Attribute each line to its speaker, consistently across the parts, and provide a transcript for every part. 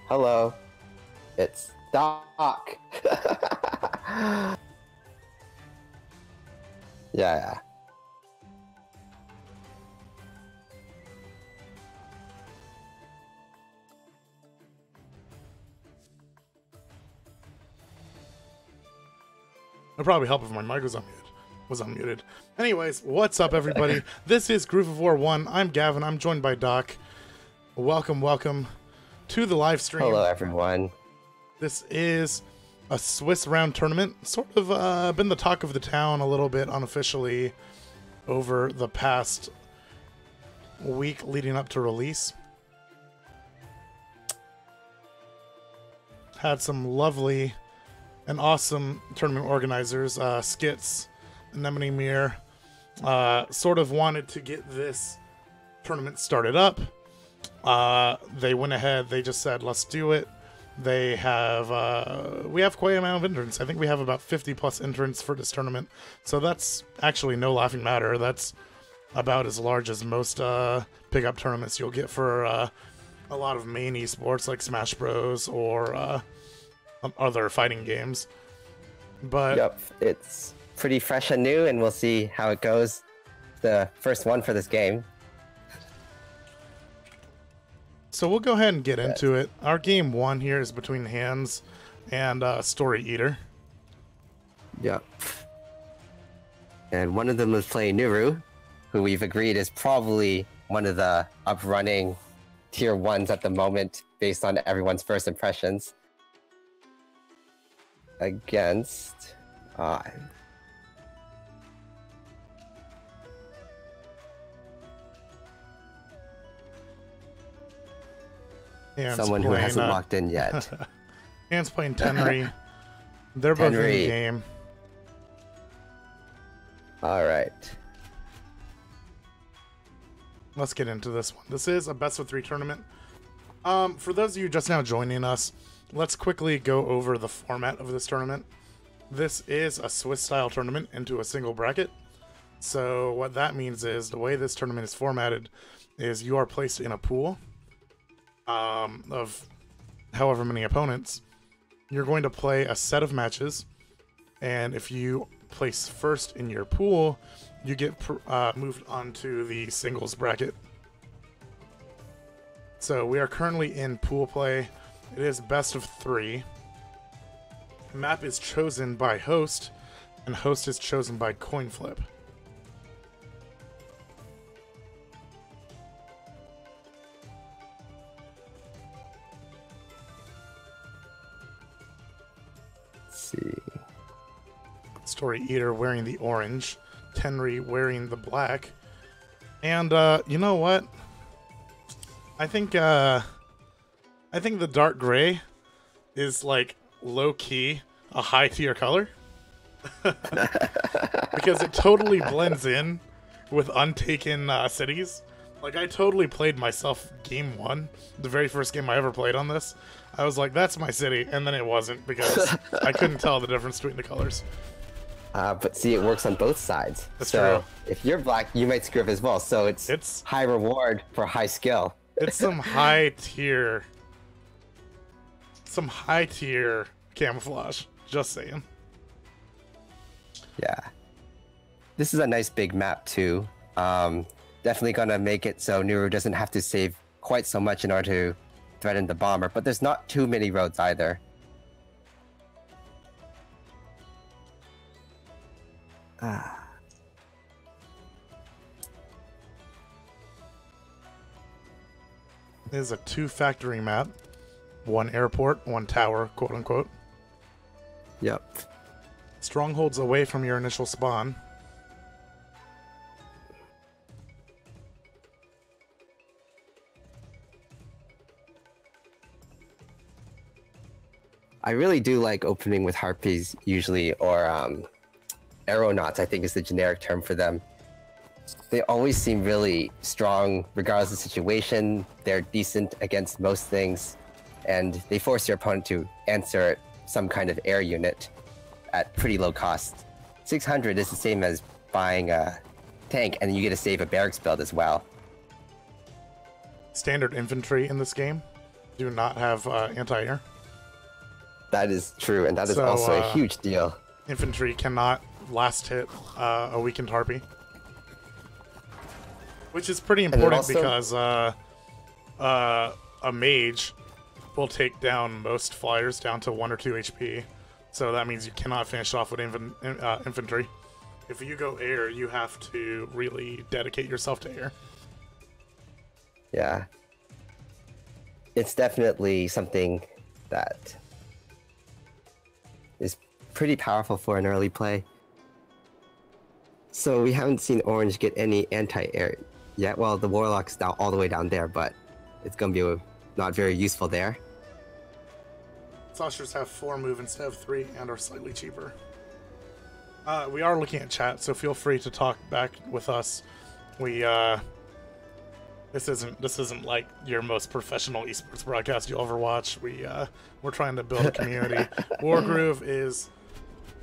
Speaker 1: Hello. It's Daak. Yeah.
Speaker 2: It'd probably help if my mic was unmuted. Anyways, what's up, everybody? This is Groove of War 1. I'm Gavin. I'm joined by Daak. Welcome to the live stream.
Speaker 1: Hello, everyone.
Speaker 2: This is a Swiss round tournament. Sort of been the talk of the town a little bit unofficially over the past week leading up to release. Had some lovely and awesome tournament organizers, Skits, Anemone Mirror, sort of wanted to get this tournament started up. They went ahead, they just said, let's do it. They have, we have quite an amount of entrants. I think we have about 50 plus entrants for this tournament. So that's actually no laughing matter. That's about as large as most pickup tournaments you'll get for a lot of main esports like Smash Bros. Or other fighting games. But
Speaker 1: yep, it's pretty fresh and new, and we'll see how it goes. The first one for this game.
Speaker 2: So we'll go ahead and get into it. Our game one here is between Hands and storryeater.
Speaker 1: Yep. And one of them is playing Nuru, who we've agreed is probably one of the up-running tier 1s at the moment, based on everyone's first impressions. Against... someone who hasn't locked in yet.
Speaker 2: Hands playing Tenry. They're both in the game.
Speaker 1: Alright.
Speaker 2: Let's get into this one. This is a best of 3 tournament. For those of you just now joining us, let's quickly go over the format of this tournament. This is a Swiss style tournament into a single bracket. So what that means is the way this tournament is formatted is you are placed in a pool of however many opponents. You're going to play a set of matches, and if you place first in your pool, you get moved onto the singles bracket. So we are currently in pool play. It is best of 3. Map is chosen by host, and host is chosen by coin flip.
Speaker 1: Let's see.
Speaker 2: storryeater wearing the orange, Tenry wearing the black, and you know what? I think the dark gray is like low-key a high-tier color. Because it totally blends in with untaken cities. Like, I totally played myself game 1, the very first game I ever played on this. I was like, that's my city, and then it wasn't because I couldn't tell the difference between the colors.
Speaker 1: But see, it works on both sides.
Speaker 2: That's
Speaker 1: so
Speaker 2: true.
Speaker 1: If you're black, you might screw up as well. So it's high reward for high skill.
Speaker 2: It's some high tier camouflage. Just saying.
Speaker 1: Yeah. This is a nice big map too. Definitely gonna make it so Nuru doesn't have to save quite so much in order to threaten the bomber, but there's not too many roads either.
Speaker 2: It is a 2-factory map. 1 airport, 1 tower, quote unquote.
Speaker 1: Yep.
Speaker 2: Strongholds away from your initial spawn.
Speaker 1: I really do like opening with harpies usually, or aeronauts, I think is the generic term for them. They always seem really strong regardless of the situation. They're decent against most things, and they force your opponent to answer some kind of air unit at pretty low cost. 600 is the same as buying a tank, and you get to save a barracks build as well.
Speaker 2: Standard infantry in this game. do not have anti-air.
Speaker 1: That is true, and that is
Speaker 2: So,
Speaker 1: also a huge deal.
Speaker 2: Infantry cannot last hit a weakened harpy. Which is pretty important
Speaker 1: also,
Speaker 2: because a mage will take down most flyers down to 1 or 2 HP. So that means you cannot finish off with infantry. If you go air, you have to really dedicate yourself to air.
Speaker 1: Yeah. It's definitely something that is pretty powerful for an early play. So we haven't seen Orange get any anti-air yet. Well, the Warlock's down all the way down there, but it's going to be not very useful there.
Speaker 2: Saucers have 4 move instead of 3 and are slightly cheaper. We are looking at chat, so feel free to talk back with us. We this isn't like your most professional esports broadcast you'll ever watch. We're trying to build a community. Wargroove is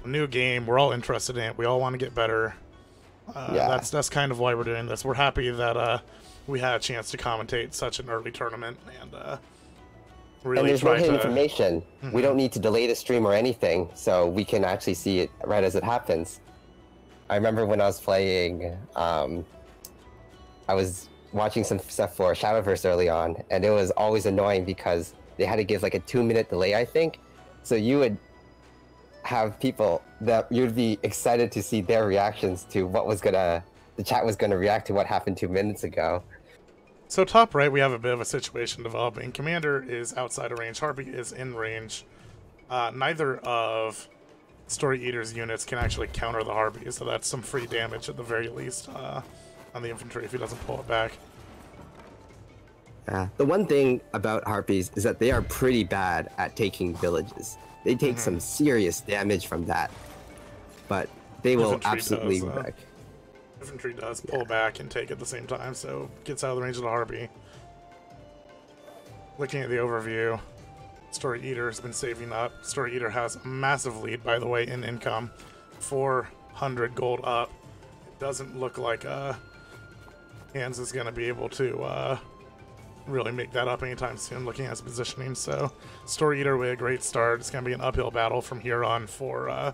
Speaker 2: a new game. We're all interested in it. We all want to get better.
Speaker 1: Yeah.
Speaker 2: That's kind of why we're doing this. We're happy that we had a chance to commentate such an early tournament and really
Speaker 1: and there's no
Speaker 2: try
Speaker 1: hidden
Speaker 2: to
Speaker 1: information. We don't need to delay the stream or anything, so we can actually see it right as it happens. I remember when I was playing, I was watching some stuff for Shadowverse early on, and it was always annoying because they had to give like a 2-minute delay, I think. So you would have people that you'd be excited to see their reactions to the chat was gonna react to what happened 2 minutes ago.
Speaker 2: So top right, we have a bit of a situation developing. Commander is outside of range. Harpy is in range. Neither of storryeater's units can actually counter the Harpy, so that's some free damage at the very least on the infantry if he doesn't pull it back.
Speaker 1: The one thing about Harpies is that they are pretty bad at taking villages. They take some serious damage from that, but they will absolutely wreck.
Speaker 2: Infantry does pull back and take at the same time, so gets out of the range of the Harpy. Looking at the overview, storryeater has been saving up. Storryeater has a massive lead, by the way, in income. 400 gold up. It doesn't look like Hands is going to be able to really make that up anytime soon, looking at his positioning. So storryeater with a great start. It's going to be an uphill battle from here on for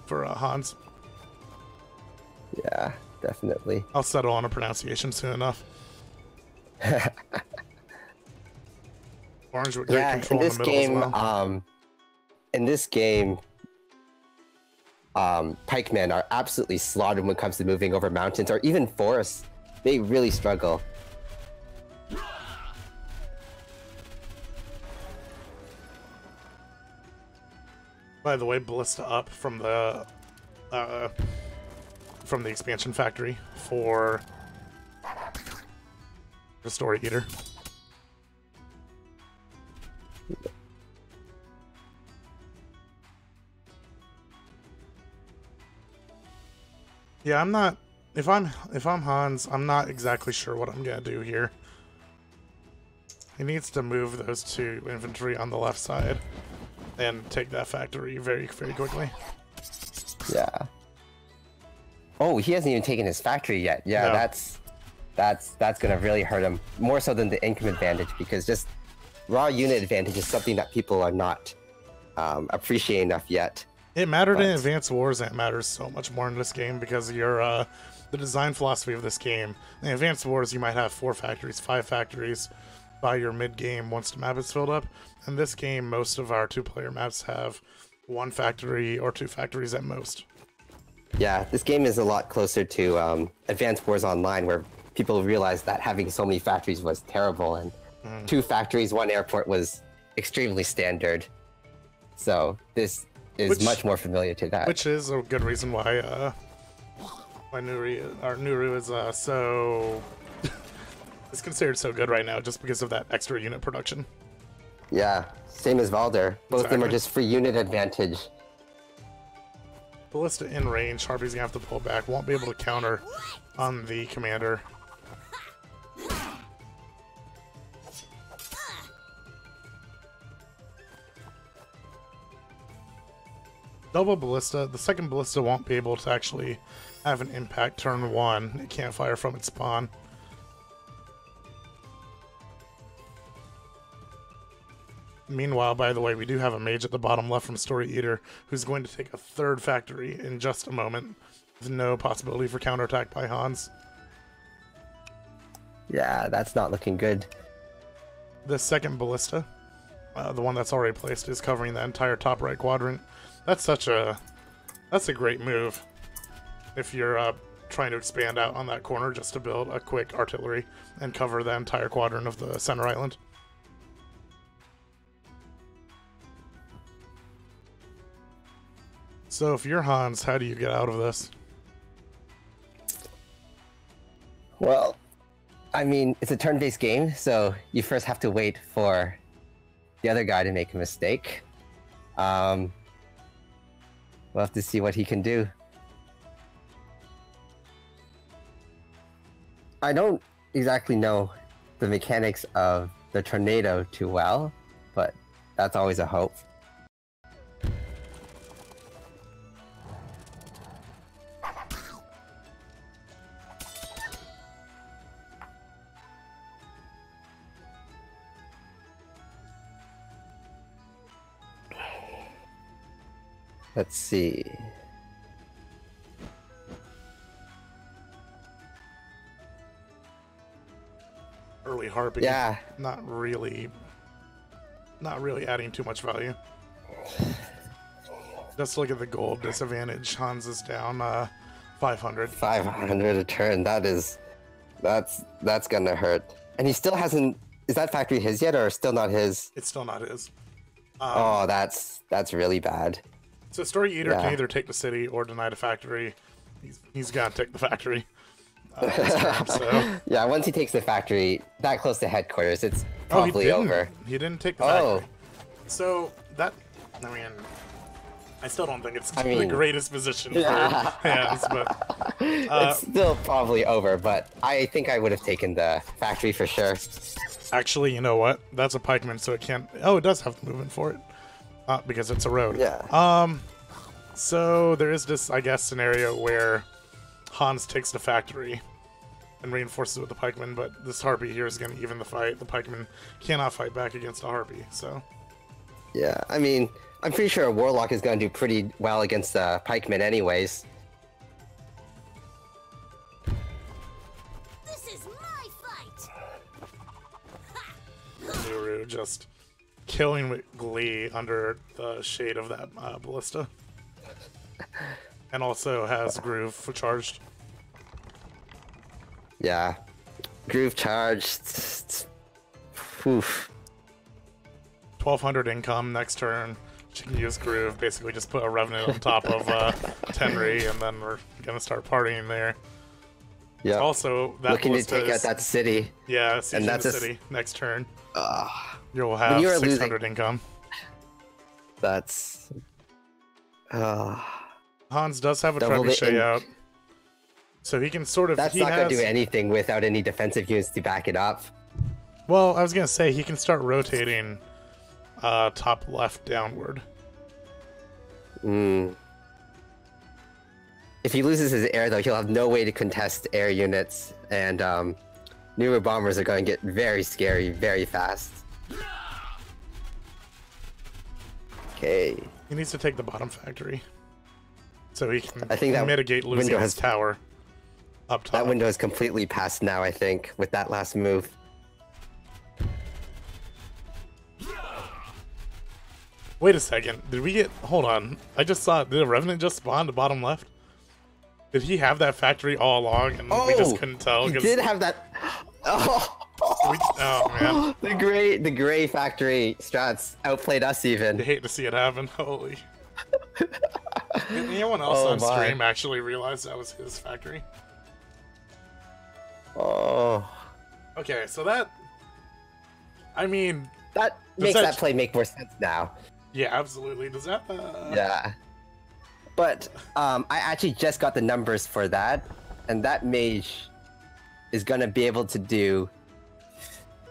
Speaker 2: Hans.
Speaker 1: Yeah, definitely.
Speaker 2: I'll settle on a pronunciation soon enough. Orange with great control in the middle as well.
Speaker 1: In this game, pikemen are absolutely slaughtered when it comes to moving over mountains or even forests. They really struggle.
Speaker 2: By the way, ballista up from the expansion factory for the storryeater. Yeah, I'm not. If I'm Hans, I'm not exactly sure what I'm gonna do here. He needs to move those 2 infantry on the left side and take that factory very, very quickly.
Speaker 1: Yeah. Oh, he hasn't even taken his factory yet. Yeah,
Speaker 2: No.
Speaker 1: that's gonna really hurt him more so than the income advantage, because just raw unit advantage is something that people are not appreciating enough yet.
Speaker 2: It mattered in Advanced Wars, and it matters so much more in this game because your the design philosophy of this game. In Advanced Wars, you might have 4 factories, 5 factories by your mid-game once the map is filled up. In this game, most of our 2-player maps have 1 factory or 2 factories at most.
Speaker 1: Yeah, this game is a lot closer to Advanced Wars Online, where people realized that having so many factories was terrible, and 2 factories, 1 airport was extremely standard. So this is much more familiar to that.
Speaker 2: Which is a good reason why Nuru is so is considered so good right now, just because of that extra unit production.
Speaker 1: Yeah, same as Valder. Both of them are
Speaker 2: Exactly.
Speaker 1: just free unit advantage.
Speaker 2: Ballista in range, Harpy's gonna have to pull back, won't be able to counter on the commander. Double ballista, the second ballista won't be able to actually have an impact turn 1. It can't fire from its spawn. Meanwhile, by the way, we do have a mage at the bottom left from storryeater who's going to take a third factory in just a moment with no possibility for counterattack by Hans.
Speaker 1: Yeah, that's not looking good.
Speaker 2: The second ballista, the one that's already placed, is covering the entire top right quadrant. That's a great move if you're trying to expand out on that corner just to build a quick artillery and cover the entire quadrant of the center island. So if you're Hans, how do you get out of this?
Speaker 1: Well, I mean, it's a turn-based game, so you first have to wait for the other guy to make a mistake. We'll have to see what he can do. I don't exactly know the mechanics of the tornado too well, but that's always a hope. Let's see.
Speaker 2: Early harpy.
Speaker 1: Yeah.
Speaker 2: Not really adding too much value. Just look at the gold disadvantage. Hans is down 500.
Speaker 1: 500 a turn. That's gonna hurt. And he still hasn't. Is that factory his yet, or still not his?
Speaker 2: It's still not his.
Speaker 1: Oh, that's really bad.
Speaker 2: So storryeater can either take the city or deny the factory. He's gotta take the factory. So.
Speaker 1: Yeah, once he takes the factory that close to headquarters, it's probably over.
Speaker 2: He didn't take the factory. So that, I mean, I still don't think it's the greatest position for Hans, but
Speaker 1: it's still probably over. But I think I would have taken the factory for sure.
Speaker 2: Actually, you know what? That's a pikeman, so it can't. Oh, it does have the movement for it. Because it's a road.
Speaker 1: Yeah.
Speaker 2: So there is this, I guess, scenario where Hans takes the factory and reinforces it with the pikeman, but this harpy here is going to even the fight. The pikeman cannot fight back against a harpy, so.
Speaker 1: Yeah, I mean, I'm pretty sure a warlock is going to do pretty well against the pikeman anyways.
Speaker 3: This is my fight.
Speaker 2: Nuru just killing with glee under the shade of that ballista. And also has Groove charged.
Speaker 1: Yeah. Groove charged. Oof.
Speaker 2: 1200 income next turn. She can use Groove, basically just put a Revenant on top of Tenri, and then we're gonna start partying there.
Speaker 1: Yeah.
Speaker 2: Also, that
Speaker 1: looking to take out that city.
Speaker 2: Yeah, and that's the city next turn. You'll have 600 income.
Speaker 1: That's.
Speaker 2: Hans does have a trebuchet out, so he can sort of.
Speaker 1: That's not gonna do anything without any defensive units to back it up.
Speaker 2: Well, I was gonna say he can start rotating top left downward.
Speaker 1: If he loses his air, though, he'll have no way to contest air units, and newer bombers are going to get very scary very fast. Okay.
Speaker 2: He needs to take the bottom factory, so he can
Speaker 1: that
Speaker 2: mitigate losing his tower up top.
Speaker 1: That window is completely passed now, I think, with that last move.
Speaker 2: Wait a second. Did we get... Hold on. I just saw... Did a Revenant just spawn to bottom left? Did he have that factory all along and we just couldn't tell?
Speaker 1: He did have that... Oh,
Speaker 2: man.
Speaker 1: The gray factory strats outplayed us even.
Speaker 2: I hate to see it happen. Holy. Did anyone else on stream actually realize that was his factory?
Speaker 1: Oh.
Speaker 2: Okay, so that... I mean...
Speaker 1: That makes that play make more sense now.
Speaker 2: Yeah, absolutely. Does that...
Speaker 1: Yeah. But I actually just got the numbers for that, and that mage is going to be able to do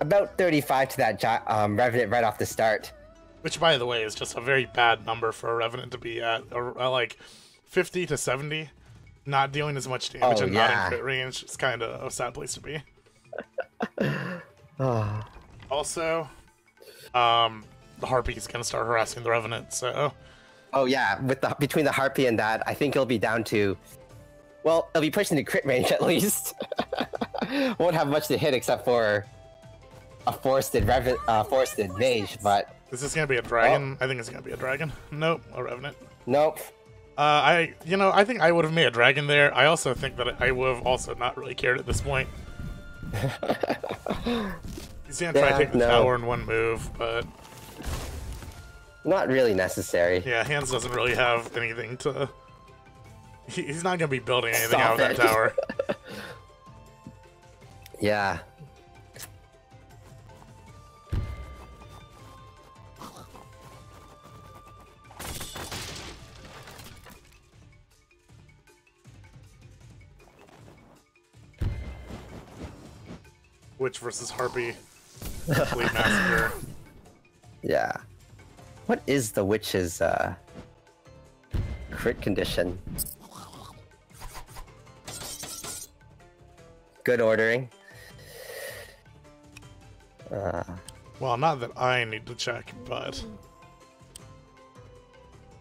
Speaker 1: about 35 to that Revenant right off the start.
Speaker 2: Which, by the way, is just a very bad number for a Revenant to be at. Like 50 to 70, not dealing as much damage and not in crit range. It's kind of a sad place to be. Also... the Harpy's gonna start harassing the Revenant. So.
Speaker 1: Oh yeah, with the between the Harpy and that, I think it'll be down to, well, it'll be pushing the crit range at least. Won't have much to hit except for a forested mage, but.
Speaker 2: Is this gonna be a dragon? I think it's gonna be a dragon. Nope, a Revenant.
Speaker 1: Nope.
Speaker 2: I think I would have made a dragon there. I also think that I would have also not really cared at this point. He's gonna try to take the tower in one move, but
Speaker 1: not really necessary.
Speaker 2: Yeah, Hands doesn't really have anything to. He's not gonna be building anything out of that tower.
Speaker 1: Yeah.
Speaker 2: Witch versus Harpy. Complete massacre.
Speaker 1: Yeah. What is the Witch's crit condition? Good ordering.
Speaker 2: Well, not that I need to check, but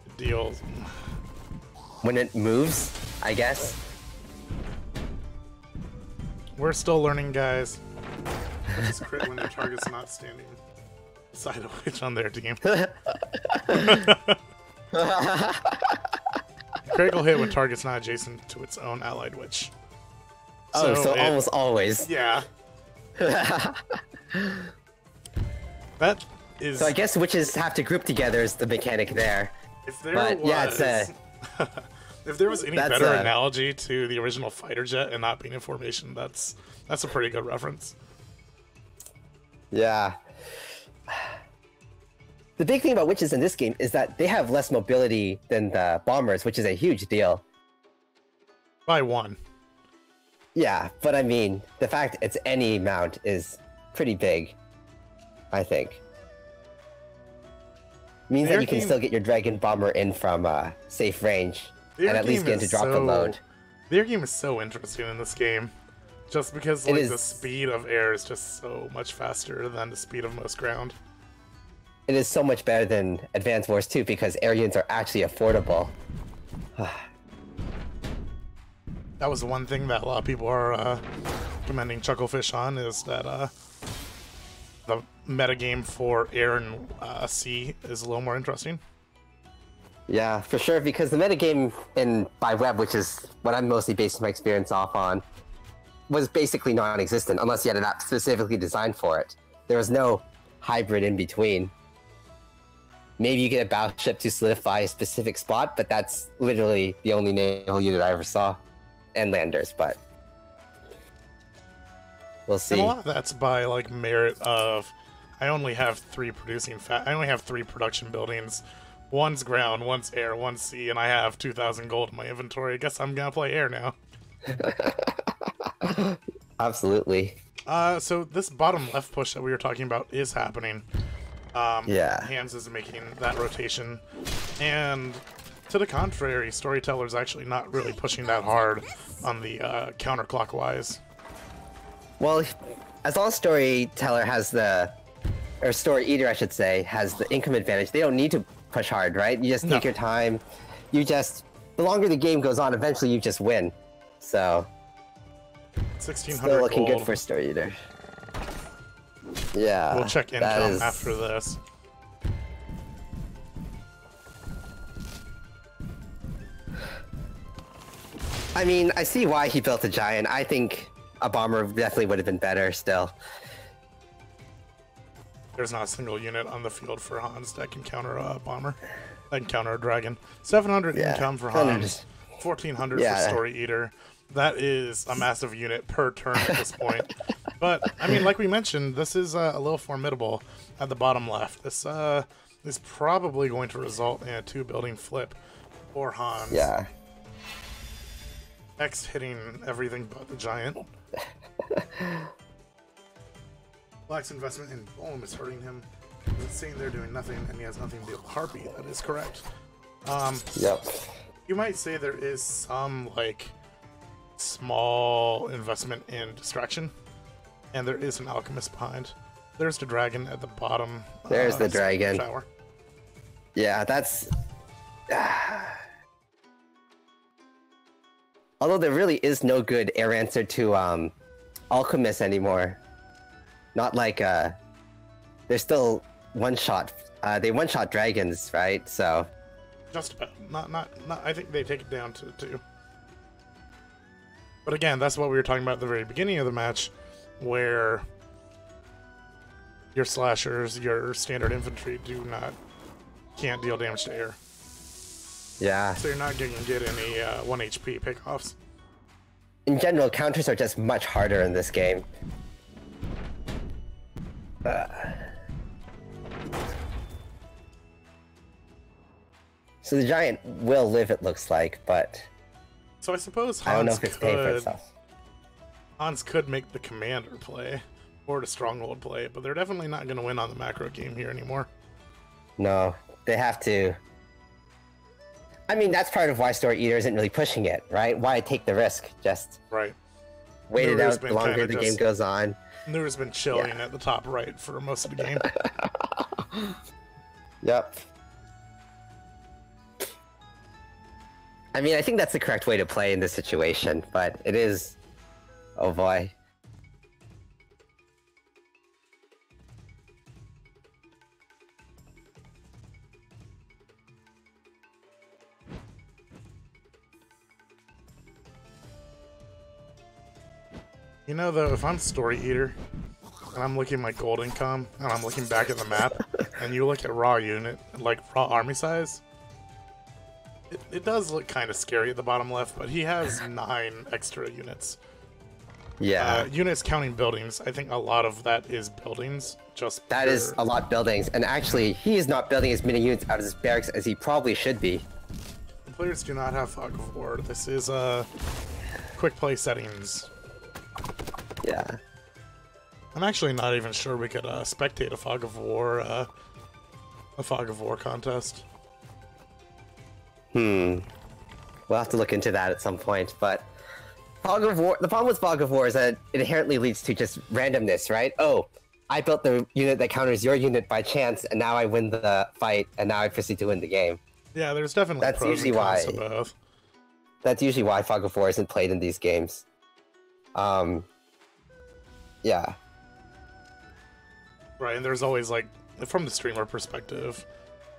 Speaker 2: it deals.
Speaker 1: When it moves, I guess.
Speaker 2: We're still learning, guys. It's crit when their target's not standing beside a witch on their team. Critical hit when target's not adjacent to its own allied witch.
Speaker 1: So almost always.
Speaker 2: Yeah. That is.
Speaker 1: So I guess witches have to group together is the mechanic there.
Speaker 2: If there was,
Speaker 1: yeah,
Speaker 2: if there was any better analogy to the original fighter jet and not being in formation, that's a pretty good reference.
Speaker 1: Yeah. The big thing about witches in this game is that they have less mobility than the bombers, which is a huge deal.
Speaker 2: By one.
Speaker 1: Yeah, but I mean, the fact it's any amount is pretty big, I think. Means that you can still get your Dragon Bomber in from safe range, and at least get to drop the load.
Speaker 2: Their game is so interesting in this game. Just because like the speed of air is just so much faster than the speed of most ground.
Speaker 1: It is so much better than Advanced Wars 2 because air units are actually affordable.
Speaker 2: That was the one thing that a lot of people are commending Chucklefish on, is that the metagame for air and sea is a little more interesting.
Speaker 1: Yeah, for sure, because the metagame by web, which is what I'm mostly basing my experience off on, was basically non-existent unless you had an app specifically designed for it. There was no hybrid in between. Maybe you get a battleship to solidify a specific spot, but that's literally the only naval unit I ever saw. And landers, but we'll see.
Speaker 2: And a lot of that's by like merit of I only have three production buildings. One's ground, one's air, one's sea, and I have 2,000 gold in my inventory. I guess I'm gonna play air now.
Speaker 1: Absolutely.
Speaker 2: So this bottom left push that we were talking about is happening.
Speaker 1: Yeah.
Speaker 2: Hands is making that rotation, and to the contrary, Storyteller's actually not really pushing that hard on the counterclockwise.
Speaker 1: Well, as long as Storyteller has or Storyeater, I should say, has the income advantage, they don't need to push hard, right? You just take your time. The longer the game goes on, eventually you just win. So,
Speaker 2: 1,600
Speaker 1: still looking
Speaker 2: gold.
Speaker 1: good for Storyeater. Yeah.
Speaker 2: We'll check income after this.
Speaker 1: I mean, I see why he built a giant. I think a bomber definitely would have been better still.
Speaker 2: There's not a single unit on the field for Hans that can counter a bomber. That can counter a dragon. 700 income for Hans. 1,400 for Storyeater. That is a massive unit per turn at this point. But, I mean, like we mentioned, this is a little formidable at the bottom left. This is probably going to result in a 2-building flip for Hans.
Speaker 1: Yeah.
Speaker 2: X hitting everything but the giant. Black's investment in Golem is hurting him. It's saying they're doing nothing and he has nothing to do with Harpy. That is correct.
Speaker 1: Yep.
Speaker 2: You might say there is some, like, small investment in distraction, and there is an alchemist behind. There's the dragon at the bottom.
Speaker 1: There's the dragon.
Speaker 2: Shower.
Speaker 1: Yeah, that's... Although there really is no good air answer to Alchemist anymore. Not like... They're still one-shot. They one-shot dragons, right? So...
Speaker 2: Just about. Not. I think they take it down to 2. But again, that's what we were talking about at the very beginning of the match, where your slashers, your standard infantry can't deal damage to air.
Speaker 1: Yeah.
Speaker 2: So you're not going to get any 1 HP pickoffs.
Speaker 1: In general, counters are just much harder in this game. So the giant will live, it looks like, but...
Speaker 2: So I suppose
Speaker 1: I don't know if it's paying for itself.
Speaker 2: Hans could make the commander play, or the stronghold play, but they're definitely not going to win on the macro game here anymore.
Speaker 1: No, they have to... I mean, that's part of why storryeater isn't really pushing it, right? Why take the risk? Just
Speaker 2: right.
Speaker 1: Wait it out the longer the game goes on.
Speaker 2: Nure's been chilling at the top right for most of the game.
Speaker 1: Yep. I mean, I think that's the correct way to play in this situation, but it is... Oh boy.
Speaker 2: You know, though, if I'm storryeater, and I'm looking at my gold income, and I'm looking back at the map, and you look at raw unit, like raw army size, it does look kind of scary at the bottom left, but he has 9 extra units.
Speaker 1: Yeah.
Speaker 2: Units counting buildings. I think a lot of that is buildings.
Speaker 1: That is a lot buildings, and actually, he is not building as many units out of his barracks as he probably should be.
Speaker 2: The players do not have Fog of War. This is quick play settings.
Speaker 1: Yeah.
Speaker 2: I'm actually not even sure we could spectate a Fog of War contest.
Speaker 1: We'll have to look into that at some point, but Fog of War, the problem with Fog of War is that it inherently leads to just randomness, right? Oh, I built the unit that counters your unit by chance, and now I win the fight, and now I proceed to win the game.
Speaker 2: Yeah, there's definitely pros and cons to both.
Speaker 1: That's usually why Fog of War isn't played in these games. Yeah.
Speaker 2: Right, and there's always, like, from the streamer perspective,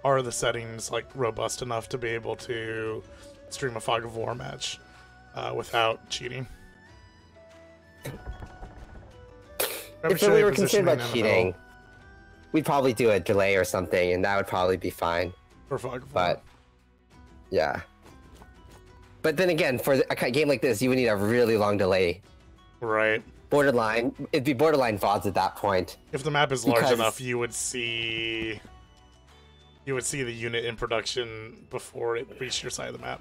Speaker 2: are the settings, like, robust enough to be able to stream a Fog of War match without cheating?
Speaker 1: If we were concerned about cheating, we'd probably do a delay or something, and that would probably be fine.
Speaker 2: For Fog of War.
Speaker 1: But, yeah. But then again, for a game like this, you would need a really long delay.
Speaker 2: Right.
Speaker 1: Borderline. It'd be borderline VODs at that point.
Speaker 2: If the map is large enough, you would see the unit in production before it reached your side of the map.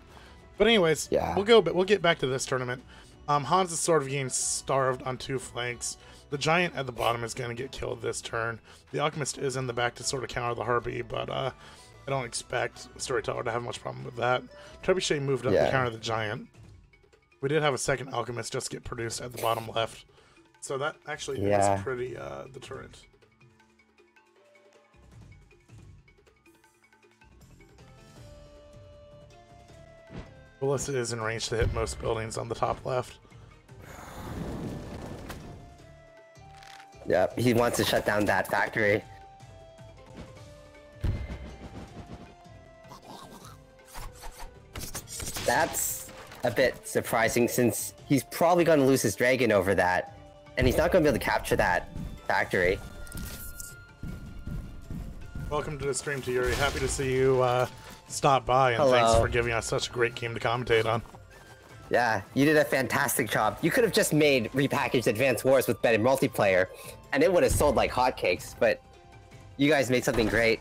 Speaker 2: But anyways,
Speaker 1: yeah.
Speaker 2: We'll get back to this tournament. Hans is sort of getting starved on 2 flanks. The giant at the bottom is going to get killed this turn. The alchemist is in the back to sort of counter the harpy, but I don't expect Storyteller to have much problem with that. Trebuchet moved up to counter the giant. We did have a second alchemist just get produced at the bottom left. So that actually is pretty deterrent. Ballista is in range to hit most buildings on the top left.
Speaker 1: Yep, he wants to shut down that factory. That's a bit surprising since he's probably going to lose his dragon over that. And he's not going to be able to capture that factory.
Speaker 2: Welcome to the stream, Yuri. Happy to see you stop by, and thanks for giving us such a great game to commentate on.
Speaker 1: Yeah, you did a fantastic job. You could have just made repackaged Advanced Wars with better multiplayer, and it would have sold like hotcakes, but you guys made something great.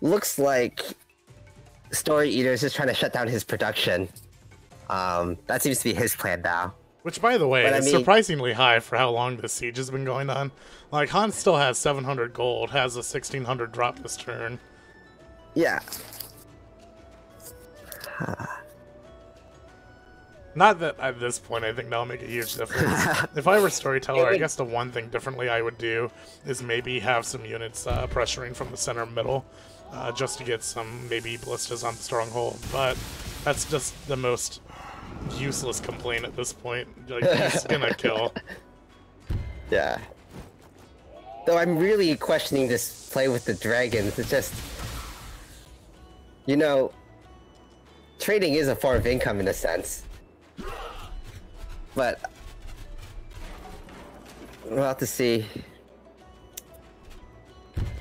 Speaker 1: Looks like storryeater is just trying to shut down his production. That seems to be his plan now.
Speaker 2: Which, by the way,
Speaker 1: But, I
Speaker 2: is
Speaker 1: mean-
Speaker 2: surprisingly high for how long this siege has been going on. Like, Han still has 700 gold, has a 1600 drop this turn.
Speaker 1: Yeah.
Speaker 2: Not that at this point I think that'll make a huge difference. If I were Storyteller, I guess the one thing differently I would do is maybe have some units pressuring from the center middle, just to get some maybe ballistas on the stronghold. But that's just the most useless complaint at this point. Like, he's gonna kill.
Speaker 1: Yeah. Though I'm really questioning this play with the dragons. It's just, you know, trading is a form of income in a sense. But we'll have to see.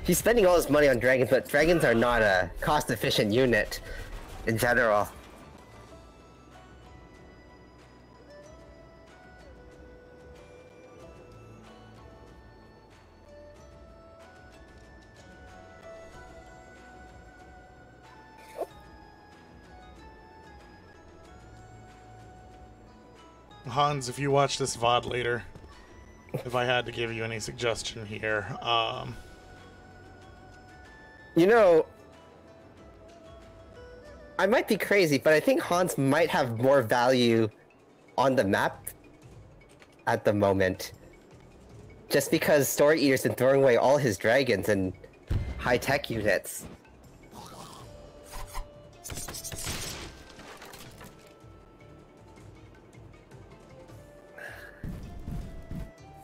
Speaker 1: He's spending all his money on dragons, but dragons are not a cost-efficient unit in general.
Speaker 2: Hans, if you watch this VOD later, if I had to give you any suggestion here,
Speaker 1: You know, I might be crazy, but I think Hans might have more value on the map at the moment. Just because Story Eater's been throwing away all his dragons and high-tech units.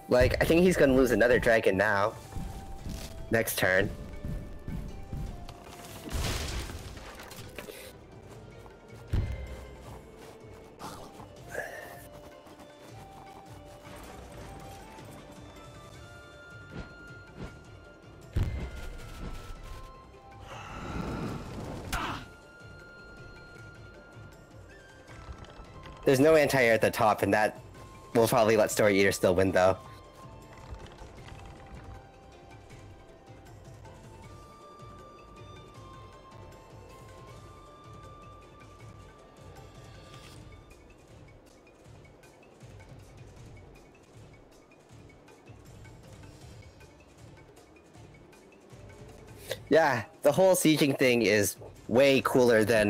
Speaker 1: Like, I think he's gonna lose another dragon now. Next turn. There's no anti-air at the top, and that will probably let Story Eater still win, though. Yeah, the whole sieging thing is way cooler than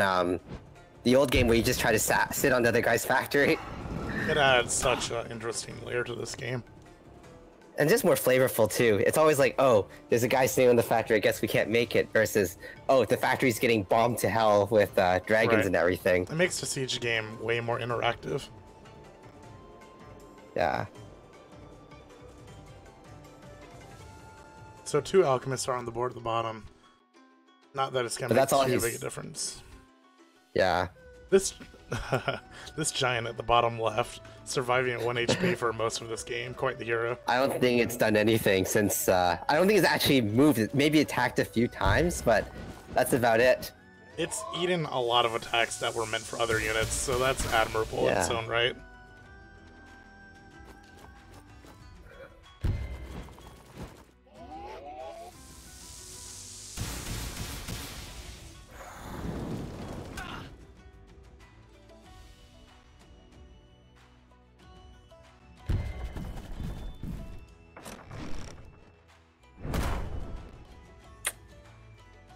Speaker 1: the old game where you just try to sit on the other guy's factory.
Speaker 2: it adds such an interesting layer to this game.
Speaker 1: And just more flavorful too. It's always like, oh, there's a guy sitting on the factory, I guess we can't make it, versus, oh, the factory's getting bombed to hell with dragons
Speaker 2: Right.
Speaker 1: and everything.
Speaker 2: It makes the siege game way more interactive.
Speaker 1: Yeah.
Speaker 2: So 2 alchemists are on the board at the bottom. Not that it's gonna
Speaker 1: But
Speaker 2: make
Speaker 1: that's all
Speaker 2: too
Speaker 1: he's-
Speaker 2: big a difference.
Speaker 1: Yeah.
Speaker 2: This this giant at the bottom left, surviving at 1 HP for most of this game, quite the hero.
Speaker 1: I don't think it's done anything since, I don't think it's actually moved. It maybe attacked a few times, but that's about it.
Speaker 2: It's eaten a lot of attacks that were meant for other units, so that's admirable in its
Speaker 1: Yeah.
Speaker 2: own right.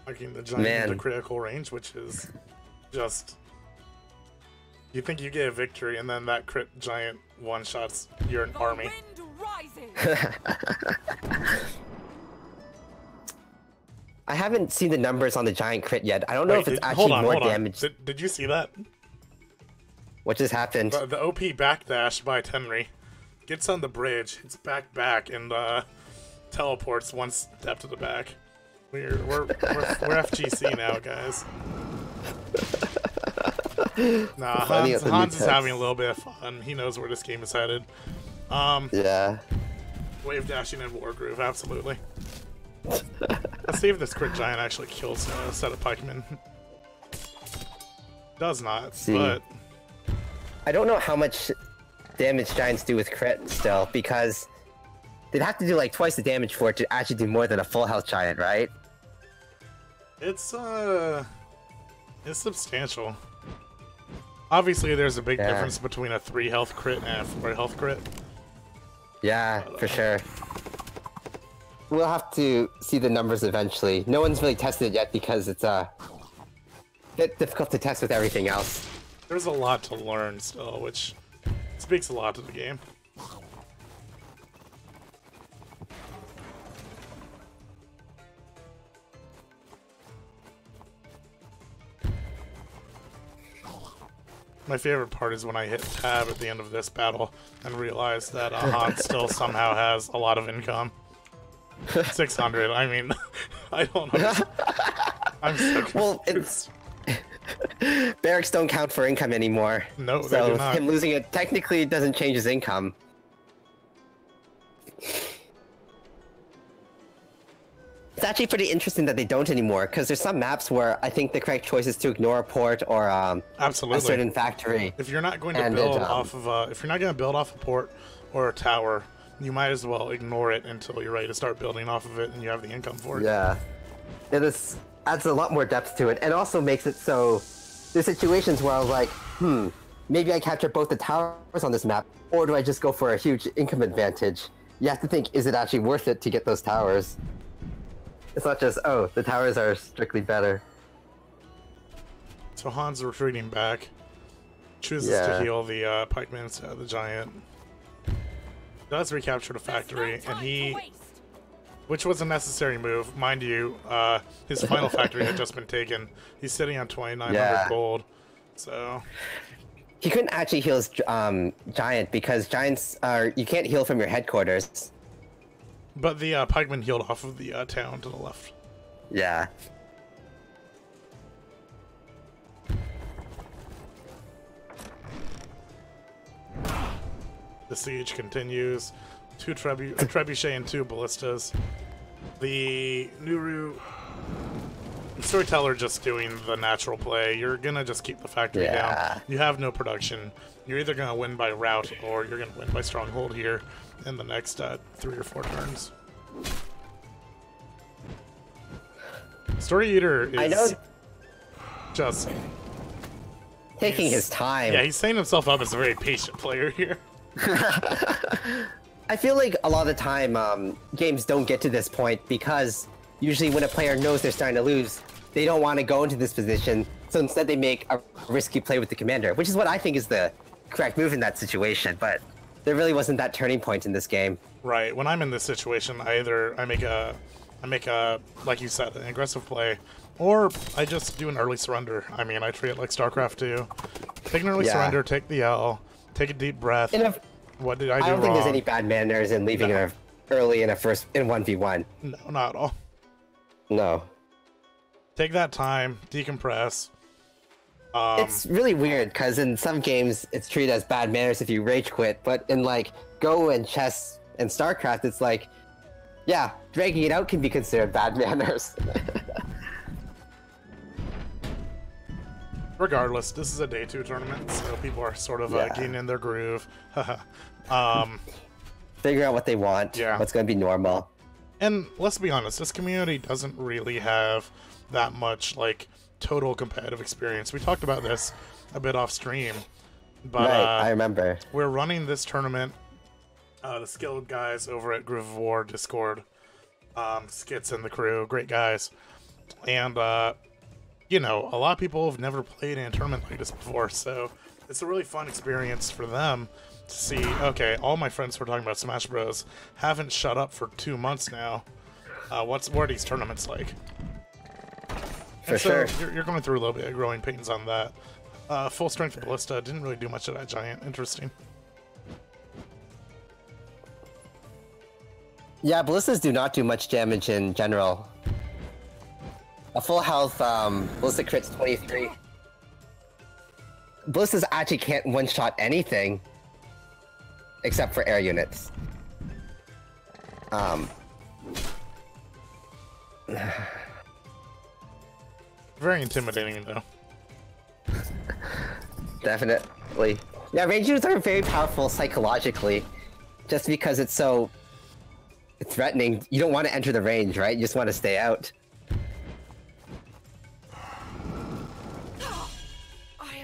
Speaker 2: Marking the giant
Speaker 1: Man.
Speaker 2: into critical range, which is just... You think you get a victory, and then that crit giant one-shots your army.
Speaker 1: I haven't seen the numbers on the giant crit yet. I don't know
Speaker 2: Wait,
Speaker 1: if it's
Speaker 2: hold
Speaker 1: actually
Speaker 2: on,
Speaker 1: more
Speaker 2: hold on.
Speaker 1: damage.
Speaker 2: Did you see that?
Speaker 1: What just happened?
Speaker 2: The OP backdash by Tenry gets on the bridge, it's back, and teleports one step to the back. We're FGC now, guys. Nah,
Speaker 1: Funny at the
Speaker 2: Hans is
Speaker 1: mid-text.
Speaker 2: having a little bit of fun. He knows where this game is headed.
Speaker 1: Yeah.
Speaker 2: Wave dashing and Wargroove, absolutely. Let's see if this crit giant actually kills a set of pikemen. Does not,
Speaker 1: See.
Speaker 2: but
Speaker 1: I don't know how much damage giants do with crit still, because they'd have to do like twice the damage for it to actually do more than a full health giant, right?
Speaker 2: it's substantial. Obviously, there's a big difference between a 3 health crit and a 4 health crit.
Speaker 1: Yeah, for sure. We'll have to see the numbers eventually. No one's really tested it yet because it's a bit difficult to test with everything else.
Speaker 2: There's a lot to learn still, which speaks a lot to the game. My favorite part is when I hit tab at the end of this battle and realize that Han still somehow has a lot of income. 600, I mean, I don't know. I'm so confused.
Speaker 1: Well, barracks don't count for income anymore.
Speaker 2: No, they do not.
Speaker 1: Him losing it technically doesn't change his income. It's actually pretty interesting that they don't anymore, because there's some maps where I think the correct choice is to ignore a port or
Speaker 2: Absolutely.
Speaker 1: a certain factory.
Speaker 2: If you're not going to build off of if you're not going to build off a port or a tower, you might as well ignore it until you're ready to start building off of it and you have the income for it.
Speaker 1: Yeah, it adds a lot more depth to it, and also makes it so there's situations where I was like, maybe I capture both the towers on this map, or do I just go for a huge income advantage? You have to think, is it actually worth it to get those towers? It's not just, oh, the towers are strictly better.
Speaker 2: So Han's retreating back. Chooses to heal the pikeman instead of the giant. Does recapture the factory, and which was a necessary move. Mind you, his final factory had just been taken. He's sitting on 2,900 gold, so...
Speaker 1: He couldn't actually heal his giant, because giants are... You can't heal from your headquarters.
Speaker 2: But the pikeman healed off of the town to the left.
Speaker 1: Yeah.
Speaker 2: The siege continues. 2 trebuchet and 2 ballistas. The Nuru storyteller just doing the natural play. You're gonna just keep the factory down. You have no production. You're either gonna win by rout or you're gonna win by stronghold here in the next 3 or 4 turns. storryeater is just
Speaker 1: taking his time.
Speaker 2: Yeah, he's setting himself up as a very patient player here.
Speaker 1: I feel like a lot of the time games don't get to this point because usually when a player knows they're starting to lose, they don't want to go into this position, so instead they make a risky play with the commander, which is what I think is the correct move in that situation, but there really wasn't that turning point in this game.
Speaker 2: Right. When I'm in this situation, I make a like you said, an aggressive play, or I just do an early surrender. I mean, I treat it like StarCraft 2. Take an early surrender, take the L, take a deep breath. What did I do wrong?
Speaker 1: I don't think there's any bad manners in leaving early in a 1v1.
Speaker 2: No, not at all.
Speaker 1: No.
Speaker 2: Take that time, decompress.
Speaker 1: It's really weird because in some games it's treated as bad manners if you rage quit, but in like Go and chess and StarCraft, it's like, yeah, dragging it out can be considered bad manners.
Speaker 2: Regardless, this is a day 2 tournament, so people are sort of getting in their groove.
Speaker 1: Figure out what they want, what's going to be normal.
Speaker 2: And let's be honest, this community doesn't really have that much, like, total competitive experience. We talked about this a bit off stream, but
Speaker 1: I remember.
Speaker 2: We're running this tournament. The skilled guys over at Groove of War Discord, Skits and the crew, great guys, and you know, a lot of people have never played in a tournament like this before, so it's a really fun experience for them to see. Okay, all my friends who are talking about Smash Bros haven't shut up for 2 months now. What are these tournaments like?
Speaker 1: For sure.
Speaker 2: You're going through a little bit of growing pains on that. Full strength ballista didn't really do much of that giant. Interesting.
Speaker 1: Yeah, ballistas do not do much damage in general. A full health ballista crits 23. Ballistas actually can't one-shot anything except for air units.
Speaker 2: Very intimidating, though.
Speaker 1: Definitely. Yeah, range units are very powerful psychologically, just because it's so threatening. You don't want to enter the range, right? You just want to stay out.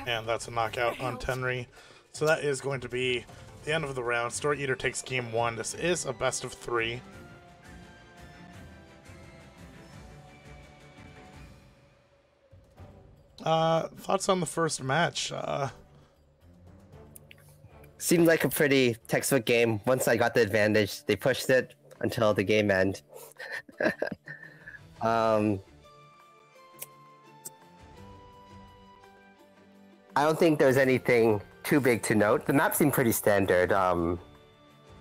Speaker 2: And that's a knockout on Tenry. So that is going to be the end of the round. storryeater takes game 1. This is a best of 3. Thoughts on the first match?
Speaker 1: Seemed like a pretty textbook game. Once I got the advantage, they pushed it until the game end. I don't think there's anything too big to note. The map seemed pretty standard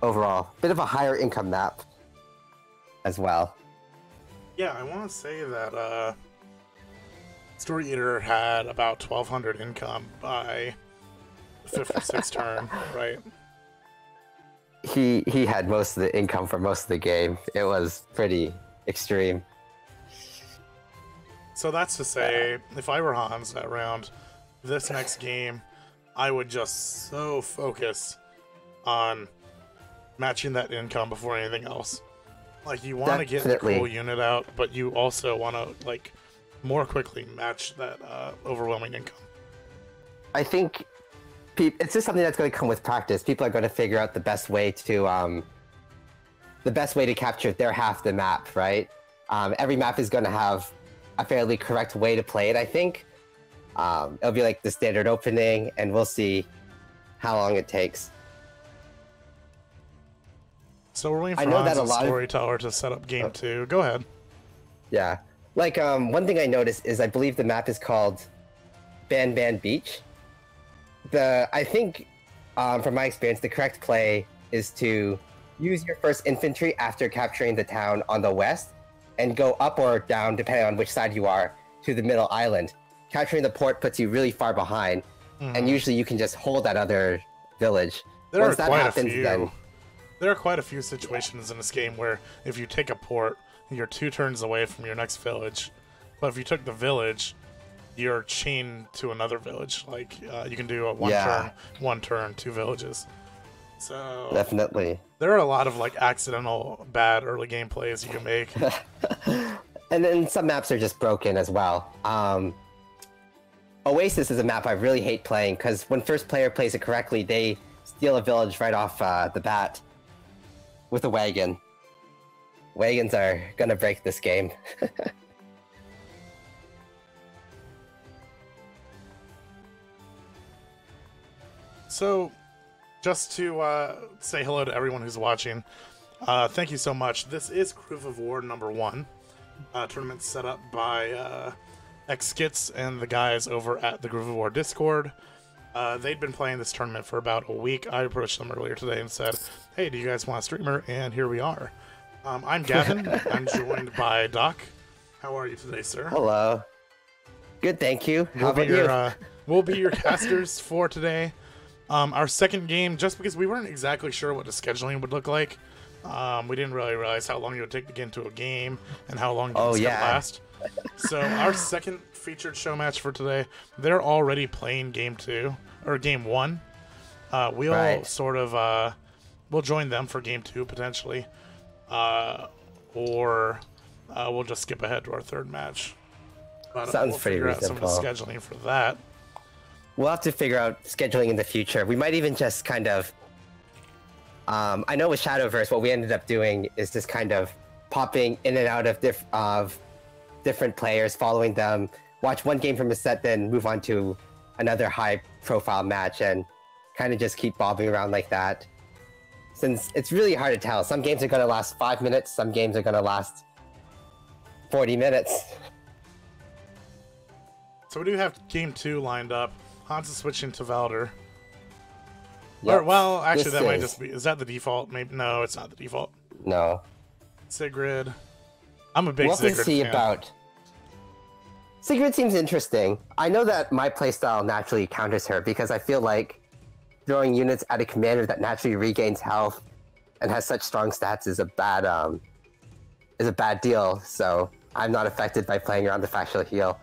Speaker 1: overall. Bit of a higher income map as well.
Speaker 2: Yeah, I want to say that storryeater had about 1,200 income by the 5th or 6th turn, right?
Speaker 1: He had most of the income for most of the game. It was pretty extreme.
Speaker 2: So that's to say, if I were Hans that round, this next game, I would just so focus on matching that income before anything else. Like, you want to get the cool unit out, but you also want to, like, more quickly match that overwhelming income.
Speaker 1: I think it's just something that's going to come with practice. People are going to figure out the best way to capture their half the map, right? Every map is going to have a fairly correct way to play it, I think. It'll be like the standard opening, and we'll see how long it takes.
Speaker 2: So we're waiting for Hans and Storyteller to set up game 2. Go ahead.
Speaker 1: Yeah. Like, one thing I noticed is I believe the map is called Ban Beach. I think, from my experience, the correct play is to use your first infantry after capturing the town on the west and go up or down, depending on which side you are, to the middle island. Capturing the port puts you really far behind, and usually you can just hold that other village. Once that happens, then...
Speaker 2: There are quite a few situations in this game where if you take a port, you're 2 turns away from your next village. But if you took the village, you're chained to another village. Like, you can do a one turn, 2 villages. So
Speaker 1: definitely.
Speaker 2: There are a lot of, like, accidental bad early game plays you can make.
Speaker 1: And then some maps are just broken as well. Oasis is a map I really hate playing, because when first player plays it correctly, they steal a village right off the bat with a wagon. Wagons are gonna break this game.
Speaker 2: So, just to say hello to everyone who's watching, thank you so much. This is Groove of War number 1. Tournament set up by Xskits and the guys over at the Groove of War Discord. They'd been playing this tournament for about a week. I approached them earlier today and said, hey, do you guys want a streamer? And here we are. I'm Gavin. I'm joined by Daak. How are you today, sir?
Speaker 1: Hello. Good, thank you. How about you?
Speaker 2: We'll be your casters for today. Our second game, just because we weren't exactly sure what the scheduling would look like, we didn't really realize how long it would take to get into a game and how long games could last. So our second featured show match for today, they're already playing game 2 or game 1. We'll sort of we'll join them for game 2 potentially, or we'll just skip ahead to our third match. But
Speaker 1: sounds pretty reasonable.
Speaker 2: Some of the scheduling for that.
Speaker 1: We'll have to figure out scheduling in the future. We might even just kind of... I know with Shadowverse, what we ended up doing is just kind of popping in and out of different players, following them, watch one game from a set, then move on to another high-profile match, and kind of just keep bobbing around like that. Since it's really hard to tell. Some games are going to last 5 minutes, some games are going to last 40 minutes.
Speaker 2: So we do have game 2 lined up. Hans is switching to Valder.
Speaker 1: Yep.
Speaker 2: Well, actually, that might just be... Is that the default? Maybe no, it's not the default.
Speaker 1: No.
Speaker 2: Sigrid. I'm a big Sigrid fan.
Speaker 1: We'll have to see about... Sigrid seems interesting. I know that my playstyle naturally counters her, because I feel like throwing units at a commander that naturally regains health and has such strong stats is a bad deal, so I'm not affected by playing around the factional heal.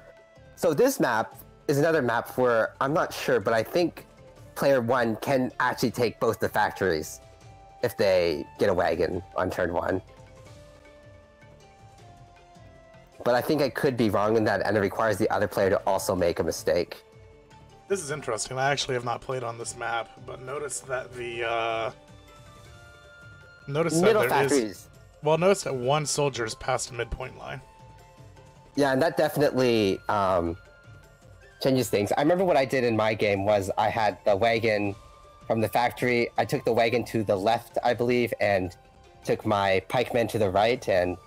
Speaker 1: So this map is another map where I'm not sure, but I think player 1 can actually take both the factories if they get a wagon on turn 1. But I think I could be wrong in that, and it requires the other player to also make a mistake.
Speaker 2: This is interesting. I actually have not played on this map, but notice that the notice that
Speaker 1: Middle
Speaker 2: there
Speaker 1: factories.
Speaker 2: is. Well, notice that one soldier is past the midpoint line.
Speaker 1: Yeah, and that definitely changes things. I remember what I did in my game was I had the wagon from the factory. I took the wagon to the left, I believe, and took my pikemen to the right, and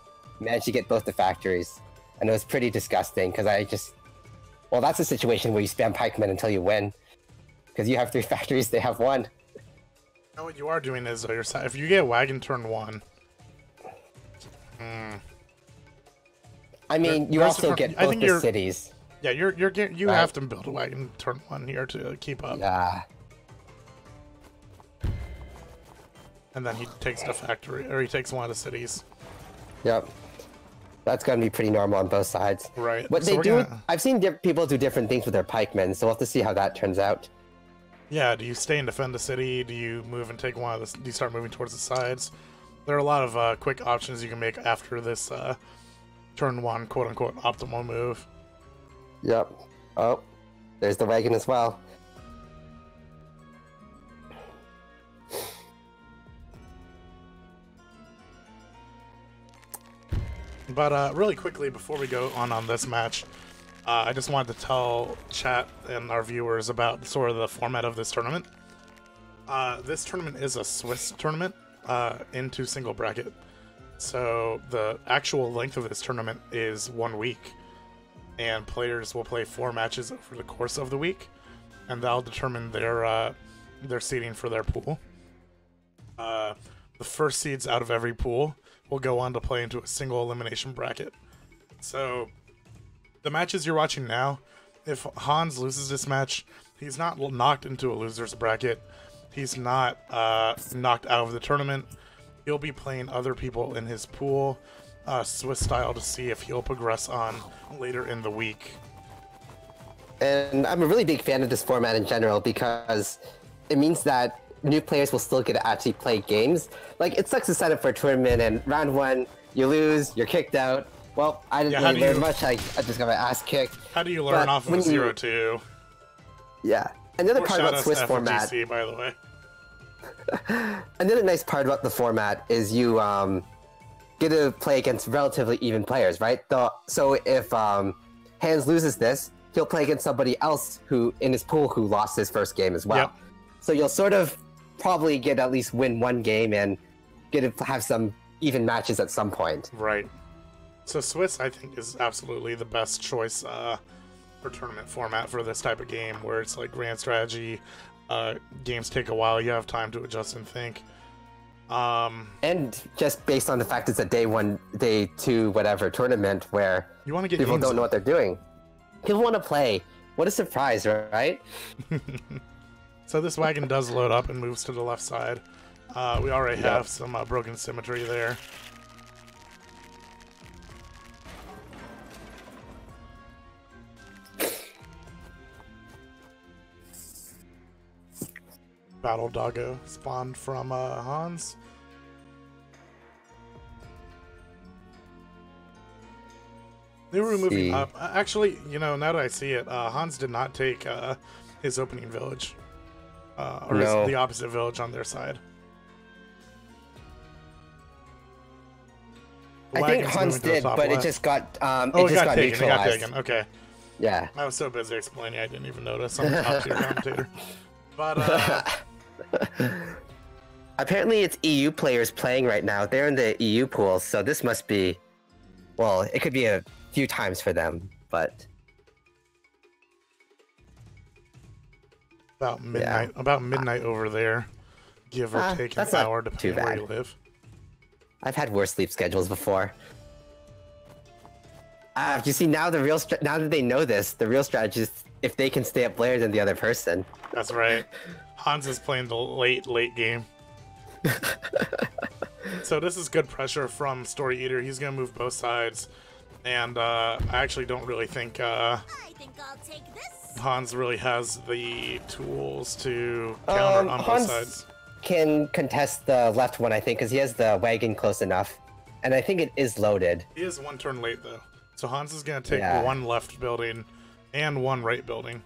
Speaker 1: managed to get both the factories. And it was pretty disgusting because I just... Well, that's a situation where you spam pikemen until you win. Because you have 3 factories, they have 1.
Speaker 2: Now what you are doing is, if you get wagon turn 1...
Speaker 1: I mean, you also get both the cities.
Speaker 2: Yeah, you have to build a wagon turn 1 here to keep up.
Speaker 1: Yeah.
Speaker 2: And then he takes the factory, or he takes one of the cities.
Speaker 1: Yep. That's going to be pretty normal on both sides.
Speaker 2: Right.
Speaker 1: What they do, I've seen people do different things with their pikemen, so we'll have to see how that turns out.
Speaker 2: Yeah, do you stay and defend the city? Do you move and take one of the... Do you start moving towards the sides? There are a lot of quick options you can make after this turn 1, quote-unquote, optimal move.
Speaker 1: Yep. Oh, there's the wagon as well.
Speaker 2: But really quickly, before we go on this match, I just wanted to tell chat and our viewers about sort of the format of this tournament. This tournament is a Swiss tournament into single bracket. So the actual length of this tournament is 1 week. And players will play 4 matches over the course of the week. And that'll determine their seeding for their pool. The first seeds out of every pool will go on to play into a single elimination bracket. So the matches you're watching now, if Hans loses this match, he's not knocked into a loser's bracket. He's not knocked out of the tournament. He'll be playing other people in his pool, Swiss style, to see if he'll progress on later in the week.
Speaker 1: And I'm a really big fan of this format in general because it means that new players will still get to actually play games. Like, it sucks to set up for a tournament and round 1, you lose, you're kicked out. Well, I didn't really learn much. I just got my ass kicked.
Speaker 2: How do you learn off of 0-2?
Speaker 1: Yeah. Another part about Swiss format...
Speaker 2: by the way.
Speaker 1: Another nice part about the format is you get to play against relatively even players, right? So if Hans loses this, he'll play against somebody else who in his pool who lost his first game as well.
Speaker 2: Yep.
Speaker 1: So you'll sort of probably get at least win 1 game and get to have some even matches at some point.
Speaker 2: Right. So Swiss, I think, is absolutely the best choice for tournament format for this type of game, where it's like grand strategy. Games take a while. You have time to adjust and think.
Speaker 1: And just based on the fact it's a day 1, day 2, whatever tournament where
Speaker 2: you want to get
Speaker 1: people don't know what they're doing. People want to play. What a surprise, right?
Speaker 2: So this wagon does load up and moves to the left side. We already have some broken symmetry there. Battle Doggo spawned from Hans. They were moving up. Actually, you know, now that I see it, Hans did not take his opening village. Or the opposite village on their side.
Speaker 1: I think Hans did, but
Speaker 2: left.
Speaker 1: it just got
Speaker 2: got
Speaker 1: neutralized.
Speaker 2: taken. It got taken. Okay.
Speaker 1: Yeah.
Speaker 2: I was so busy explaining, I didn't even notice. I'm a top-tier commentator. But
Speaker 1: apparently, it's EU players playing right now. They're in the EU pool, so this must be. Well, it could be a few times for them, but.
Speaker 2: About midnight. Yeah. About midnight over there, give or take an hour, depending where you live.
Speaker 1: I've had worse sleep schedules before. You see, now now that they know this, the real strategy is if they can stay up later than the other person.
Speaker 2: That's right. Hans is playing the late game. So this is good pressure from storryeater. He's gonna move both sides, and I actually don't really think
Speaker 3: I think I'll take this.
Speaker 2: Hans really has the tools to counter on both sides.
Speaker 1: Can contest the left one, I think, because he has the wagon close enough, and I think it is loaded.
Speaker 2: He is 1 turn late though, so Hans is gonna take 1 left building and 1 right building.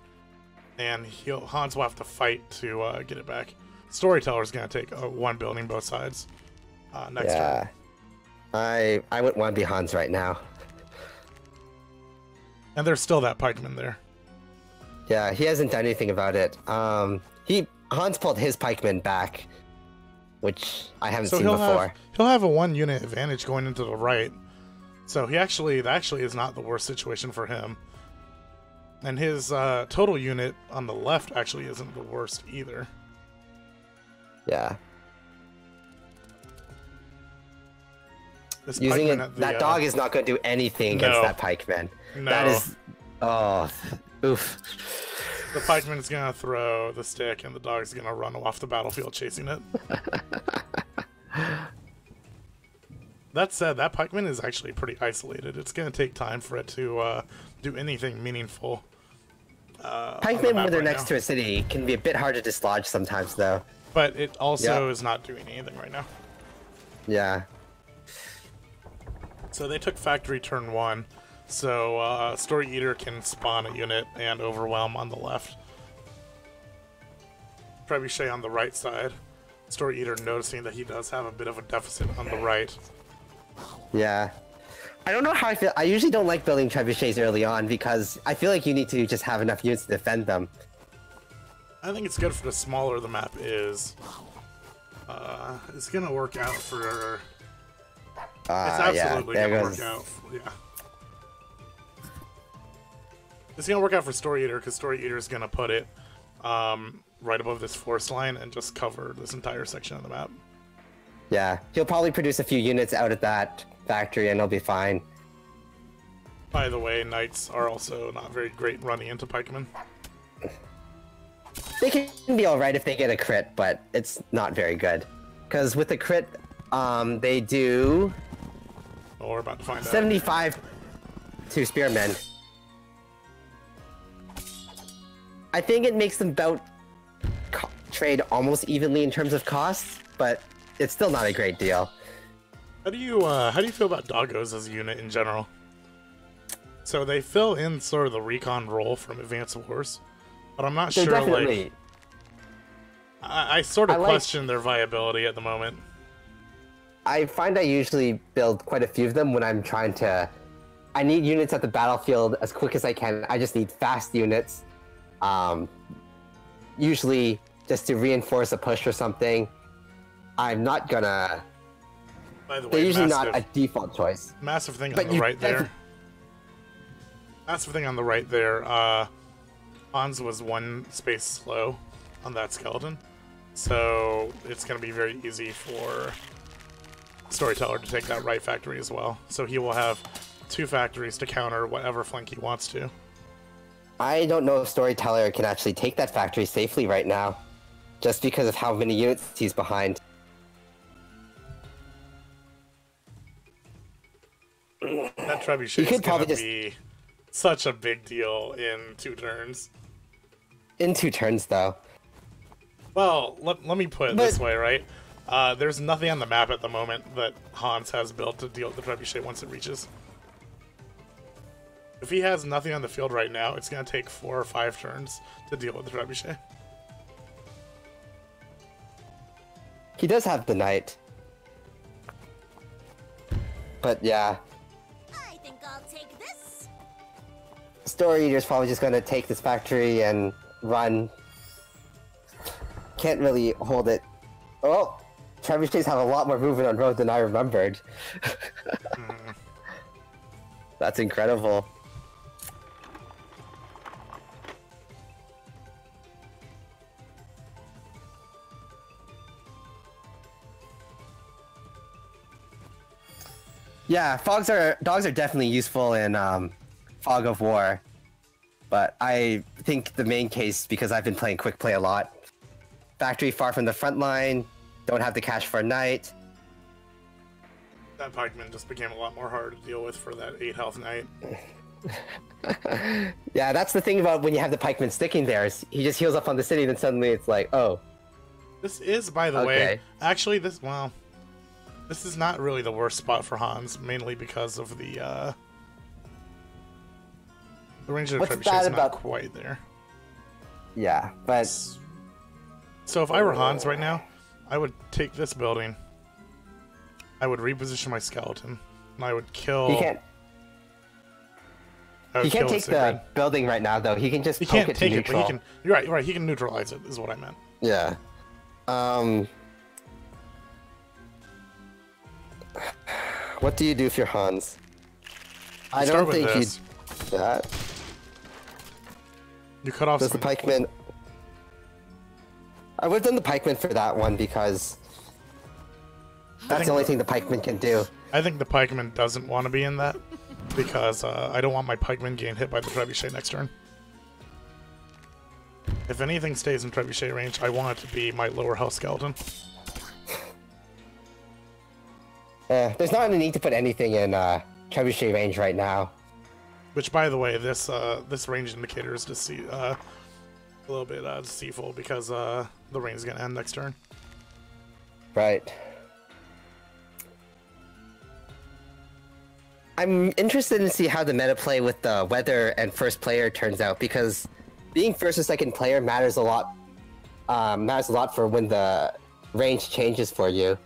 Speaker 2: and Hans will have to fight to get it back. Storyteller's going to take one building both sides next turn.
Speaker 1: I wouldn't want to be Hans right now.
Speaker 2: And there's still that pikeman there.
Speaker 1: Yeah, he hasn't done anything about it. Hans pulled his pikeman back, which I haven't seen before.
Speaker 2: He'll have a 1 unit advantage going into the right. So that actually is not the worst situation for him. And his total unit on the left actually isn't the worst either.
Speaker 1: Yeah. Using it, that dog is not going to do anything against that pikeman.
Speaker 2: No.
Speaker 1: That is, oof.
Speaker 2: The pikeman is going to throw the stick, and the dog's going to run off the battlefield chasing it. That said, that pikeman is actually pretty isolated. It's going to take time for it to do anything meaningful.
Speaker 1: Pikemen, when they're next to a city, can be a bit hard to dislodge sometimes, though.
Speaker 2: But it also is not doing anything right now.
Speaker 1: Yeah.
Speaker 2: So they took factory turn 1. So storryeater can spawn a unit and overwhelm on the left. Trebuchet on the right side. Storryeater noticing that he does have a bit of a deficit on the right.
Speaker 1: Yeah. I don't know how I feel. I usually don't like building trebuchets early on because I feel like you need to just have enough units to defend them.
Speaker 2: I think it's good for the smaller the map is. It's gonna work out for. It's absolutely gonna work out. Yeah. It's gonna work out for storryeater because storryeater is gonna put it right above this forest line and just cover this entire section of the map.
Speaker 1: Yeah, he'll probably produce a few units out of that factory and he'll be fine.
Speaker 2: By the way, knights are also not very great running into pikemen.
Speaker 1: They can be alright if they get a crit, but it's not very good. Because with the crit, they do...
Speaker 2: Oh, we're about to find
Speaker 1: 75 to spearmen. I think it makes them trade almost evenly in terms of costs, but it's still not a great deal.
Speaker 2: How do you feel about doggos as a unit in general? So they fill in sort of the recon role from Advance Wars, but I'm not sure.
Speaker 1: Definitely...
Speaker 2: Like, I sort of question their viability at the moment.
Speaker 1: I find I usually build quite a few of them when I'm trying to... I need units at the battlefield as quick as I can. I just need fast units. Usually just to reinforce a push or something. I'm not gonna...
Speaker 2: By the way,
Speaker 1: they're usually not a default choice.
Speaker 2: Massive thing on the right there. Massive thing on the right there. Hans was 1 space slow on that skeleton. So it's going to be very easy for Storyteller to take that right factory as well. So he will have 2 factories to counter whatever flank he wants to.
Speaker 1: I don't know if Storyteller can actually take that factory safely right now, just because of how many units he's behind.
Speaker 2: That trebuchet is going to be such a big deal in 2 turns.
Speaker 1: In 2 turns, though.
Speaker 2: Well, let me put it this way, right? There's nothing on the map at the moment that Hans has built to deal with the trebuchet once it reaches. If he has nothing on the field right now, it's going to take 4 or 5 turns to deal with the trebuchet.
Speaker 1: He does have the knight. But yeah.
Speaker 3: I think I'll take this.
Speaker 1: Storryeater's probably just going to take this factory and run. Can't really hold it. Oh! Trebuchets have a lot more movement on road than I remembered. That's incredible. Yeah, dogs are definitely useful in Fog of War, but I think the main case, because I've been playing quick play a lot, factory far from the front line, don't have the cash for a knight.
Speaker 2: That pikeman just became a lot more hard to deal with for that 8 health knight.
Speaker 1: Yeah, that's the thing about when you have the pikeman sticking there, is he just heals up on the city, then suddenly it's like, oh.
Speaker 2: This is, by the way, actually this is not really the worst spot for Hans, mainly because of the range of the trebuchet is not quite there.
Speaker 1: Yeah, but
Speaker 2: So if I were Hans right now, I would take this building. I would reposition my skeleton, and I would kill.
Speaker 1: he can't. He can't take the building right now, though. He can just poke it to neutral.
Speaker 2: But he can. You're right. You're right. He can neutralize it. Is what I meant.
Speaker 1: Yeah. What do you do if you're Hans? I don't think you do that.
Speaker 2: You cut off.
Speaker 1: Does the pikeman? I would have done the pikeman for that one because that's the only thing the pikeman can do.
Speaker 2: I think the pikeman doesn't want to be in that because I don't want my pikeman getting hit by the trebuchet next turn. If anything stays in trebuchet range, I want it to be my lower health skeleton.
Speaker 1: There's not any need to put anything in trebuchet range right now.
Speaker 2: Which, by the way, this range indicator is a little bit deceitful because the range is gonna end next turn.
Speaker 1: Right. I'm interested to see how the meta play with the weather and first player turns out because being first or second player matters a lot. Matters a lot for when the range changes for you.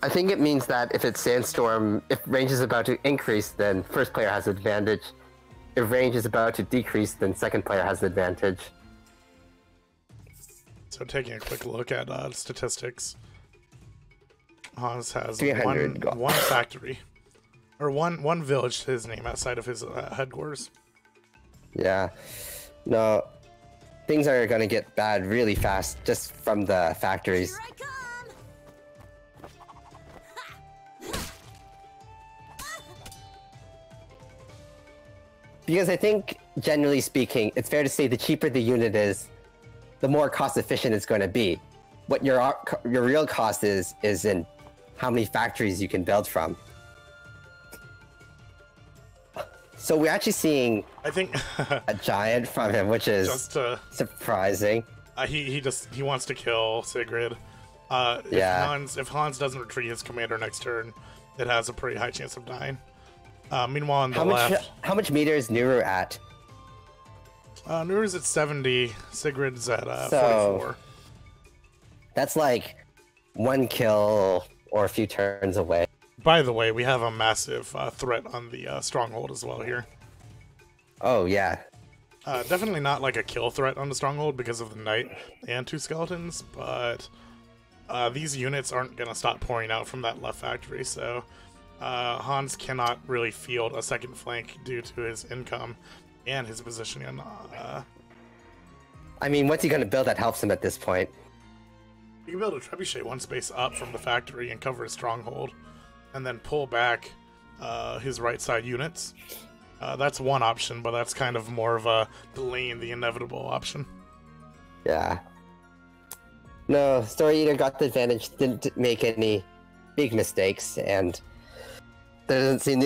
Speaker 1: I think it means that if it's sandstorm, if range is about to increase, then first player has advantage. If range is about to decrease, then second player has advantage.
Speaker 2: So taking a quick look at statistics, Hans has one factory, or one village to his name outside of his headquarters.
Speaker 1: Yeah, no, things are gonna get bad really fast just from the factories.
Speaker 3: Here I come.
Speaker 1: Because I think, generally speaking, it's fair to say the cheaper the unit is, the more cost efficient it's going to be. What your real cost is in how many factories you can build from. So we're actually seeing,
Speaker 2: I think,
Speaker 1: a giant from him, which is
Speaker 2: just
Speaker 1: surprising.
Speaker 2: He wants to kill Sigrid. If Hans doesn't retreat his commander next turn, it has a pretty high chance of dying. Meanwhile, on the left,
Speaker 1: how much meter is Nuru at?
Speaker 2: Nuru's at 70. Sigrid's at 44.
Speaker 1: That's like one kill or a few turns away.
Speaker 2: By the way, we have a massive threat on the stronghold as well here.
Speaker 1: Oh yeah.
Speaker 2: Definitely not like a kill threat on the stronghold because of the knight and two skeletons, but these units aren't gonna stop pouring out from that left factory, so. Hans cannot really field a second flank due to his income and his positioning.
Speaker 1: I mean, what's he going to build that helps him at this point?
Speaker 2: He can build a trebuchet one space up from the factory and cover his stronghold, and then pull back his right side units. That's one option, but that's kind of more of a delaying the inevitable option.
Speaker 1: Yeah. No, storryeater got the advantage, didn't make any big mistakes, and there doesn't seem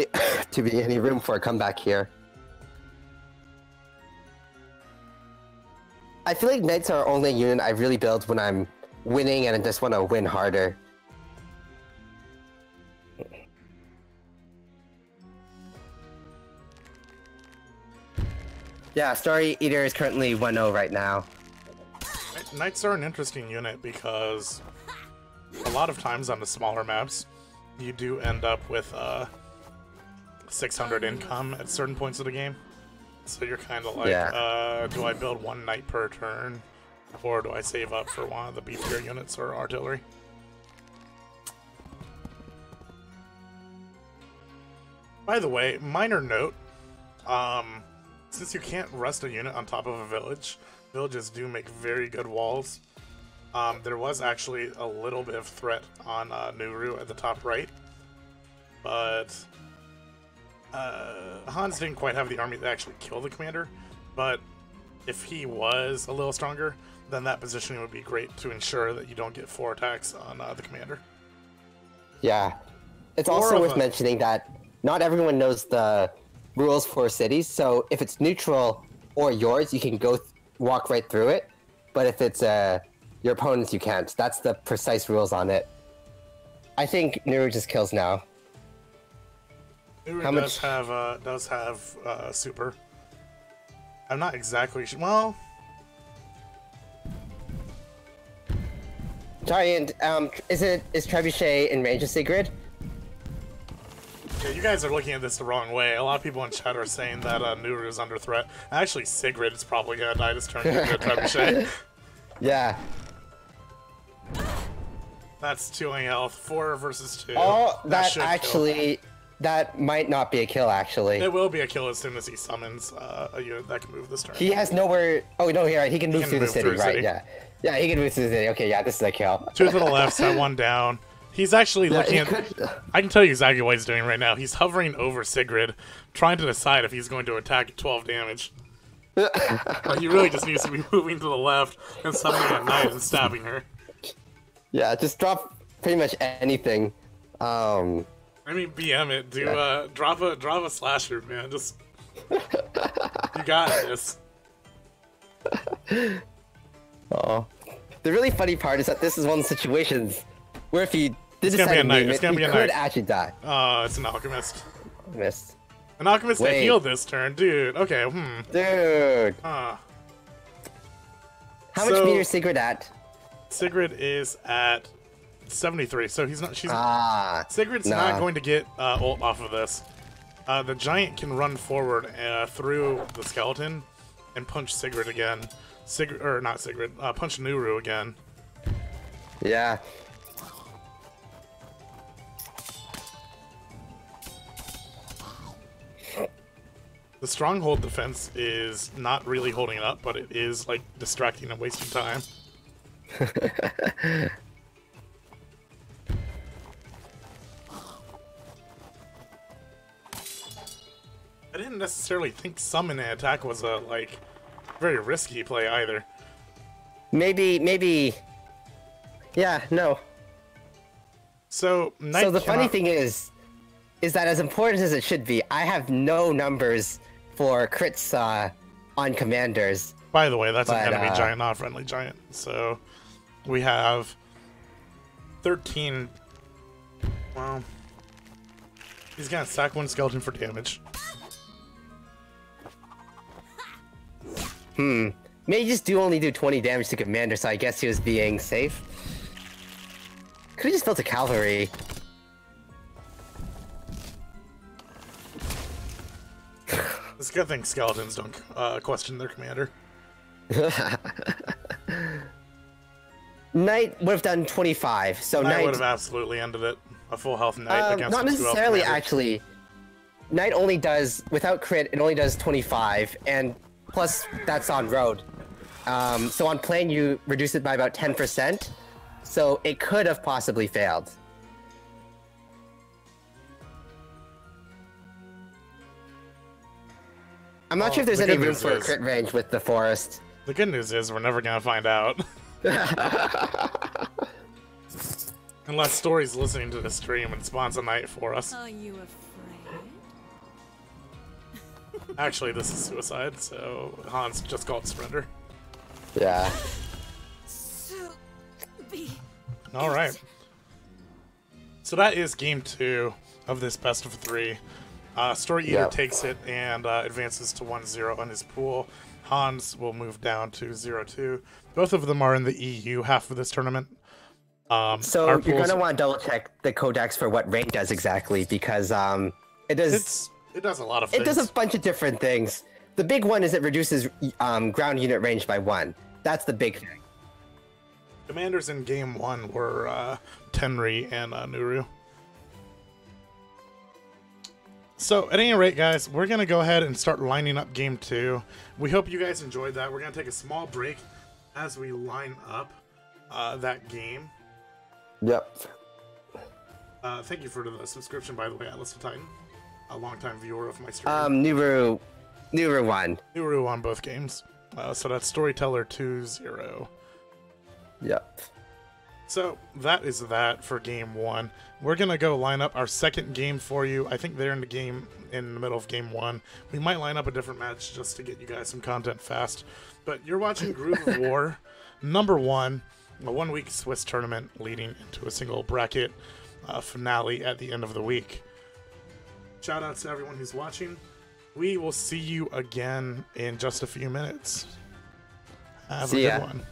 Speaker 1: to be any room for a comeback here. I feel like knights are only a unit I really build when I'm winning and I just want to win harder. Yeah, storryeater is currently 1-0 right now.
Speaker 2: Knights are an interesting unit because a lot of times on the smaller maps, you do end up with 600 income at certain points of the game. So you're kind of like, do I build one knight per turn, or do I save up for one of the beefier units or artillery? By the way, minor note, since you can't rest a unit on top of a village, villages do make very good walls. There was actually a little bit of threat on Nuru at the top right, but Hans didn't quite have the army to actually kill the commander, but if he was a little stronger, then that positioning would be great to ensure that you don't get 4 attacks on the commander.
Speaker 1: Yeah. It's also worth mentioning that not everyone knows the rules for cities, so if it's neutral or yours, you can walk right through it, but if it's your opponent's, you can't. That's the precise rules on it. I think Nuru just kills now.
Speaker 2: Nuru does have super. I'm not exactly sure. Well,
Speaker 1: Giant, is Trebuchet in range of Sigrid?
Speaker 2: yeah, you guys are looking at this the wrong way. A lot of people in chat are saying that Nuru is under threat. Actually, Sigrid is probably gonna die this turn due to Trebuchet.
Speaker 1: Yeah.
Speaker 2: That's 2 health. 4 versus 2.
Speaker 1: Oh, that
Speaker 2: should
Speaker 1: actually, that might not be a kill, actually.
Speaker 2: kill. It will be a kill as soon as he summons a unit that can move this turn.
Speaker 1: He has nowhere... Oh, no, you're right. He can move through the city, right, yeah. Yeah, he can move through the city. Okay, yeah, this is a kill.
Speaker 2: 2 to the left, set 1 down. He's actually looking at... I can tell you exactly what he's doing right now. He's hovering over Sigrid, trying to decide if he's going to attack at 12 damage. But he really just needs to be moving to the left and summoning a knight and stabbing her.
Speaker 1: Yeah, just drop pretty much anything.
Speaker 2: I mean, BM it. Do drop a slasher, man. Just you got this.
Speaker 1: Oh, the really funny part is that this is one of the situations where if he did
Speaker 2: It's gonna be a knight.
Speaker 1: he
Speaker 2: It's gonna be a
Speaker 1: could
Speaker 2: knight.
Speaker 1: actually die.
Speaker 2: Oh, it's an alchemist.
Speaker 1: Missed.
Speaker 2: An alchemist that
Speaker 1: Wait.
Speaker 2: healed this turn, dude. Okay,
Speaker 1: Dude,
Speaker 2: Huh.
Speaker 1: how much
Speaker 2: So-
Speaker 1: meter is Sigrid at?
Speaker 2: Sigrid is at 73, so he's not. Sigrid's
Speaker 1: nah.
Speaker 2: not going to get ult off of this. The giant can run forward through the skeleton and punch Sigrid again. Punch Nuru again.
Speaker 1: Yeah.
Speaker 2: The stronghold defense is not really holding it up, but it is like distracting and wasting time. I didn't necessarily think summon and attack was a very risky play either.
Speaker 1: Maybe. Yeah, no.
Speaker 2: So
Speaker 1: So the funny thing is that as important as it should be, I have no numbers for crits on commanders.
Speaker 2: By the way, that's an
Speaker 1: But,
Speaker 2: enemy giant, not a friendly giant. So we have 13. Well, he's gonna sack 1 skeleton for damage.
Speaker 1: May just only do 20 damage to commander, so I guess he was being safe. Could have just built a cavalry.
Speaker 2: It's a good thing skeletons don't question their commander.
Speaker 1: Knight would have done 25, so
Speaker 2: I
Speaker 1: Knight...
Speaker 2: would have absolutely ended it. A full health knight against
Speaker 1: not
Speaker 2: a 2 health
Speaker 1: necessarily,
Speaker 2: commander.
Speaker 1: actually. Knight only does, without crit, it only does 25, and plus that's on road. So on plane, you reduce it by about 10%, so it could have possibly failed. I'm not sure if there's
Speaker 2: the
Speaker 1: any
Speaker 2: good
Speaker 1: room
Speaker 2: news
Speaker 1: for a
Speaker 2: is-
Speaker 1: crit range with the forest.
Speaker 2: The good news is we're never gonna find out. Unless Story's listening to the stream and spawns a knight for us.
Speaker 3: Are you afraid?
Speaker 2: Actually, this is suicide, so Hans just called surrender.
Speaker 1: Yeah.
Speaker 3: So be
Speaker 2: Alright. So that is game 2 of this best of 3. Storryeater
Speaker 1: Yep.
Speaker 2: takes it and advances to 1-0 on his pool. Hans will move down to 0-2. Both of them are in the EU half of this tournament.
Speaker 1: So
Speaker 2: our
Speaker 1: you're
Speaker 2: pools-
Speaker 1: gonna want to double check the codex for what rank does exactly, because it does
Speaker 2: it does a lot of things.
Speaker 1: it does a bunch of different things. The big one is it reduces ground unit range by 1. That's the big thing.
Speaker 2: Commanders in game 1 were Tenri and Nuru. So, at any rate, guys, we're going to go ahead and start lining up game 2. We hope you guys enjoyed that. We're going to take a small break as we line up that game.
Speaker 1: Yep.
Speaker 2: Thank you for the subscription, by the way, Atlas Titan, a longtime viewer of my stream.
Speaker 1: Nuru 1.
Speaker 2: Nuru on both games. So that's Storyteller 2-0.
Speaker 1: Yep.
Speaker 2: So that is that for game 1. We're gonna go line up our second game for you. I think they're in the middle of game 1. We might line up a different match just to get you guys some content fast. But you're watching Groove of War, number 1, a 1-week Swiss tournament leading into a single bracket finale at the end of the week. Shout out to everyone who's watching. We will see you again in just a few minutes. Have
Speaker 1: See
Speaker 2: a
Speaker 1: ya.
Speaker 2: good one.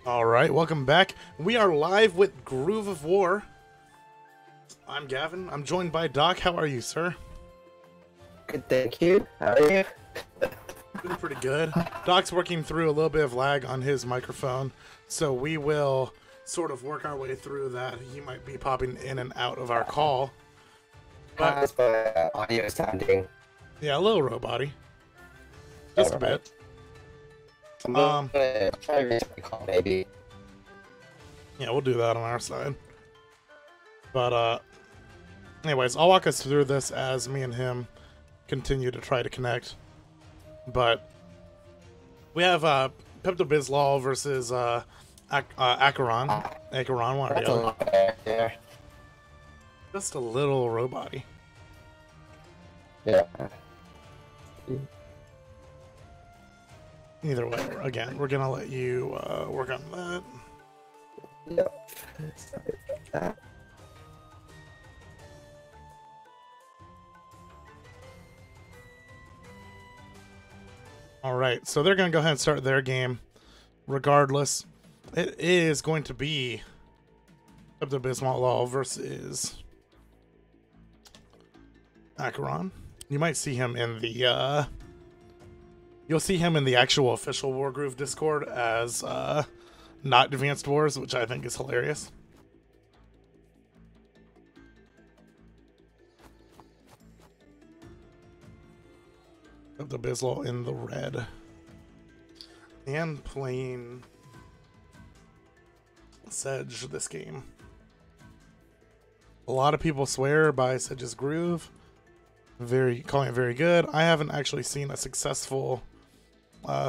Speaker 2: All right, welcome back. We are live with Groove of War. I'm Gavin. I'm joined by Daak. How are you, sir?
Speaker 1: Good, thank you. How are you?
Speaker 2: Doing pretty good. Daak's working through a little bit of lag on his microphone, so we will sort of work our way through that. He might be popping in and out of our call. But
Speaker 1: How's my audio sounding?
Speaker 2: yeah, a little robot-y. Just a bit.
Speaker 1: I'm gonna try to reach the call, maybe.
Speaker 2: Yeah, we'll do that on our side. But, anyways, I'll walk us through this as me and him continue to try to connect. But we have Peptobislawl versus Acheron. Acheron, one or
Speaker 1: That's
Speaker 2: the
Speaker 1: a
Speaker 2: other.
Speaker 1: lot better there.
Speaker 2: Just a little robot-y.
Speaker 1: Yeah.
Speaker 2: Either way, again, we're gonna let you work on that.
Speaker 1: Yep. Sorry about that.
Speaker 2: Alright, so they're gonna go ahead and start their game. Regardless, it is going to be Peptobislawl versus Acheron. You might see him in the you'll see him in the actual official Wargroove Discord as not Advanced Wars, which I think is hilarious. Peptobislawl in the red. And playing Sedge this game. A lot of people swear by Sedge's groove. Calling it very good. I haven't actually seen a successful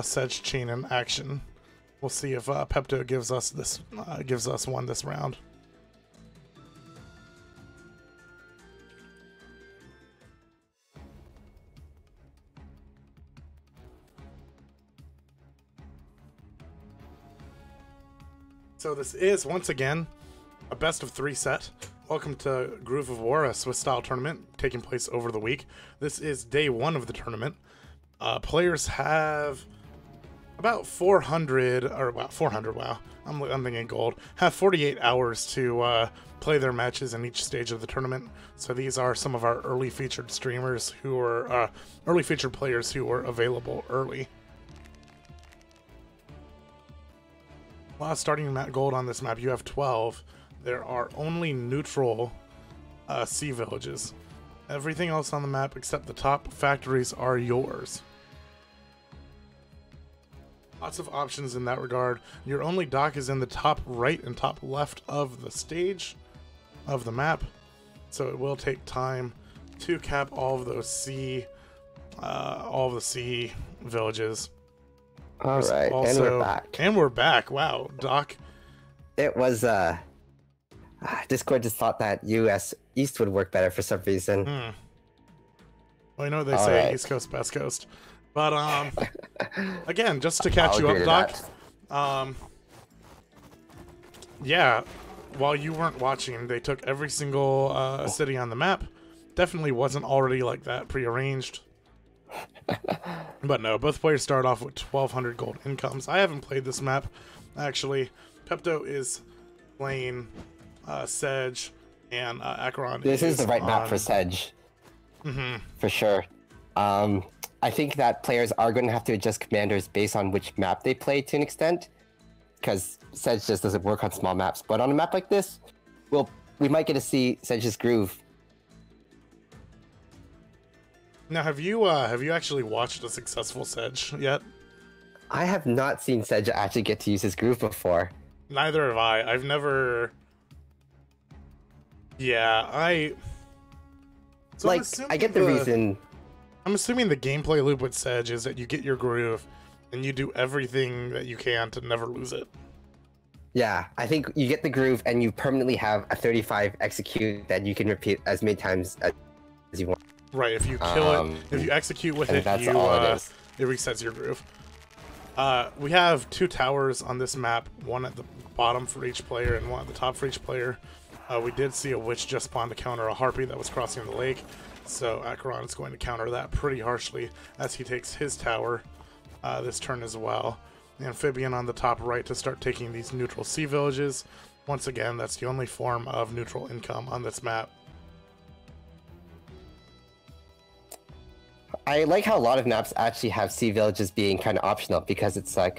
Speaker 2: Sedge chain in action. We'll see if Pepto gives us one this round. So this is once again a best of 3 set. Welcome to Groove of War, a Swiss-style tournament taking place over the week. This is day 1 of the tournament. Players have about 400, or about 400, wow, I'm thinking gold, have 48 hours to play their matches in each stage of the tournament. So these are some of our early featured streamers who are, early featured players who were available early. Starting at gold on this map, you have 12. There are only neutral sea villages. Everything else on the map except the top factories are yours. Lots of options in that regard. Your only dock is in the top right and top left of the stage of the map, so it will take time to cap all of those all of the sea villages.
Speaker 1: All right, and we're back.
Speaker 2: And we're back. Wow, Doc.
Speaker 1: It was Discord just thought that US East would work better for some reason.
Speaker 2: Well, you know what they
Speaker 1: All
Speaker 2: say,
Speaker 1: right.
Speaker 2: East Coast, West Coast. But again, just to catch you up, Doc. Yeah, while you weren't watching, they took every single city on the map. Definitely wasn't already like that prearranged. But no, both players start off with 1,200 gold incomes. I haven't played this map, actually. Pepto is playing Sedge, and Acheron.
Speaker 1: This is the right map for Sedge. For sure. I think that players are going to have to adjust commanders based on which map they play to an extent, because Sedge just doesn't work on small maps. But on a map like this, we might get to see Sedge's groove.
Speaker 2: Now, have you actually watched a successful Sedge yet?
Speaker 1: I have not seen Sedge actually get to use his groove before.
Speaker 2: Neither have I. I've never. Yeah, So
Speaker 1: like, I get the reason.
Speaker 2: I'm assuming the gameplay loop with Sedge is that you get your groove, and you do everything that you can to never lose it.
Speaker 1: Yeah, I think you get the groove, and you permanently have a 35 execute that you can repeat as many times as you want.
Speaker 2: Right, if you kill it, if you execute with it,
Speaker 1: that's
Speaker 2: you
Speaker 1: all it is.
Speaker 2: it resets your groove. We have 2 towers on this map, one at the bottom for each player and one at the top for each player. We did see a witch just spawn to counter a harpy that was crossing the lake, so Acheron is going to counter that pretty harshly as he takes his tower this turn as well. amphibian on the top right to start taking these neutral sea villages. Once again, that's the only form of neutral income on this map.
Speaker 1: I like how a lot of maps actually have sea villages being kind of optional because it's like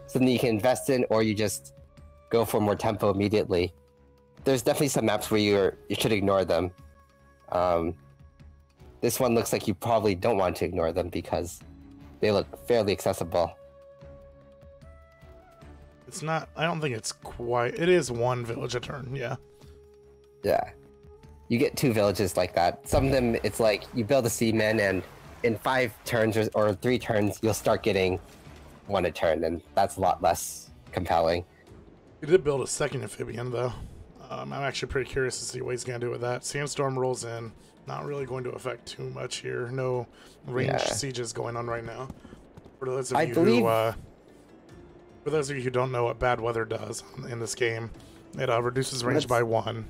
Speaker 1: something you can invest in, or you just go for more tempo immediately. There's definitely some maps where you should ignore them. This one looks like you probably don't want to ignore them because they look fairly accessible.
Speaker 2: It's not, I don't think it's quite, it is one village a turn, yeah.
Speaker 1: Yeah. You get 2 villages like that. Some of them, it's like you build a seaman and in 5 turns or 3 turns, you'll start getting 1 a turn, and that's a lot less compelling.
Speaker 2: He did build a second amphibian, though. I'm actually pretty curious to see what he's going to do with that. Sandstorm rolls in. Not really going to affect too much here. No ranged sieges going on right now. For those of you who don't know what bad weather does in this game, it reduces range by 1.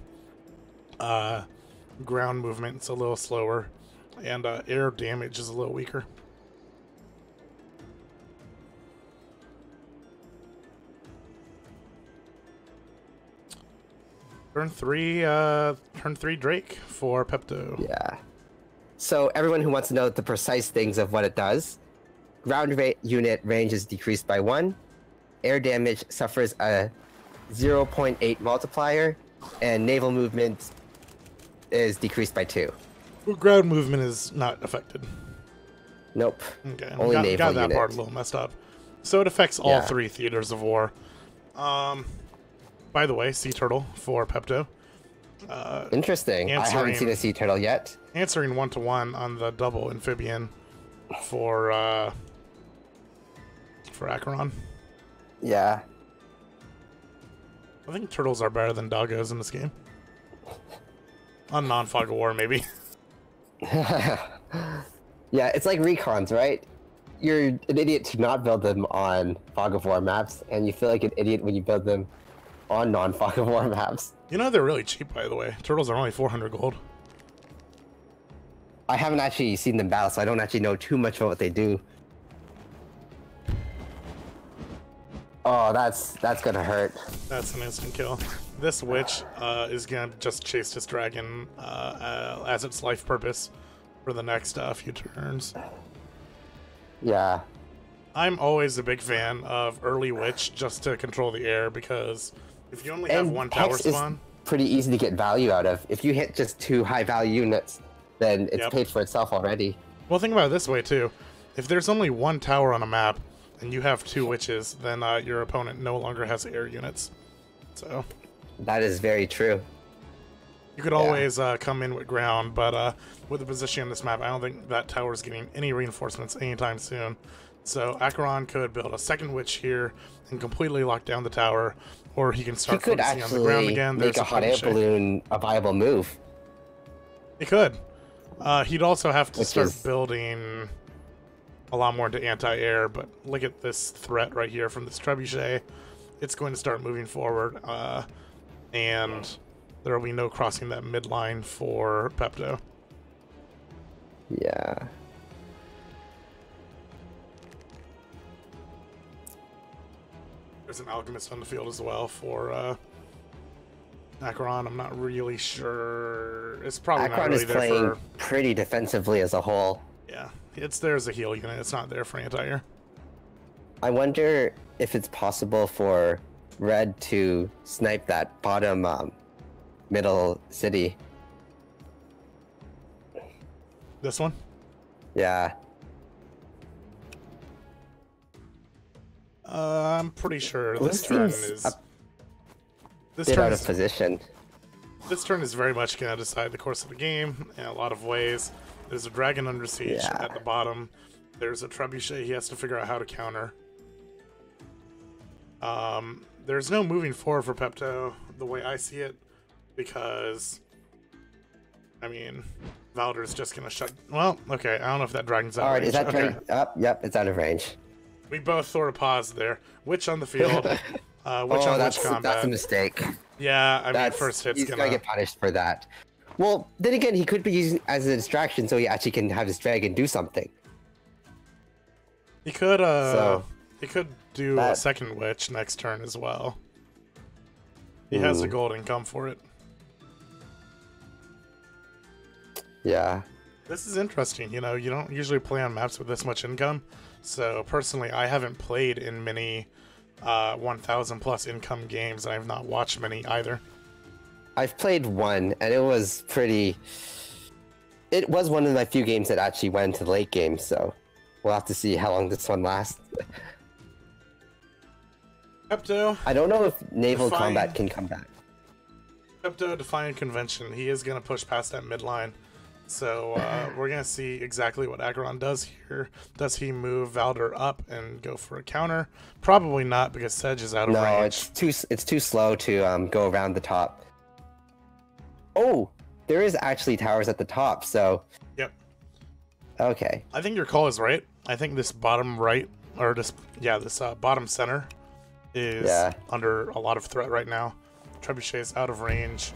Speaker 2: Ground movement's a little slower, and air damage is a little weaker. Turn 3 Drake for Pepto.
Speaker 1: Yeah. So everyone who wants to know the precise things of what it does, ground unit range is decreased by 1, air damage suffers a 0.8 multiplier, and naval movement is decreased by 2.
Speaker 2: Well, ground movement is not affected.
Speaker 1: Nope.
Speaker 2: Okay,
Speaker 1: Only naval
Speaker 2: got that
Speaker 1: unit.
Speaker 2: part a little messed up. So it affects all 3 theaters of war. By the way, sea turtle for Pepto.
Speaker 1: Interesting. I haven't seen a sea turtle yet.
Speaker 2: Answering 1-to-1 on the double amphibian for Acheron.
Speaker 1: Yeah.
Speaker 2: I think turtles are better than doggos in this game. On non-fog of war, maybe.
Speaker 1: Yeah, it's like recons, right? You're an idiot to not build them on fog of war maps, and you feel like an idiot when you build them on non-fog of war maps.
Speaker 2: You know, they're really cheap, by the way. Turtles are only 400 gold.
Speaker 1: I haven't actually seen them battle, so I don't actually know too much about what they do. Oh, that's gonna hurt.
Speaker 2: That's an instant kill. This witch is gonna just chase this dragon as its life purpose for the next few turns.
Speaker 1: Yeah.
Speaker 2: I'm always a big fan of early witch just to control the air, because if you only have 1 tower
Speaker 1: Hex
Speaker 2: spawn,
Speaker 1: is pretty easy to get value out of. If you hit just 2 high value units, then it's paid for itself already.
Speaker 2: well, think about it this way too. If there's only 1 tower on a map and you have 2 witches, then your opponent no longer has air units. So
Speaker 1: That is very true.
Speaker 2: you could always come in with ground, but with the position on this map, I don't think that tower is getting any reinforcements anytime soon. So Acheron could build a second witch here and completely lock down the tower, or he can start focusing on the ground again.
Speaker 1: Make
Speaker 2: There's
Speaker 1: a hot air balloon a viable move.
Speaker 2: He could. He'd also have to start
Speaker 1: is-
Speaker 2: building a lot more into anti-air, but look at this threat right here from this trebuchet. It's going to start moving forward, and there will be no crossing that midline for Pepto.
Speaker 1: Yeah.
Speaker 2: There's an alchemist on the field as well for Acheron. I'm not really sure. It's probably not
Speaker 1: Acheron
Speaker 2: really
Speaker 1: is
Speaker 2: there
Speaker 1: playing
Speaker 2: for...
Speaker 1: pretty defensively as a whole.
Speaker 2: Yeah, it's there as a heal unit. It's not there for anti-air.
Speaker 1: I wonder if it's possible for Red to snipe that bottom middle city.
Speaker 2: This one?
Speaker 1: Yeah.
Speaker 2: I'm pretty sure
Speaker 1: This
Speaker 2: this turn
Speaker 1: seems
Speaker 2: is...
Speaker 1: a
Speaker 2: This
Speaker 1: bit
Speaker 2: turn
Speaker 1: out of
Speaker 2: is,
Speaker 1: position.
Speaker 2: this turn is very much going to decide the course of the game in a lot of ways. There's a dragon under siege at the bottom. There's a trebuchet he has to figure out how to counter. There's no moving forward for Pepto, the way I see it, because, I mean, Valder's just going to shut... Well, okay, I don't know if that dragon's out of range.
Speaker 1: Is that
Speaker 2: Okay.
Speaker 1: right? Up, yep, it's out of range.
Speaker 2: We both sort of paused there. Witch on the field. Witch on witch combat.
Speaker 1: That's a mistake.
Speaker 2: Yeah, I mean, first hit's
Speaker 1: he's
Speaker 2: gonna...
Speaker 1: gonna get punished for that. Well, then again, he could be using it as a distraction so he actually can have his dragon do something.
Speaker 2: He could,
Speaker 1: So-
Speaker 2: he could do a second witch next turn as well. He has a gold income for it.
Speaker 1: Yeah.
Speaker 2: This is interesting. You know, you don't usually play on maps with this much income. So personally, I haven't played in many 1,000 plus income games, and I've not watched many either.
Speaker 1: I've played one, and it was pretty... It was one of my few games that actually went into the late game, so we'll have to see how long this one lasts.
Speaker 2: Pepto.
Speaker 1: I don't know if naval combat can come back.
Speaker 2: Pepto defying convention. He is going to push past that midline. So we're going to see exactly what Acheron does here. Does he move Valder up and go for a counter? Probably not, because Sedge is out of range.
Speaker 1: No, it's too slow to go around the top. Oh, there is actually towers at the top, so...
Speaker 2: Yep.
Speaker 1: Okay.
Speaker 2: I think your call is right. I think this bottom right, or this bottom center is under a lot of threat right now. Trebuchet is out of range.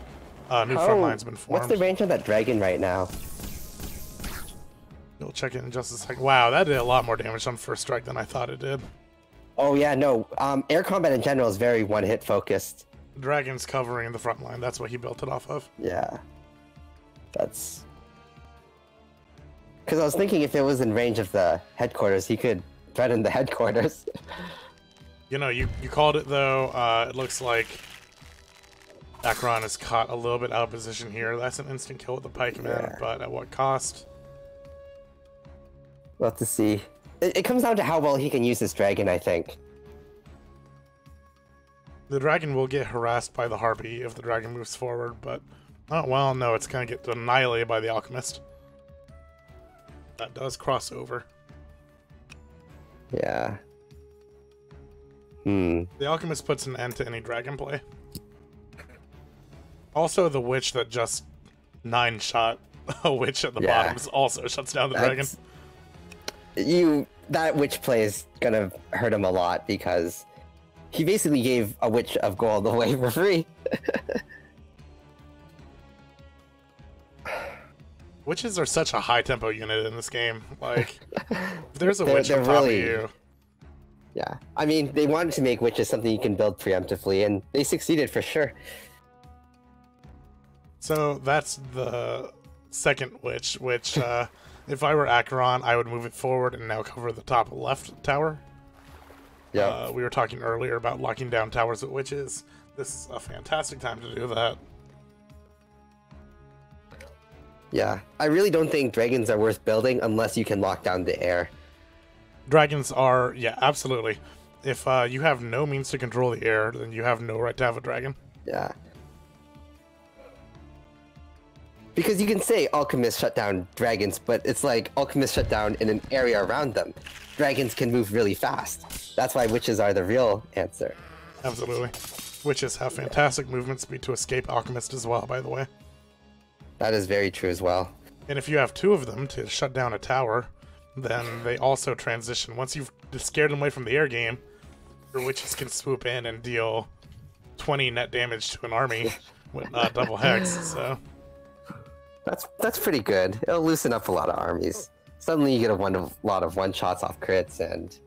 Speaker 2: New front line's been formed.
Speaker 1: What's the range of that dragon right now?
Speaker 2: We'll check it in just a second. Wow, that did a lot more damage on first strike than I thought it did.
Speaker 1: Oh yeah, no. Air combat in general is very one-hit focused.
Speaker 2: Dragon's covering the front line. That's what he built it off of.
Speaker 1: Yeah. That's... Because I was thinking if it was in range of the headquarters, he could threaten the headquarters.
Speaker 2: You know, you called it though. It looks like Acheron is caught a little bit out of position here. That's an instant kill with the pikeman, but at what cost?
Speaker 1: We'll have to see. It comes down to how well he can use this dragon, I think.
Speaker 2: The dragon will get harassed by the harpy if the dragon moves forward, but... Oh, well, no, it's going to get annihilated by the alchemist. That does cross over.
Speaker 1: Yeah.
Speaker 2: The alchemist puts an end to any dragon play. Also, the witch that just 9-shot a witch at the bottom also shuts down the dragon.
Speaker 1: That witch play is gonna hurt him a lot because he basically gave a witch of gold away for free.
Speaker 2: Witches are such a high tempo unit in this game. Like, if there's a witch on top of you.
Speaker 1: Yeah, I mean, they wanted to make witches something you can build preemptively, and they succeeded for sure.
Speaker 2: So that's the second witch, which if I were Acheron, I would move it forward and now cover the top left tower. Yeah. We were talking earlier about locking down towers with witches. This is a fantastic time to do that.
Speaker 1: Yeah, I really don't think dragons are worth building unless you can lock down the air.
Speaker 2: Dragons are, yeah, absolutely. If you have no means to control the air, then you have no right to have a dragon.
Speaker 1: Yeah. Because you can say alchemists shut down dragons, but it's like alchemists shut down in an area around them. Dragons can move really fast. That's why witches are the real answer.
Speaker 2: Absolutely. Witches have fantastic movement speed to escape alchemists as well, by the way.
Speaker 1: That is very true as well.
Speaker 2: And if you have two of them to shut down a tower, then they also transition. Once you've scared them away from the air game, your witches can swoop in and deal 20 net damage to an army with double hex, so...
Speaker 1: That's pretty good. It'll loosen up a lot of armies. Suddenly you get a lot of one-shots off crits, and...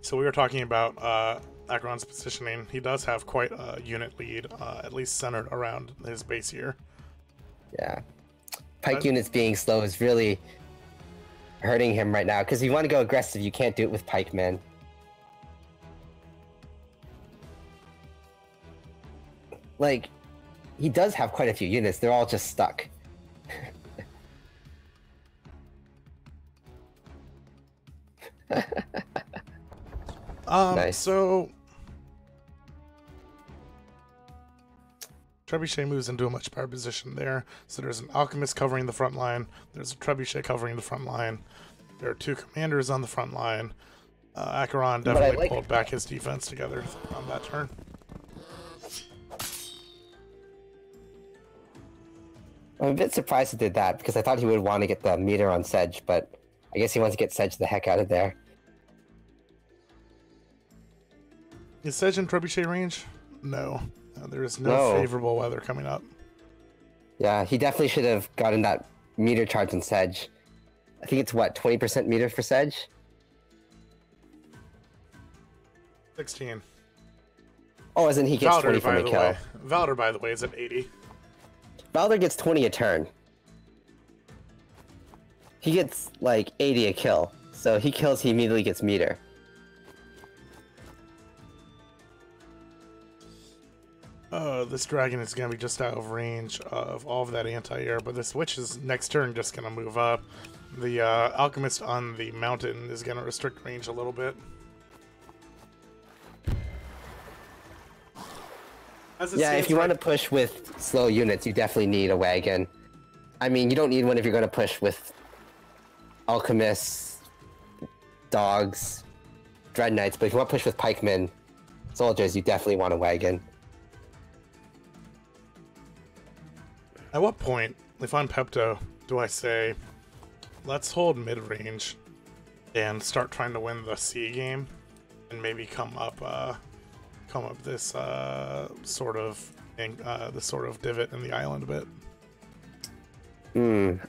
Speaker 2: So we were talking about Acheron's positioning. He does have quite a unit lead, at least centered around his base here.
Speaker 1: Yeah. Pike units being slow is really hurting him right now, because if you want to go aggressive, you can't do it with pikemen. Like, he does have quite a few units. They're all just stuck.
Speaker 2: Nice. So Trebuchet moves into a much better position there. So there's an alchemist covering the front line. There's a Trebuchet covering the front line. There are two commanders on the front line. Acheron definitely pulled back his defense together on that turn.
Speaker 1: I'm a bit surprised he did that, because I thought he would want to get the meter on Sedge, but I guess he wants to get Sedge the heck out of there.
Speaker 2: Is Sedge in Trebuchet range? No. There is no favorable weather coming up.
Speaker 1: Yeah, he definitely should have gotten that meter charge in Sedge. I think it's, what, 20% meter for Sedge?
Speaker 2: 16.
Speaker 1: Oh, as in he gets 20 from a kill.
Speaker 2: Valor, by the way, is at 80.
Speaker 1: Valor gets 20 a turn. He gets like 80 a kill. So he kills, he immediately gets meter.
Speaker 2: This dragon is going to be just out of range of all of that anti-air, but this witch is next turn just going to move up. The alchemist on the mountain is going to restrict range a little bit.
Speaker 1: Yeah, if you want to push with slow units, you definitely need a wagon. I mean, you don't need one if you're going to push with alchemists, dogs, dread knights, but if you want to push with pikemen, soldiers, you definitely want a wagon.
Speaker 2: At what point, if I'm Pepto, do I say, let's hold mid-range and start trying to win the C game, and maybe come up this sort of divot in the island a bit?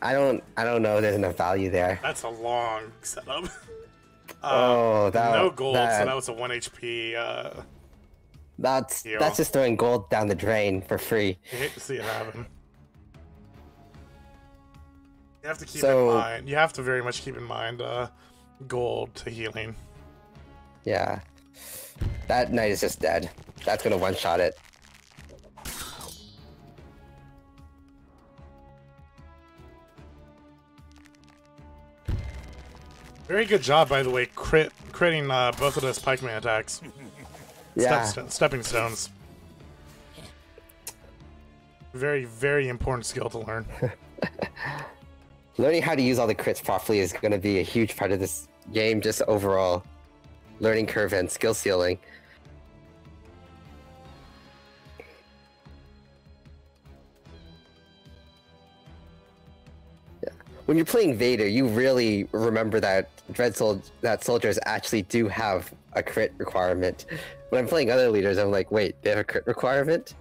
Speaker 1: I don't know. There's enough value there.
Speaker 2: That's a long setup.
Speaker 1: No
Speaker 2: gold, so that was a 1 HP.
Speaker 1: That's just throwing gold down the drain for free.
Speaker 2: You hate to see it happen. You have to keep in mind. You have to very much keep in mind gold to healing.
Speaker 1: Yeah, that knight is just dead. That's gonna one-shot it.
Speaker 2: Very good job, by the way, critting both of those pikeman attacks.
Speaker 1: Yeah.
Speaker 2: Stepping stones. Very, very important skill to learn.
Speaker 1: Learning how to use all the crits properly is going to be a huge part of this game, just overall learning curve and skill ceiling. Yeah. When you're playing Vader, you really remember that soldiers actually do have a crit requirement. When I'm playing other leaders, I'm like, wait, they have a crit requirement?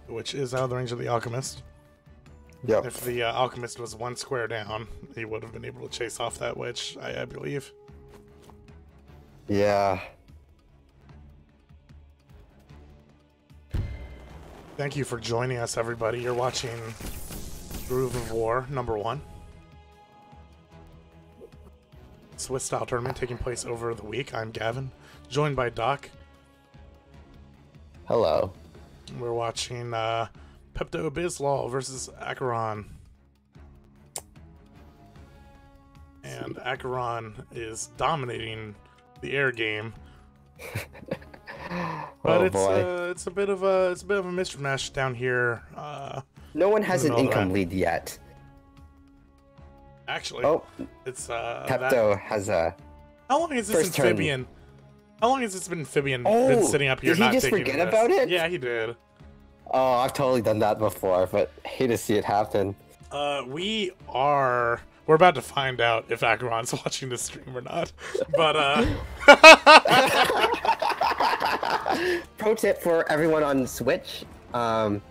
Speaker 2: Which is out of the range of the alchemist.
Speaker 1: Yep.
Speaker 2: If the alchemist was one square down, he would have been able to chase off that witch, I believe.
Speaker 1: Yeah.
Speaker 2: Thank you for joining us, everybody. You're watching Groove of War #1. Swiss style tournament taking place over the week. I'm Gavin, joined by Daak.
Speaker 1: Hello.
Speaker 2: We're watching Peptobislawl versus Acheron. And Acheron is dominating the air game. But it's a bit of a mishmash down here.
Speaker 1: No one has an income lead yet.
Speaker 2: Actually, it's
Speaker 1: Pepto has a.
Speaker 2: How long has this amphibian? How long has this amphibian been sitting up here?
Speaker 1: Did he just forget about it?
Speaker 2: Yeah, he did.
Speaker 1: Oh, I've totally done that before, but I hate to see it happen.
Speaker 2: We're about to find out if Acheron's watching this stream or not. But
Speaker 1: pro tip for everyone on Switch: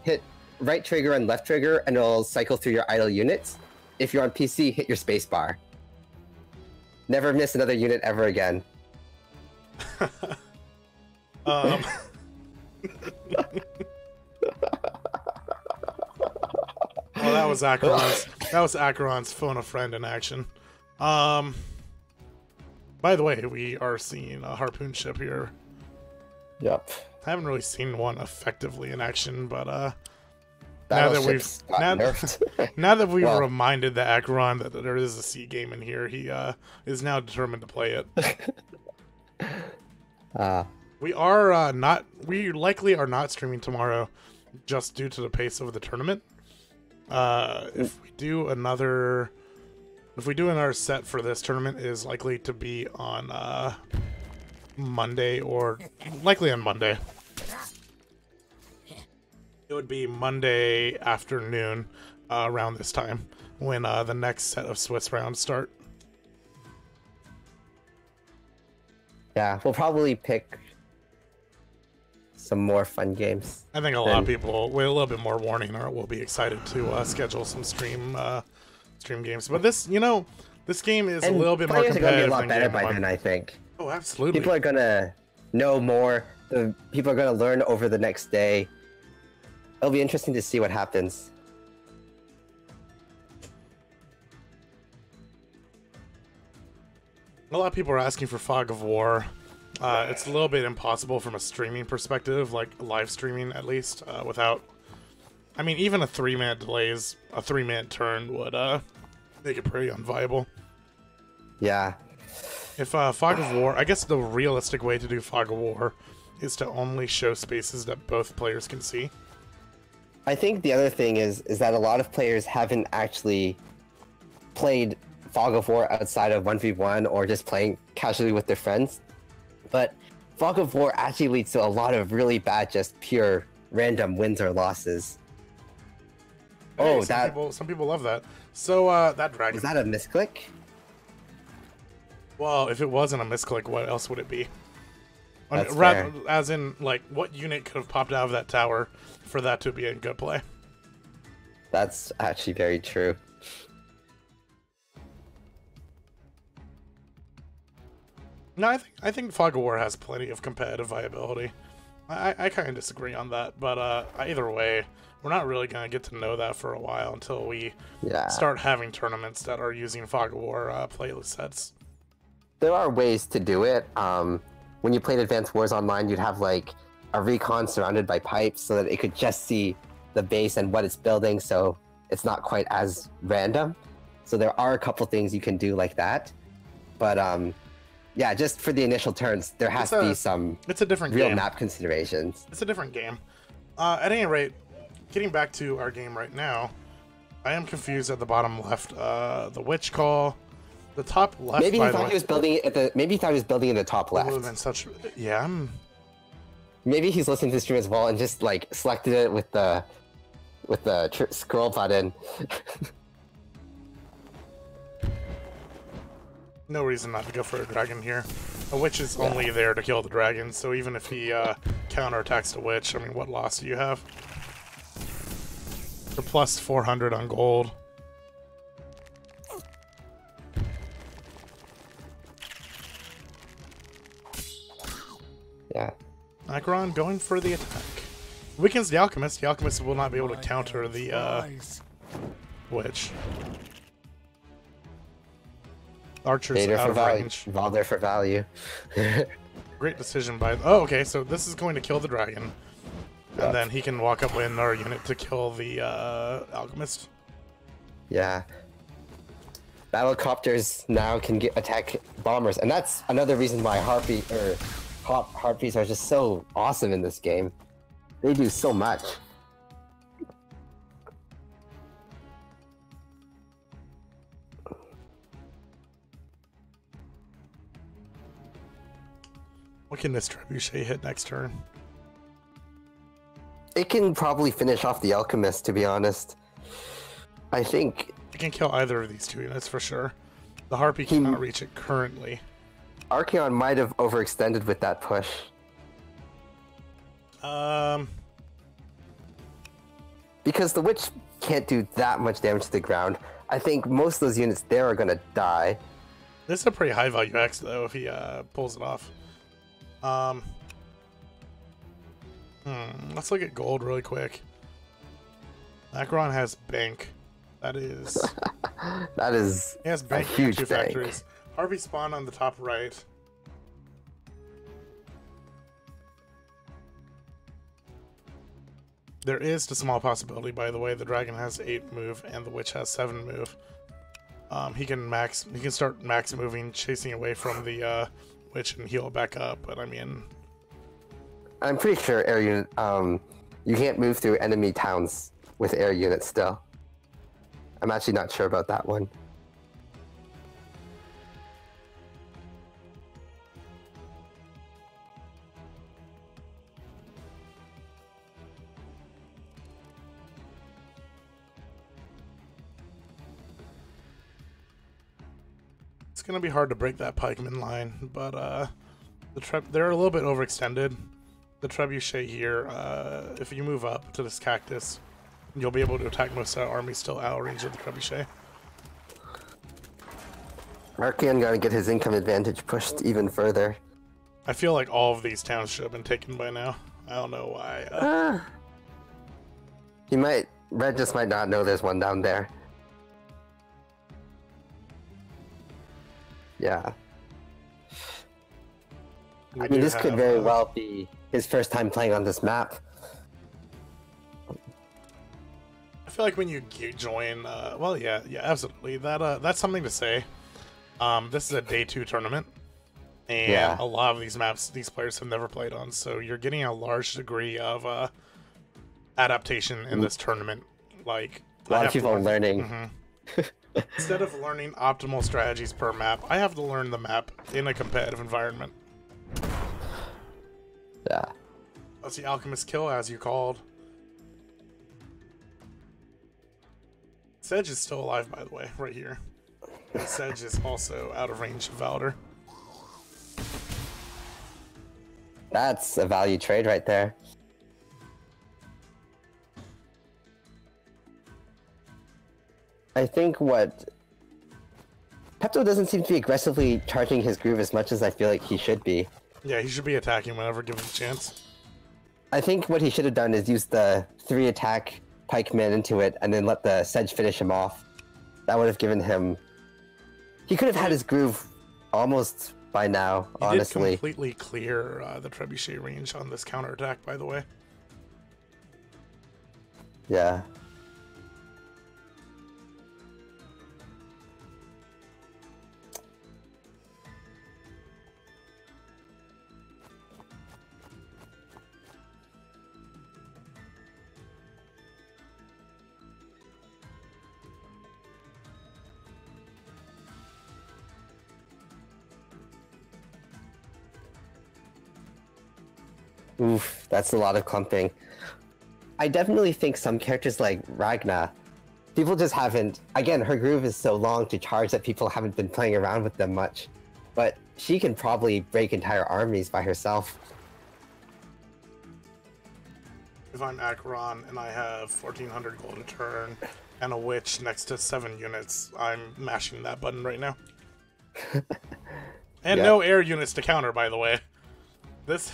Speaker 1: hit right trigger and left trigger, and it'll cycle through your idle units. If you're on PC, hit your spacebar. Never miss another unit ever again.
Speaker 2: Well, that was Acheron's phone a friend in action. By the way, we are seeing a harpoon ship here.
Speaker 1: Yep.
Speaker 2: I haven't really seen one effectively in action, but now that we've reminded the Acheron that there is a sea game in here, he is now determined to play it. We likely are not streaming tomorrow, just due to the pace of the tournament. If we do another set for this tournament, is likely to be on Monday, or likely on Monday. It would be Monday afternoon around this time when the next set of Swiss rounds start.
Speaker 1: Yeah, we'll probably pick some more fun games.
Speaker 2: I think a lot of people with a little bit more warning will be excited to schedule some stream games. But this, you know, this game is a little bit more competitive.
Speaker 1: Players are going to be a lot better by then, I think.
Speaker 2: Oh, absolutely.
Speaker 1: People are going to know more. People are going to learn over the next day. It'll be interesting to see what happens.
Speaker 2: A lot of people are asking for Fog of War. It's a little bit impossible from a streaming perspective, like live streaming at least, without... I mean, even a 3-minute delays, a 3-minute turn would make it pretty unviable.
Speaker 1: Yeah.
Speaker 2: If Fog of War... I guess the realistic way to do Fog of War is to only show spaces that both players can see.
Speaker 1: I think the other thing is that a lot of players haven't actually played Fog of War outside of 1v1 or just playing casually with their friends. But Fog of War actually leads to a lot of really bad, just pure random wins or losses.
Speaker 2: Hey, some people love that. So that dragon...
Speaker 1: Is that a misclick?
Speaker 2: Well, if it wasn't a misclick, what else would it be?
Speaker 1: That's fair.
Speaker 2: As in, like, what unit could have popped out of that tower for that to be a good play?
Speaker 1: That's actually very true.
Speaker 2: No, I think Fog of War has plenty of competitive viability. I kind of disagree on that, but either way, we're not really going to get to know that for a while until we start having tournaments that are using Fog of War playlist sets.
Speaker 1: There are ways to do it. When you played Advanced Wars Online, you'd have like a recon surrounded by pipes so that it could just see the base and what it's building, so it's not quite as random. So there are a couple things you can do like that. But yeah, just for the initial turns, there has to be some
Speaker 2: it's a different
Speaker 1: real
Speaker 2: game.
Speaker 1: map considerations.
Speaker 2: It's a different game. At any rate, getting back to our game right now, I am confused at the bottom left. The Witch Call, the top left.
Speaker 1: Maybe he thought he was building it at the. Maybe he thought he was building in the top left.
Speaker 2: It would have been such. Yeah.
Speaker 1: Maybe he's listening to the stream as well and just like selected it with the scroll button.
Speaker 2: No reason not to go for a dragon here. A witch is only there to kill the dragon, so even if he counterattacks the witch, I mean, what loss do you have? For plus 400 on gold.
Speaker 1: Yeah.
Speaker 2: Acheron going for the attack. Weakens the Alchemist. The Alchemist will not be able to counter the witch. Archer's out of range.
Speaker 1: Valder for value.
Speaker 2: Great decision by... Oh, okay, so this is going to kill the dragon. And then he can walk up with another unit to kill the Alchemist.
Speaker 1: Yeah. Battlecopters now can attack bombers. And that's another reason why Harpies are just so awesome in this game. They do so much.
Speaker 2: What can this Trebuchet hit next turn?
Speaker 1: It can probably finish off the Alchemist, to be honest. I think...
Speaker 2: It can kill either of these two units for sure. The Harpy cannot reach it currently.
Speaker 1: Archeon might have overextended with that push. Because the Witch can't do that much damage to the ground. I think most of those units there are going to die.
Speaker 2: This is a pretty high value X, though, if he pulls it off. Let's look at gold really quick. Acheron has bank. That is...
Speaker 1: that is
Speaker 2: he has bank
Speaker 1: a huge
Speaker 2: two
Speaker 1: bank.
Speaker 2: factories. Harvey spawn on the top right. There is the small possibility, by the way, the dragon has 8 move and the witch has 7 move. He can start max moving, chasing away from the witch and heal back up, but I mean...
Speaker 1: I'm pretty sure air unit, you can't move through enemy towns with air units still. I'm actually not sure about that one.
Speaker 2: It's gonna be hard to break that pikeman line, but they're a little bit overextended. the trebuchet here, if you move up to this cactus, you'll be able to attack most of our army still out of range of the trebuchet.
Speaker 1: Markian gotta get his income advantage pushed even further.
Speaker 2: I feel like all of these towns should have been taken by now. I don't know why.
Speaker 1: He might. Red just might not know there's one down there. Yeah. I mean, this could very well be his first time playing on this map.
Speaker 2: I feel like when you join, well, yeah, absolutely. That's something to say. This is a day 2 tournament, and a lot of these maps these players have never played on, so you're getting a large degree of adaptation in this tournament. Like
Speaker 1: a lot of people are learning.
Speaker 2: Instead of learning optimal strategies per map, I have to learn the map in a competitive environment.
Speaker 1: Yeah.
Speaker 2: That's the alchemist kill, as you called. Sedge is still alive, by the way, right here. Sedge is also out of range of Valder.
Speaker 1: That's a value trade right there. I think what... Pepto doesn't seem to be aggressively charging his groove as much as I feel like he should be.
Speaker 2: Yeah, he should be attacking whenever given a chance.
Speaker 1: I think what he should have done is use the 3 attack pikeman into it and then let the Sedge finish him off. That would have given him... He could have had his groove almost by now, honestly.
Speaker 2: He did completely clear the trebuchet range on this counterattack, by the way.
Speaker 1: Yeah. Oof, that's a lot of clumping. I definitely think some characters like Ragna, people just haven't... Again, her groove is so long to charge that people haven't been playing around with them much. But she can probably break entire armies by herself.
Speaker 2: If I'm Acheron and I have 1400 gold a turn and a witch next to 7 units, I'm mashing that button right now. And no air units to counter, by the way.